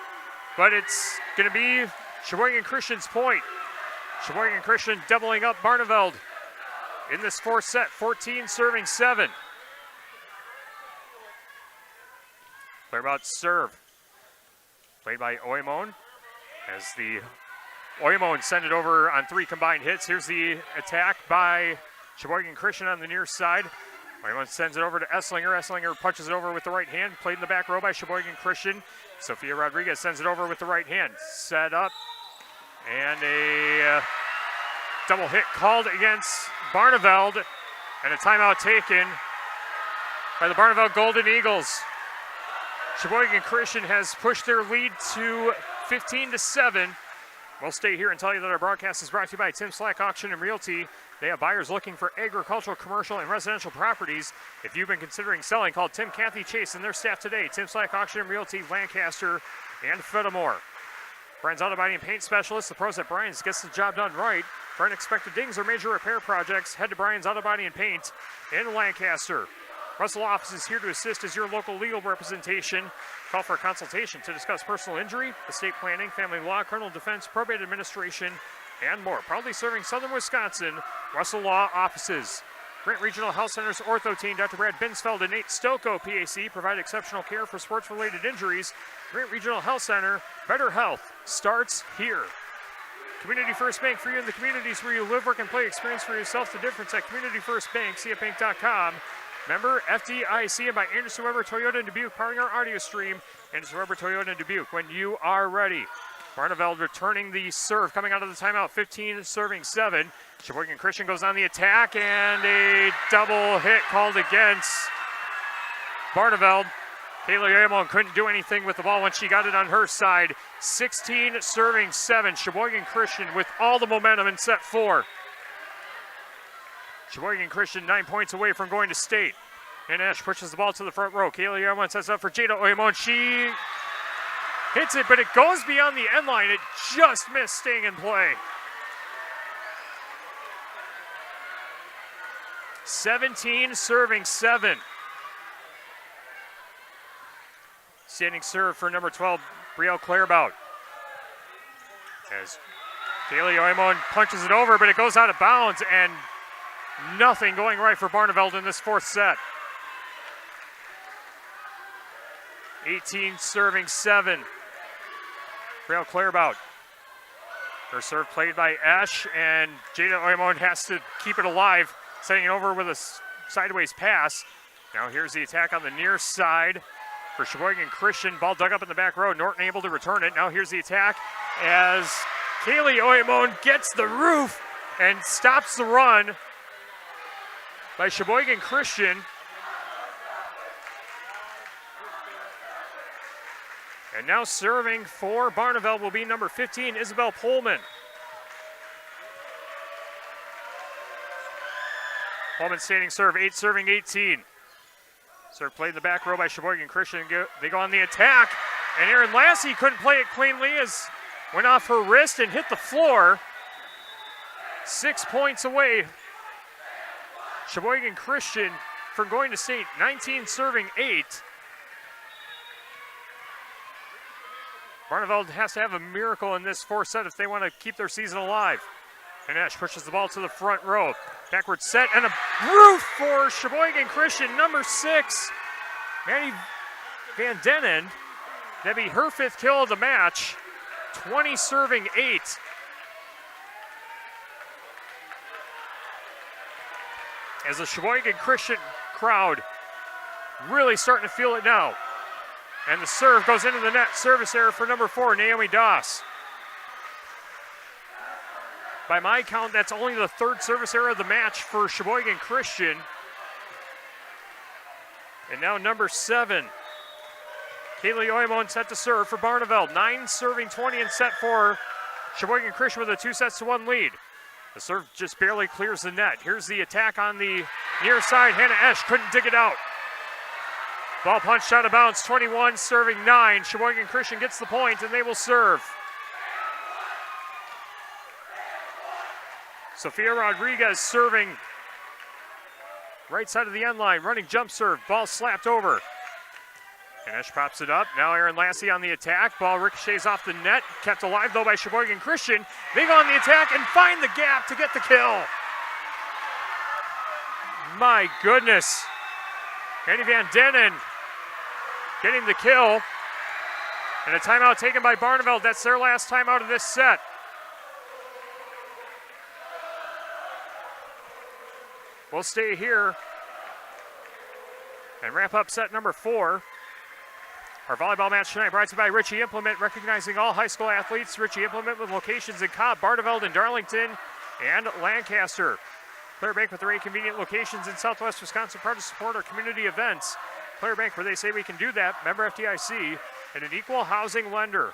But it's going to be Sheboygan Christian's point. Sheboygan Christian doubling up Barneveld in this 4th set, 14 serving 7. Clearbout serve. Played by Oymon as the Oymon send it over on 3 combined hits. Here's the attack by Sheboygan Christian on the near side. Oymon sends it over to Esslinger. Esslinger punches it over with the right hand. Played in the back row by Sheboygan Christian. Sophia Rodriguez sends it over with the right hand. Set up. And a double hit called against Barneveld. And a timeout taken by the Barneveld Golden Eagles. Sheboygan Christian has pushed their lead to 15-7. We'll stay here and tell you that our broadcast is brought to you by Tim Slack Auction and Realty. They have buyers looking for agricultural, commercial, and residential properties. If you've been considering selling, call Tim, Kathy, Chase, and their staff today. Tim Slack Auction and Realty, Lancaster, and Fenimore. Brian's Auto Body and Paint Specialist. The pros at Brian's gets the job done right. For unexpected dings or major repair projects, head to Brian's Auto Body and Paint in Lancaster. Russell Office is here to assist as your local legal representation. Call for a consultation to discuss personal injury, estate planning, family law, criminal defense, probate administration, and more. Proudly serving Southern Wisconsin, Russell Law Offices. Grant Regional Health Center's ortho team, Dr. Brad Binsfeld and Nate Stocco, PAC, provide exceptional care for sports-related injuries. Grant Regional Health Center, better health starts here. Community First Bank, for you in the communities where you live, work, and play. Experience for yourself the difference at Community First Bank, cfbank.com. Member FDIC, and by Anderson Weber Toyota in Dubuque, powering our audio stream. Anderson Weber Toyota in Dubuque, when you are ready. Barneveld returning the serve, coming out of the timeout, 15 serving 7. Sheboygan Christian goes on the attack, and a double hit called against Barneveld. Kayla Yamon couldn't do anything with the ball when she got it on her side. 16 serving 7. Sheboygan Christian with all the momentum in set 4. Sheboygan Christian 9 points away from going to state. And Ash pushes the ball to the front row. Kayla Yarmon sets up for Jada Oymon. She hits it, but it goes beyond the end line. It just missed staying in play. 17 serving 7. Standing serve for number 12, Brielle Clairbout. As Kayla Oymon punches it over, but it goes out of bounds, and nothing going right for Barneveld in this 4th set. 18 serving 7. Brielle Clairbout. Her serve played by Ash, and Jada Oymon has to keep it alive, setting it over with a sideways pass. Now here's the attack on the near side for Sheboygan Christian. Ball dug up in the back row. Norton able to return it. Now here's the attack as Kaylee Oymon gets the roof and stops the run by Sheboygan Christian. And now serving for Barneveld will be number 15, Isabel Pullman. Pullman standing serve, 8 serving 18. Serve played in the back row by Sheboygan Christian. They go on the attack, And Aaron Lassie couldn't play it cleanly as went off her wrist and hit the floor. 6 points away. Sheboygan Christian from going to state, 19 serving 8. Barneveld has to have a miracle in this fourth set if they want to keep their season alive. And Ash pushes the ball to the front row. Backward set and a roof for Sheboygan Christian, number 6. Maddie Van Denen. That'd be her 5th kill of the match. 20 serving 8. As the Sheboygan Christian crowd really starting to feel it now. And the serve goes into the net. Service error for number 4, Naomi Doss. By my count, that's only the 3rd service error of the match for Sheboygan Christian. And now number 7, Kaylee Oymon set to serve for Barneveld. 9 serving 20 in set 4. Sheboygan Christian with a 2-1 lead. The serve just barely clears the net. Here's the attack on the near side. Hannah Esch couldn't dig it out. Ball punched out of bounds. 21 serving 9. Sheboygan Christian gets the point and they will serve. Sophia Rodriguez serving right side of the end line. Running jump serve. Ball slapped over. And Esch pops it up. Now Aaron Lassie on the attack. Ball ricochets off the net. Kept alive though by Sheboygan Christian. They go on the attack and find the gap to get the kill. My goodness. Annie Van Denen getting the kill. And a timeout taken by Barneveld. That's their last timeout of this set. We'll stay here and wrap up set number 4. Our volleyball match tonight brought to you by Ritchie Implement, recognizing all high school athletes. Ritchie Implement with locations in Cobb, Barneveld, and Darlington, and Lancaster. Player Bank with 3 convenient locations in Southwest Wisconsin, proud to support our community events. Player Bank, where they say we can do that. Member FDIC, and an equal housing lender.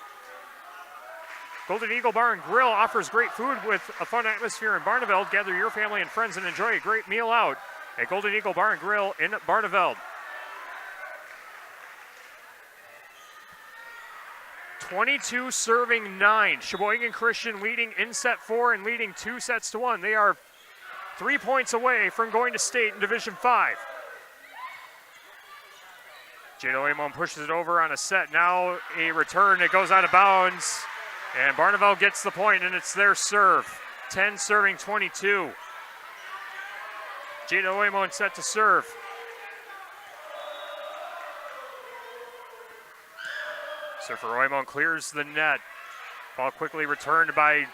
Golden Eagle Bar and Grill offers great food with a fun atmosphere in Barneveld. Gather your family and friends and enjoy a great meal out at Golden Eagle Bar and Grill in Barneveld. 22 serving 9. Sheboygan Christian leading in set 4 and leading 2-1. They are 3 points away from going to state in Division 5. Jada Oymon pushes it over on a set. Now a return. It goes out of bounds. And Barneveld gets the point, and it's their serve. 10 serving 22. Jada Oymon set to serve. Surfer Oymon clears the net. Ball quickly returned by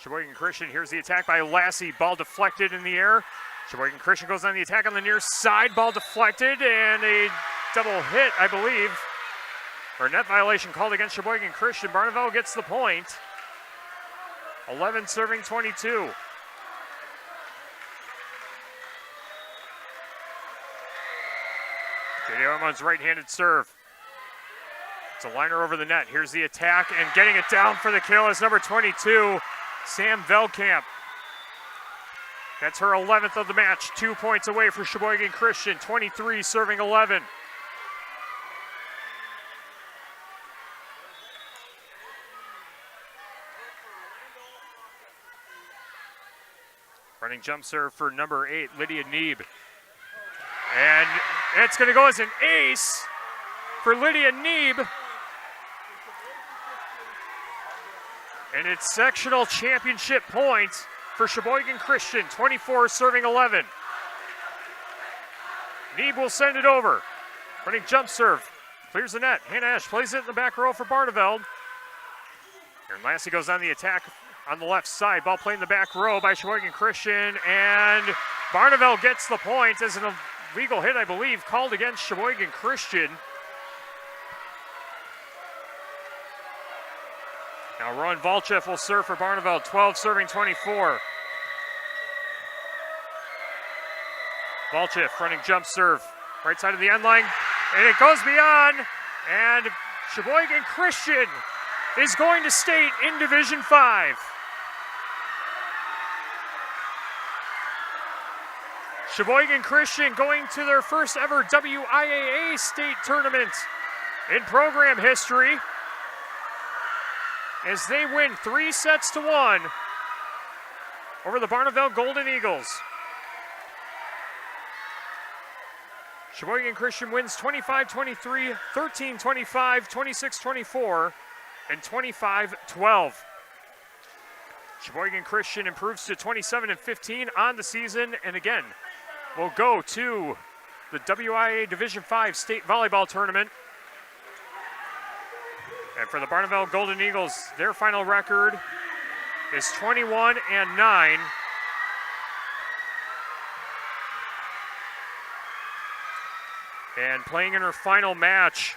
Sheboygan Christian. Here's the attack by Lassie. Ball deflected in the air. Sheboygan Christian goes on the attack on the near side. Ball deflected and a double hit, I believe. Or a net violation called against Sheboygan Christian. Barneveld gets the point. 11 serving 22. J.D. Ormond's right-handed serve. It's a liner over the net. Here's the attack, and getting it down for the kill is number 22, Sam Veldkamp. That's her 11th of the match. 2 points away for Sheboygan Christian. 23 serving 11. Running jump serve for number 8, Lydia Neeb. And it's going to go as an ace for Lydia Neeb. And it's sectional championship point for Sheboygan Christian, 24 serving 11. Neeb will send it over. Running jump serve, clears the net. Hannah Esch plays it in the back row for Barneveld. And Lassie goes on the attack on the left side. Ball played in the back row by Sheboygan Christian, and Barneveld gets the point as an illegal hit, I believe, called against Sheboygan Christian. Now Rowan Volchev will serve for Barneveld, 12 serving 24. Volchev running jump serve, right side of the end line, and it goes beyond, and Sheboygan Christian is going to state in Division 5. Sheboygan Christian going to their first ever WIAA state tournament in program history as they win 3-1 over the Barneveld Golden Eagles. Sheboygan Christian wins 25-23, 13-25, 26-24, and 25-12. Sheboygan Christian improves to 27-15 on the season, and again, will go to the WIAA Division V State Volleyball Tournament. And for the Barneveld Golden Eagles, their final record is 21-9. And playing in her final match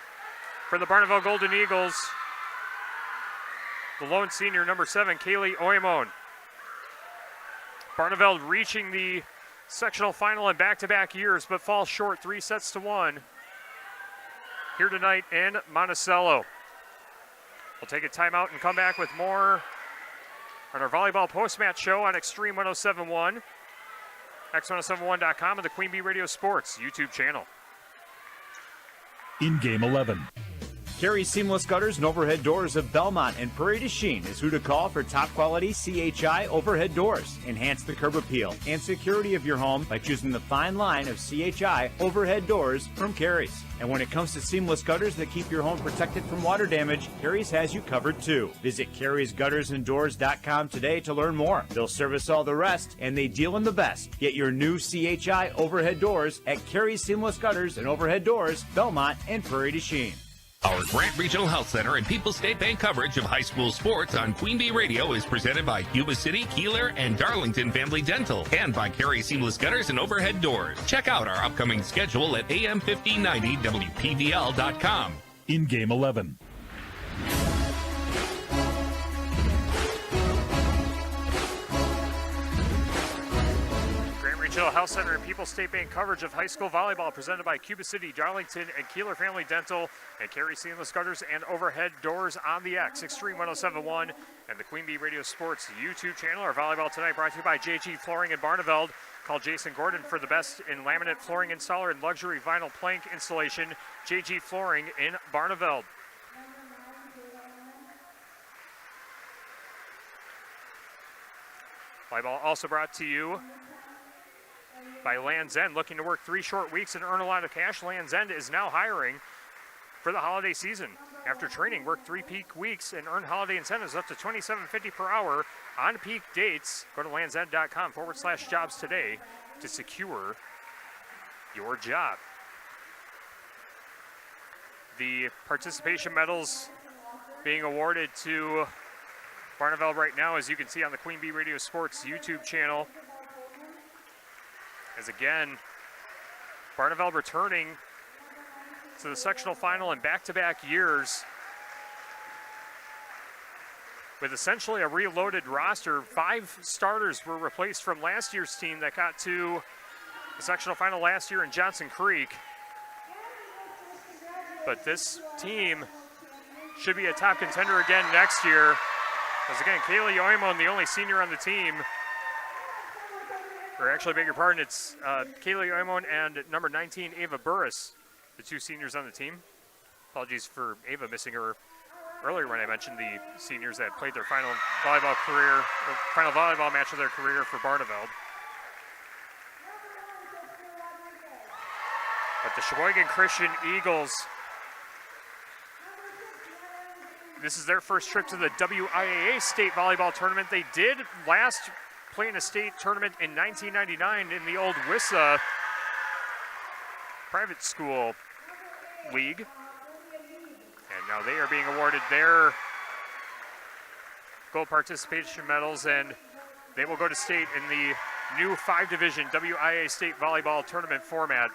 for the Barneveld Golden Eagles, the lone senior, number 7, Kaylee Oymon. Barneveld reaching the sectional final in back-to-back years, but falls short 3-1 here tonight in Monticello. We'll take a timeout and come back with more on our volleyball post-match show on Extreme 107.1, x1071.com, and the QueenB Radio Sports YouTube channel. In Game 11. Carey Seamless Gutters and Overhead Doors of Belmont and Prairie du Chien is who to call for top quality CHI overhead doors. Enhance the curb appeal and security of your home by choosing the fine line of CHI overhead doors from Carey's. And when it comes to seamless gutters that keep your home protected from water damage, Carey's has you covered too. Visit Carey'sGuttersandDoors.com today to learn more. They'll service all the rest, and they deal in the best. Get your new CHI overhead doors at Carey's Seamless Gutters and Overhead Doors, Belmont and Prairie du Chien. Our Grant Regional Health Center and People's State Bank coverage of high school sports on QueenB Radio is presented by Cuba City, Kieler, and Darlington Family Dental, and by Carey Seamless Gutters and Overhead Doors. Check out our upcoming schedule at am1590wpvl.com. In Game 11. Regional Health Center and People's State Bank coverage of high school volleyball presented by Cuba City, Darlington, and Kieler Family Dental, and Carey Seamless Gutters and Overhead Doors on the X, Extreme 107.1, and the QueenB Radio Sports YouTube channel. Our volleyball tonight brought to you by JG Flooring in Barneveld. Call Jason Gordon for the best in laminate flooring installer and luxury vinyl plank installation. JG Flooring in Barneveld. Volleyball also brought to you by Land's End. Looking to work 3 short weeks and earn a lot of cash, Land's End is now hiring for the holiday season. After training, work 3 peak weeks and earn holiday incentives up to $27.50 per hour on peak dates. Go to landsend.com/jobs today to secure your job. The participation medals being awarded to Barneveld right now, as you can see on the QueenB Radio Sports YouTube channel. As again, Barneveld returning to the sectional final in back-to-back years with essentially a reloaded roster. 5 starters were replaced from last year's team that got to the sectional final last year in Johnson Creek. But this team should be a top contender again next year. As again, Kaylee Oymon, the only senior on the team, or actually, beg your pardon, it's Kaylee Oymon and number 19, Ava Burris, the 2 seniors on the team. Apologies for Ava missing her earlier when I mentioned the seniors that played their final volleyball match of their career for Barneveld. But the Sheboygan Christian Eagles, this is their first trip to the WIAA State Volleyball Tournament. They did last play in a state tournament in 1999 in the old WIAA private school league. And now they are being awarded their gold participation medals, and they will go to state in the new 5-division WIAA State Volleyball Tournament format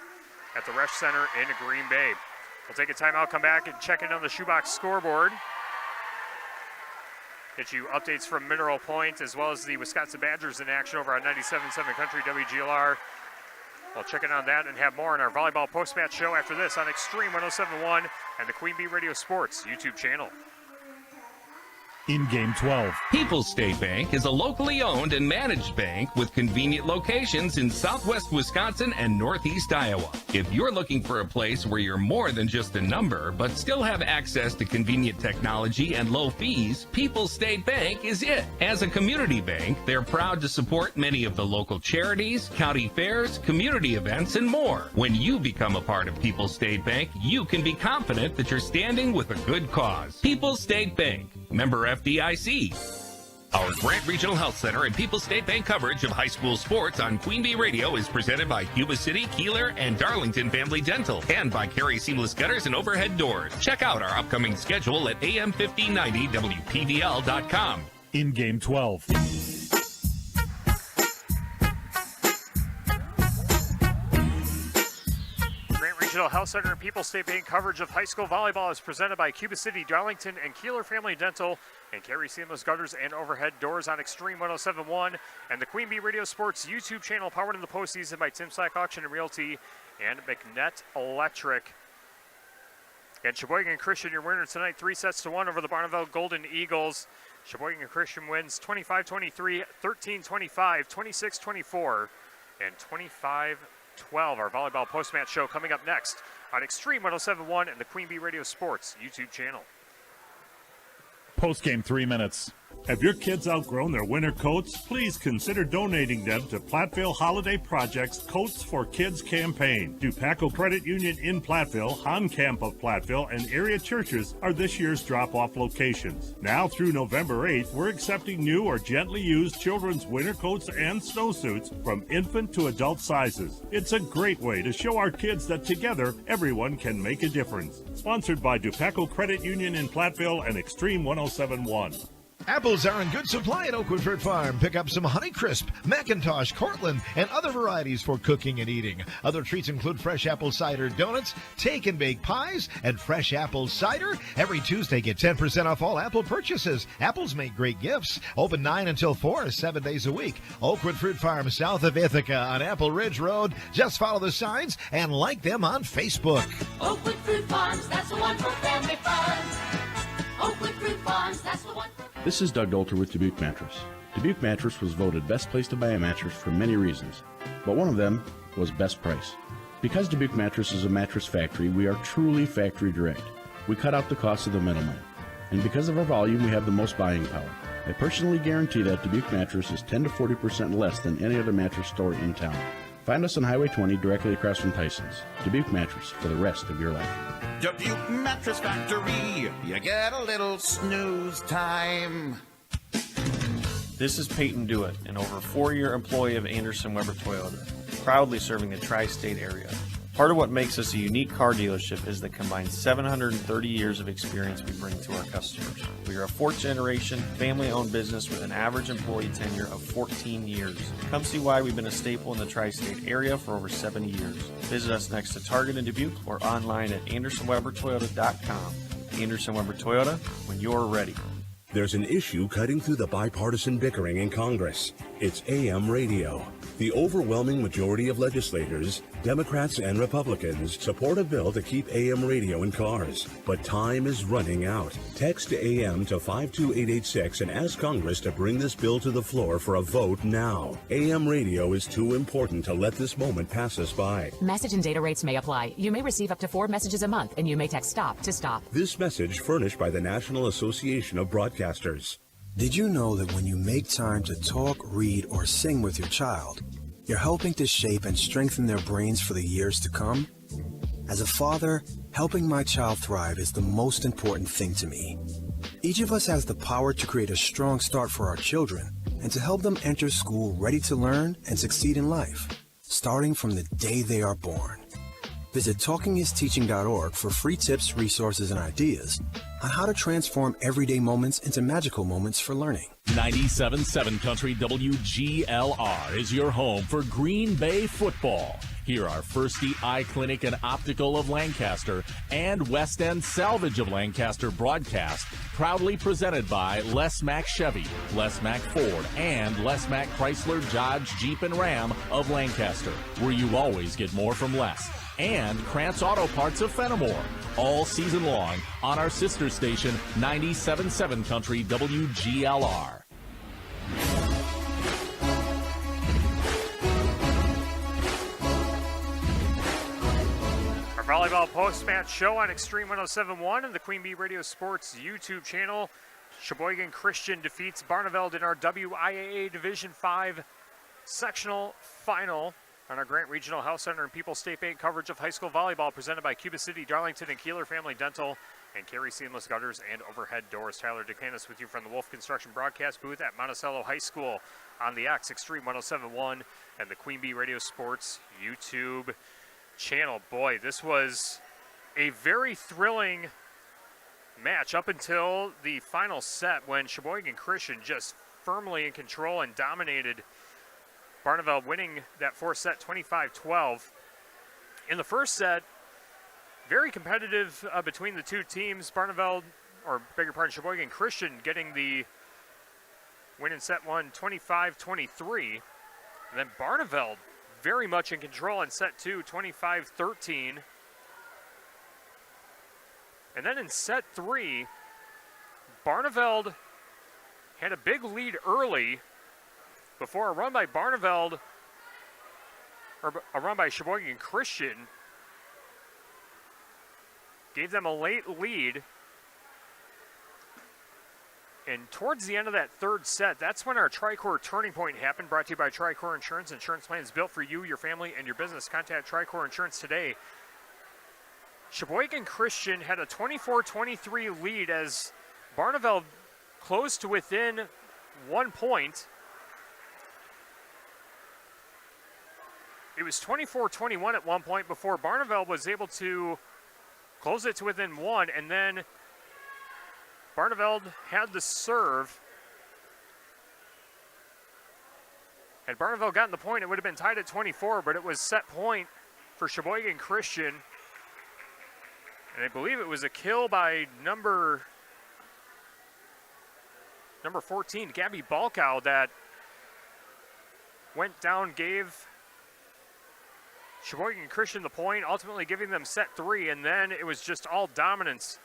at the Resch Center in Green Bay. We'll take a timeout, come back, and check in on the shoebox scoreboard. Get you updates from Mineral Point as well as the Wisconsin Badgers in action over on 97.7 Country WGLR. We'll check in on that and have more on our volleyball post-match show after this on Extreme 107.1 and the QueenB Radio Sports YouTube channel. In Game 12. People's State Bank is a locally owned and managed bank with convenient locations in southwest Wisconsin and northeast Iowa. If you're looking for a place where you're more than just a number, but still have access to convenient technology and low fees, People's State Bank is it. As a community bank, they're proud to support many of the local charities, county fairs, community events, and more. When you become a part of People's State Bank, you can be confident that you're standing with a good cause. People's State Bank, member FDIC. Our Grant Regional Health Center and People's State Bank coverage of high school sports on QueenB Radio is presented by Cuba City, Kieler, and Darlington Family Dental, and by Carey Seamless Gutters and Overhead Doors. Check out our upcoming schedule at am1590wpvl.com. In Game 12. Regional Health Center and People's State Bank coverage of high school volleyball is presented by Cuba City, Darlington, and Kieler Family Dental, and Carey Seamless Gutters and Overhead Doors on Extreme 107.1, and the QueenB Radio Sports YouTube channel powered in the postseason by Tim Slack Auction and Realty and McNett Electric. And Sheboygan Christian, your winner tonight, 3-1 over the Barneveld Golden Eagles. Sheboygan Christian wins 25-23, 13-25, 26-24, and 25-12. Our volleyball post-match show coming up next on Extreme 107.1 and the QueenB Radio Sports YouTube channel. Postgame 3 minutes. Have your kids outgrown their winter coats? Please consider donating them to Platteville Holiday Project's Coats for Kids campaign. Dupaco Credit Union in Platteville, Camp of Platteville, and area churches are this year's drop-off locations. Now through November 8th, we're accepting new or gently used children's winter coats and snowsuits from infant to adult sizes. It's a great way to show our kids that together, everyone can make a difference. Sponsored by Dupaco Credit Union in Platteville and Extreme 107.1. Apples are in good supply at Oakwood Fruit Farm. Pick up some Honeycrisp, McIntosh, Cortland, and other varieties for cooking and eating. Other treats include fresh apple cider donuts, take and bake pies, and fresh apple cider. Every Tuesday, get 10% off all apple purchases. Apples make great gifts. Open 9 until 4, 7 days a week. Oakwood Fruit Farm, south of Ithaca on Apple Ridge Road. Just follow the signs and like them on Facebook. Oakwood Fruit Farms, that's the one for family fun. Oakwood Fruit Farms, that's the one for... This is Doug Dolter with Dubuque Mattress. Dubuque Mattress was voted best place to buy a mattress for many reasons, but one of them was best price. Because Dubuque Mattress is a mattress factory, we are truly factory direct. We cut out the cost of the middleman. And because of our volume, we have the most buying power. I personally guarantee that Dubuque Mattress is 10 to 40% less than any other mattress store in town. Find us on Highway 20 directly across from Tyson's. Dubuque Mattress for the rest of your life. Dubuque Mattress Factory, you get a little snooze time. This is Peyton Dewitt, an over 4-year employee of Anderson Weber Toyota, proudly serving the tri-state area. Part of what makes us a unique car dealership is the combined 730 years of experience we bring to our customers. We are a 4th-generation, family-owned business with an average employee tenure of 14 years. Come see why we've been a staple in the tri-state area for over 70 years. Visit us next to Target in Dubuque or online at AndersonWeberToyota.com. Anderson Weber Toyota, when you're ready. There's an issue cutting through the bipartisan bickering in Congress. It's AM radio. The overwhelming majority of legislators, Democrats and Republicans, support a bill to keep AM radio in cars. But time is running out. Text AM to 52886 and ask Congress to bring this bill to the floor for a vote now. AM radio is too important to let this moment pass us by. Message and data rates may apply. You may receive up to 4 messages a month, and you may text STOP to stop. This message furnished by the National Association of Broadcasters. Did you know that when you make time to talk, read, or sing with your child, you're helping to shape and strengthen their brains for the years to come? As a father, helping my child thrive is the most important thing to me. Each of us has the power to create a strong start for our children and to help them enter school ready to learn and succeed in life, starting from the day they are born. Visit TalkingIsTeaching.org for free tips, resources, and ideas on how to transform everyday moments into magical moments for learning. 97.7 Country WGLR is your home for Green Bay football. Here are Firsty Eye Clinic and Optical of Lancaster and West End Salvage of Lancaster broadcast, proudly presented by Les Mack Chevy, Les Mack Ford, and Les Mack Chrysler, Dodge, Jeep, and Ram of Lancaster, where you always get more from less. and Krantz Auto Parts of Fenimore. All season long on our sister station, 97.7 Country WGLR. Our volleyball post-match show on Extreme 107.1 and the QueenB Radio Sports YouTube channel. Sheboygan Christian defeats Barneveld in our WIAA Division 5 sectional final on our Grant Regional Health Center and People's State Bank coverage of high school volleyball presented by Cuba City, Darlington, and Kieler Family Dental and Carey Seamless Gutters and Overhead Doors. Tyler DeCanis with you from the Wolf Construction broadcast booth at Monticello High School on the X Extreme 107.1 and the QueenB Radio Sports YouTube channel. Boy, this was a very thrilling match up until the final set when Sheboygan Christian just firmly in control and dominated Barneveld, winning that fourth set 25-12. In the first set, very competitive between the two teams. Barneveld, or beg your pardon, Sheboygan Christian getting the win in set one 25-23. And then Barneveld very much in control in set two 25-13. And then in set three, Barneveld had a big lead early before a run by Barneveld, or a run by Sheboygan Christian, gave them a late lead. And towards the end of that third set, that's when our Tricor turning point happened, brought to you by Tricor Insurance. Insurance plans built for you, your family, and your business. Contact Tricor Insurance today. Sheboygan Christian had a 24-23 lead as Barneveld closed to within 1 point. It was 24-21 at one point before Barneveld was able to close it to within one, and then Barneveld had the serve. Had Barneveld gotten the point, it would have been tied at 24, but it was set point for Sheboygan Christian. And I believe it was a kill by number 14, Gabby Balkow, that went down, gave Sheboygan Christian the point, ultimately giving them set three, and then it was just all dominance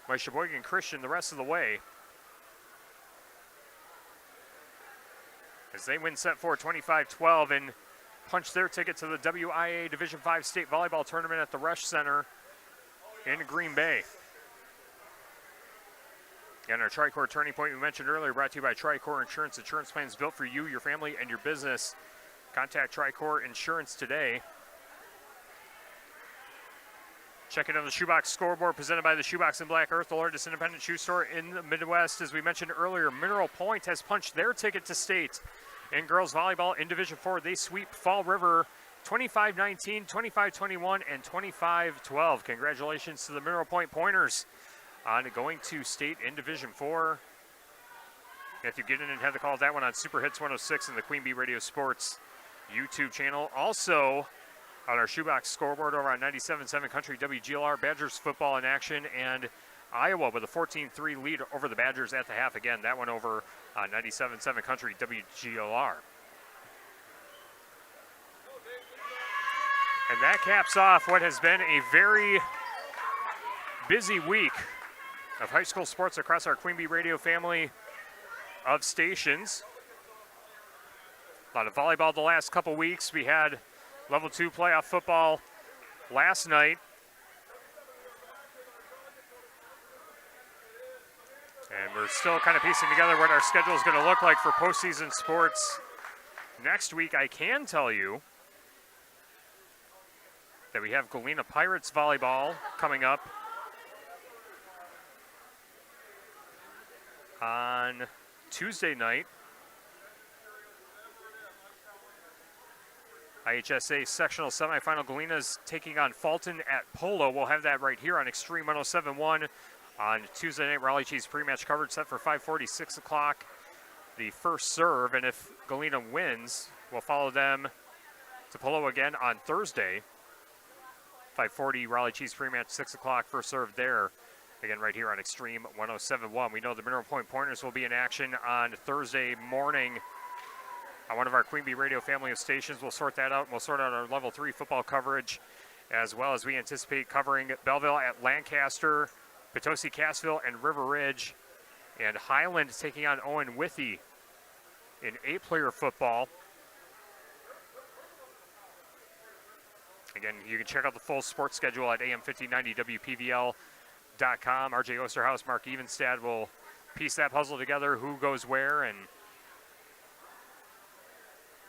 by Sheboygan Christian the rest of the way. As they win set four 25-12 and punch their ticket to the WIAA Division 5 State Volleyball Tournament at the Resch Center in Green Bay. And our Tricor turning point we mentioned earlier, brought to you by Tricor Insurance. Insurance plans built for you, your family, and your business. Contact Tricor Insurance today. Check it on the Shoebox scoreboard presented by the Shoebox in Black Earth, the largest independent shoe store in the Midwest. As we mentioned earlier, Mineral Point has punched their ticket to state in girls volleyball in Division 4. They sweep Fall River 25-19, 25-21, and 25-12. Congratulations to the Mineral Point Pointers on going to state in Division 4. Matthew Gideon had the call of that one on Super Hits 106 and the QueenB Radio Sports YouTube channel. Also on our Shoebox scoreboard over on 97.7 Country WGLR, Badgers football in action, and Iowa with a 14-3 lead over the Badgers at the half. Again, that one over on 97.7 Country WGLR. And that caps off what has been a very busy week of high school sports across our QueenB Radio family of stations. A lot of volleyball the last couple weeks. We had Level 2 playoff football last night. And we're still kind of piecing together what our schedule is going to look like for postseason sports next week. I can tell you that we have Galena Pirates volleyball coming up on Tuesday night. IHSA sectional semifinal, Galena's taking on Fulton at Polo. We'll have that right here on Extreme 107.1 on Tuesday night. Raleigh Cheese pre-match coverage set for 5:40, 6 o'clock. The first serve, and if Galena wins, we'll follow them to Polo again on Thursday. 5:40 Raleigh Cheese pre-match, 6 o'clock, first serve there. Again, right here on Extreme 107.1. We know the Mineral Point Pointers will be in action on Thursday morning on one of our QueenB Radio family of stations. We'll sort that out, and we'll sort out our Level 3 football coverage as well as we anticipate covering Belleville at Lancaster, Potosi, Cassville, and River Ridge, and Highland taking on Owen Withee in 8-player football. Again, you can check out the full sports schedule at am1590wpvl.com. RJ Osterhaus, Mark Evenstad will piece that puzzle together, who goes where, and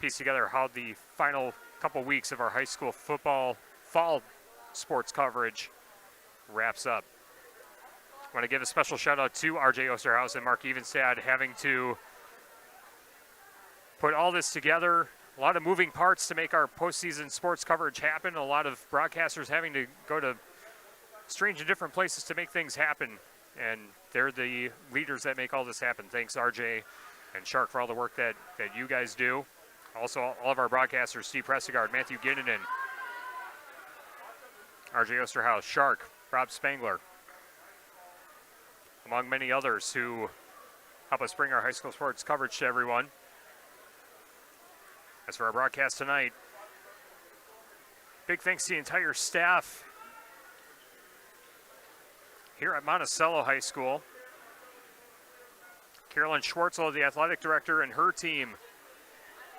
piece together how the final couple weeks of our high school football fall sports coverage wraps up. I want to give a special shout out to RJ Osterhaus and Mark Evenstad having to put all this together. A lot of moving parts to make our postseason sports coverage happen. A lot of broadcasters having to go to strange and different places to make things happen. And they're the leaders that make all this happen. Thanks, RJ and Shark, for all the work that you guys do. Also, all of our broadcasters, Steve Prestegard, Matthew Ginnanen, RJ Osterhaus, Shark, Rob Spangler, among many others who help us bring our high school sports coverage to everyone. As for our broadcast tonight, big thanks to the entire staff here at Monticello High School. Carolyn Schwartzel, the athletic director, and her team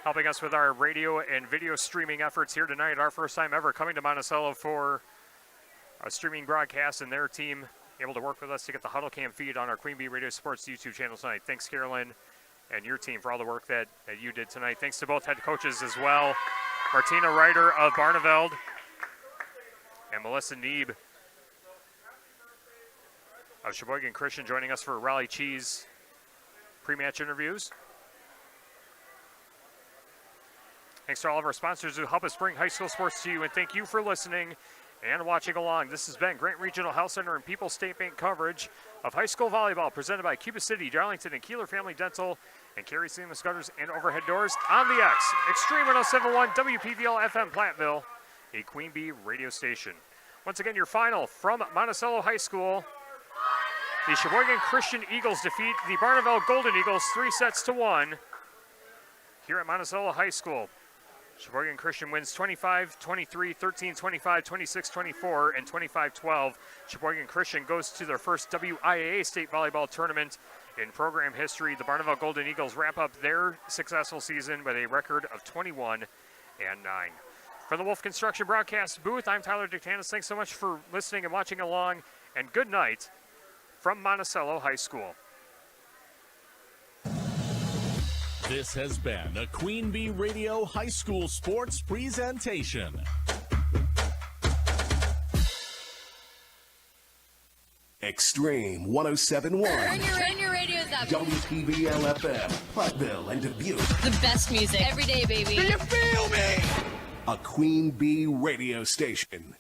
helping us with our radio and video streaming efforts here tonight. Our first time ever coming to Monticello for a streaming broadcast, and their team able to work with us to get the Huddle Cam feed on our QueenB Radio Sports YouTube channel tonight. Thanks, Carolyn, and your team for all the work that you did tonight. Thanks to both head coaches as well. Martina Ryder of Barneveld and Melissa Neeb of Sheboygan Christian joining us for Raleigh Cheese pre-match interviews. Thanks to all of our sponsors who help us bring high school sports to you, and thank you for listening and watching along. This has been Grant Regional Health Center and People's State Bank coverage of high school volleyball presented by Cuba City, Darlington, and Kieler Family Dental, and Carey Seamless Gutters and Overhead Doors on the X. Extreme 1071 WPVL FM Platteville, a QueenB radio station. Once again, your final from Monticello High School. The Sheboygan Christian Eagles defeat the Barneveld Golden Eagles 3-1 here at Monticello High School. Sheboygan Christian wins 25-23, 13-25, 26-24, and 25-12. Sheboygan Christian goes to their first WIAA state volleyball tournament in program history. The Barneveld Golden Eagles wrap up their successful season with a record of 21-9. From the Wolf Construction broadcast booth, I'm Tyler Dictanis. Thanks so much for listening and watching along, and good night from Monticello High School. This has been a QueenB Radio High School Sports presentation. Extreme 1071. Turn your radios up. WPVL FM, Platteville, and Dubuque. The best music every day, baby. Do you feel me? A QueenB radio station.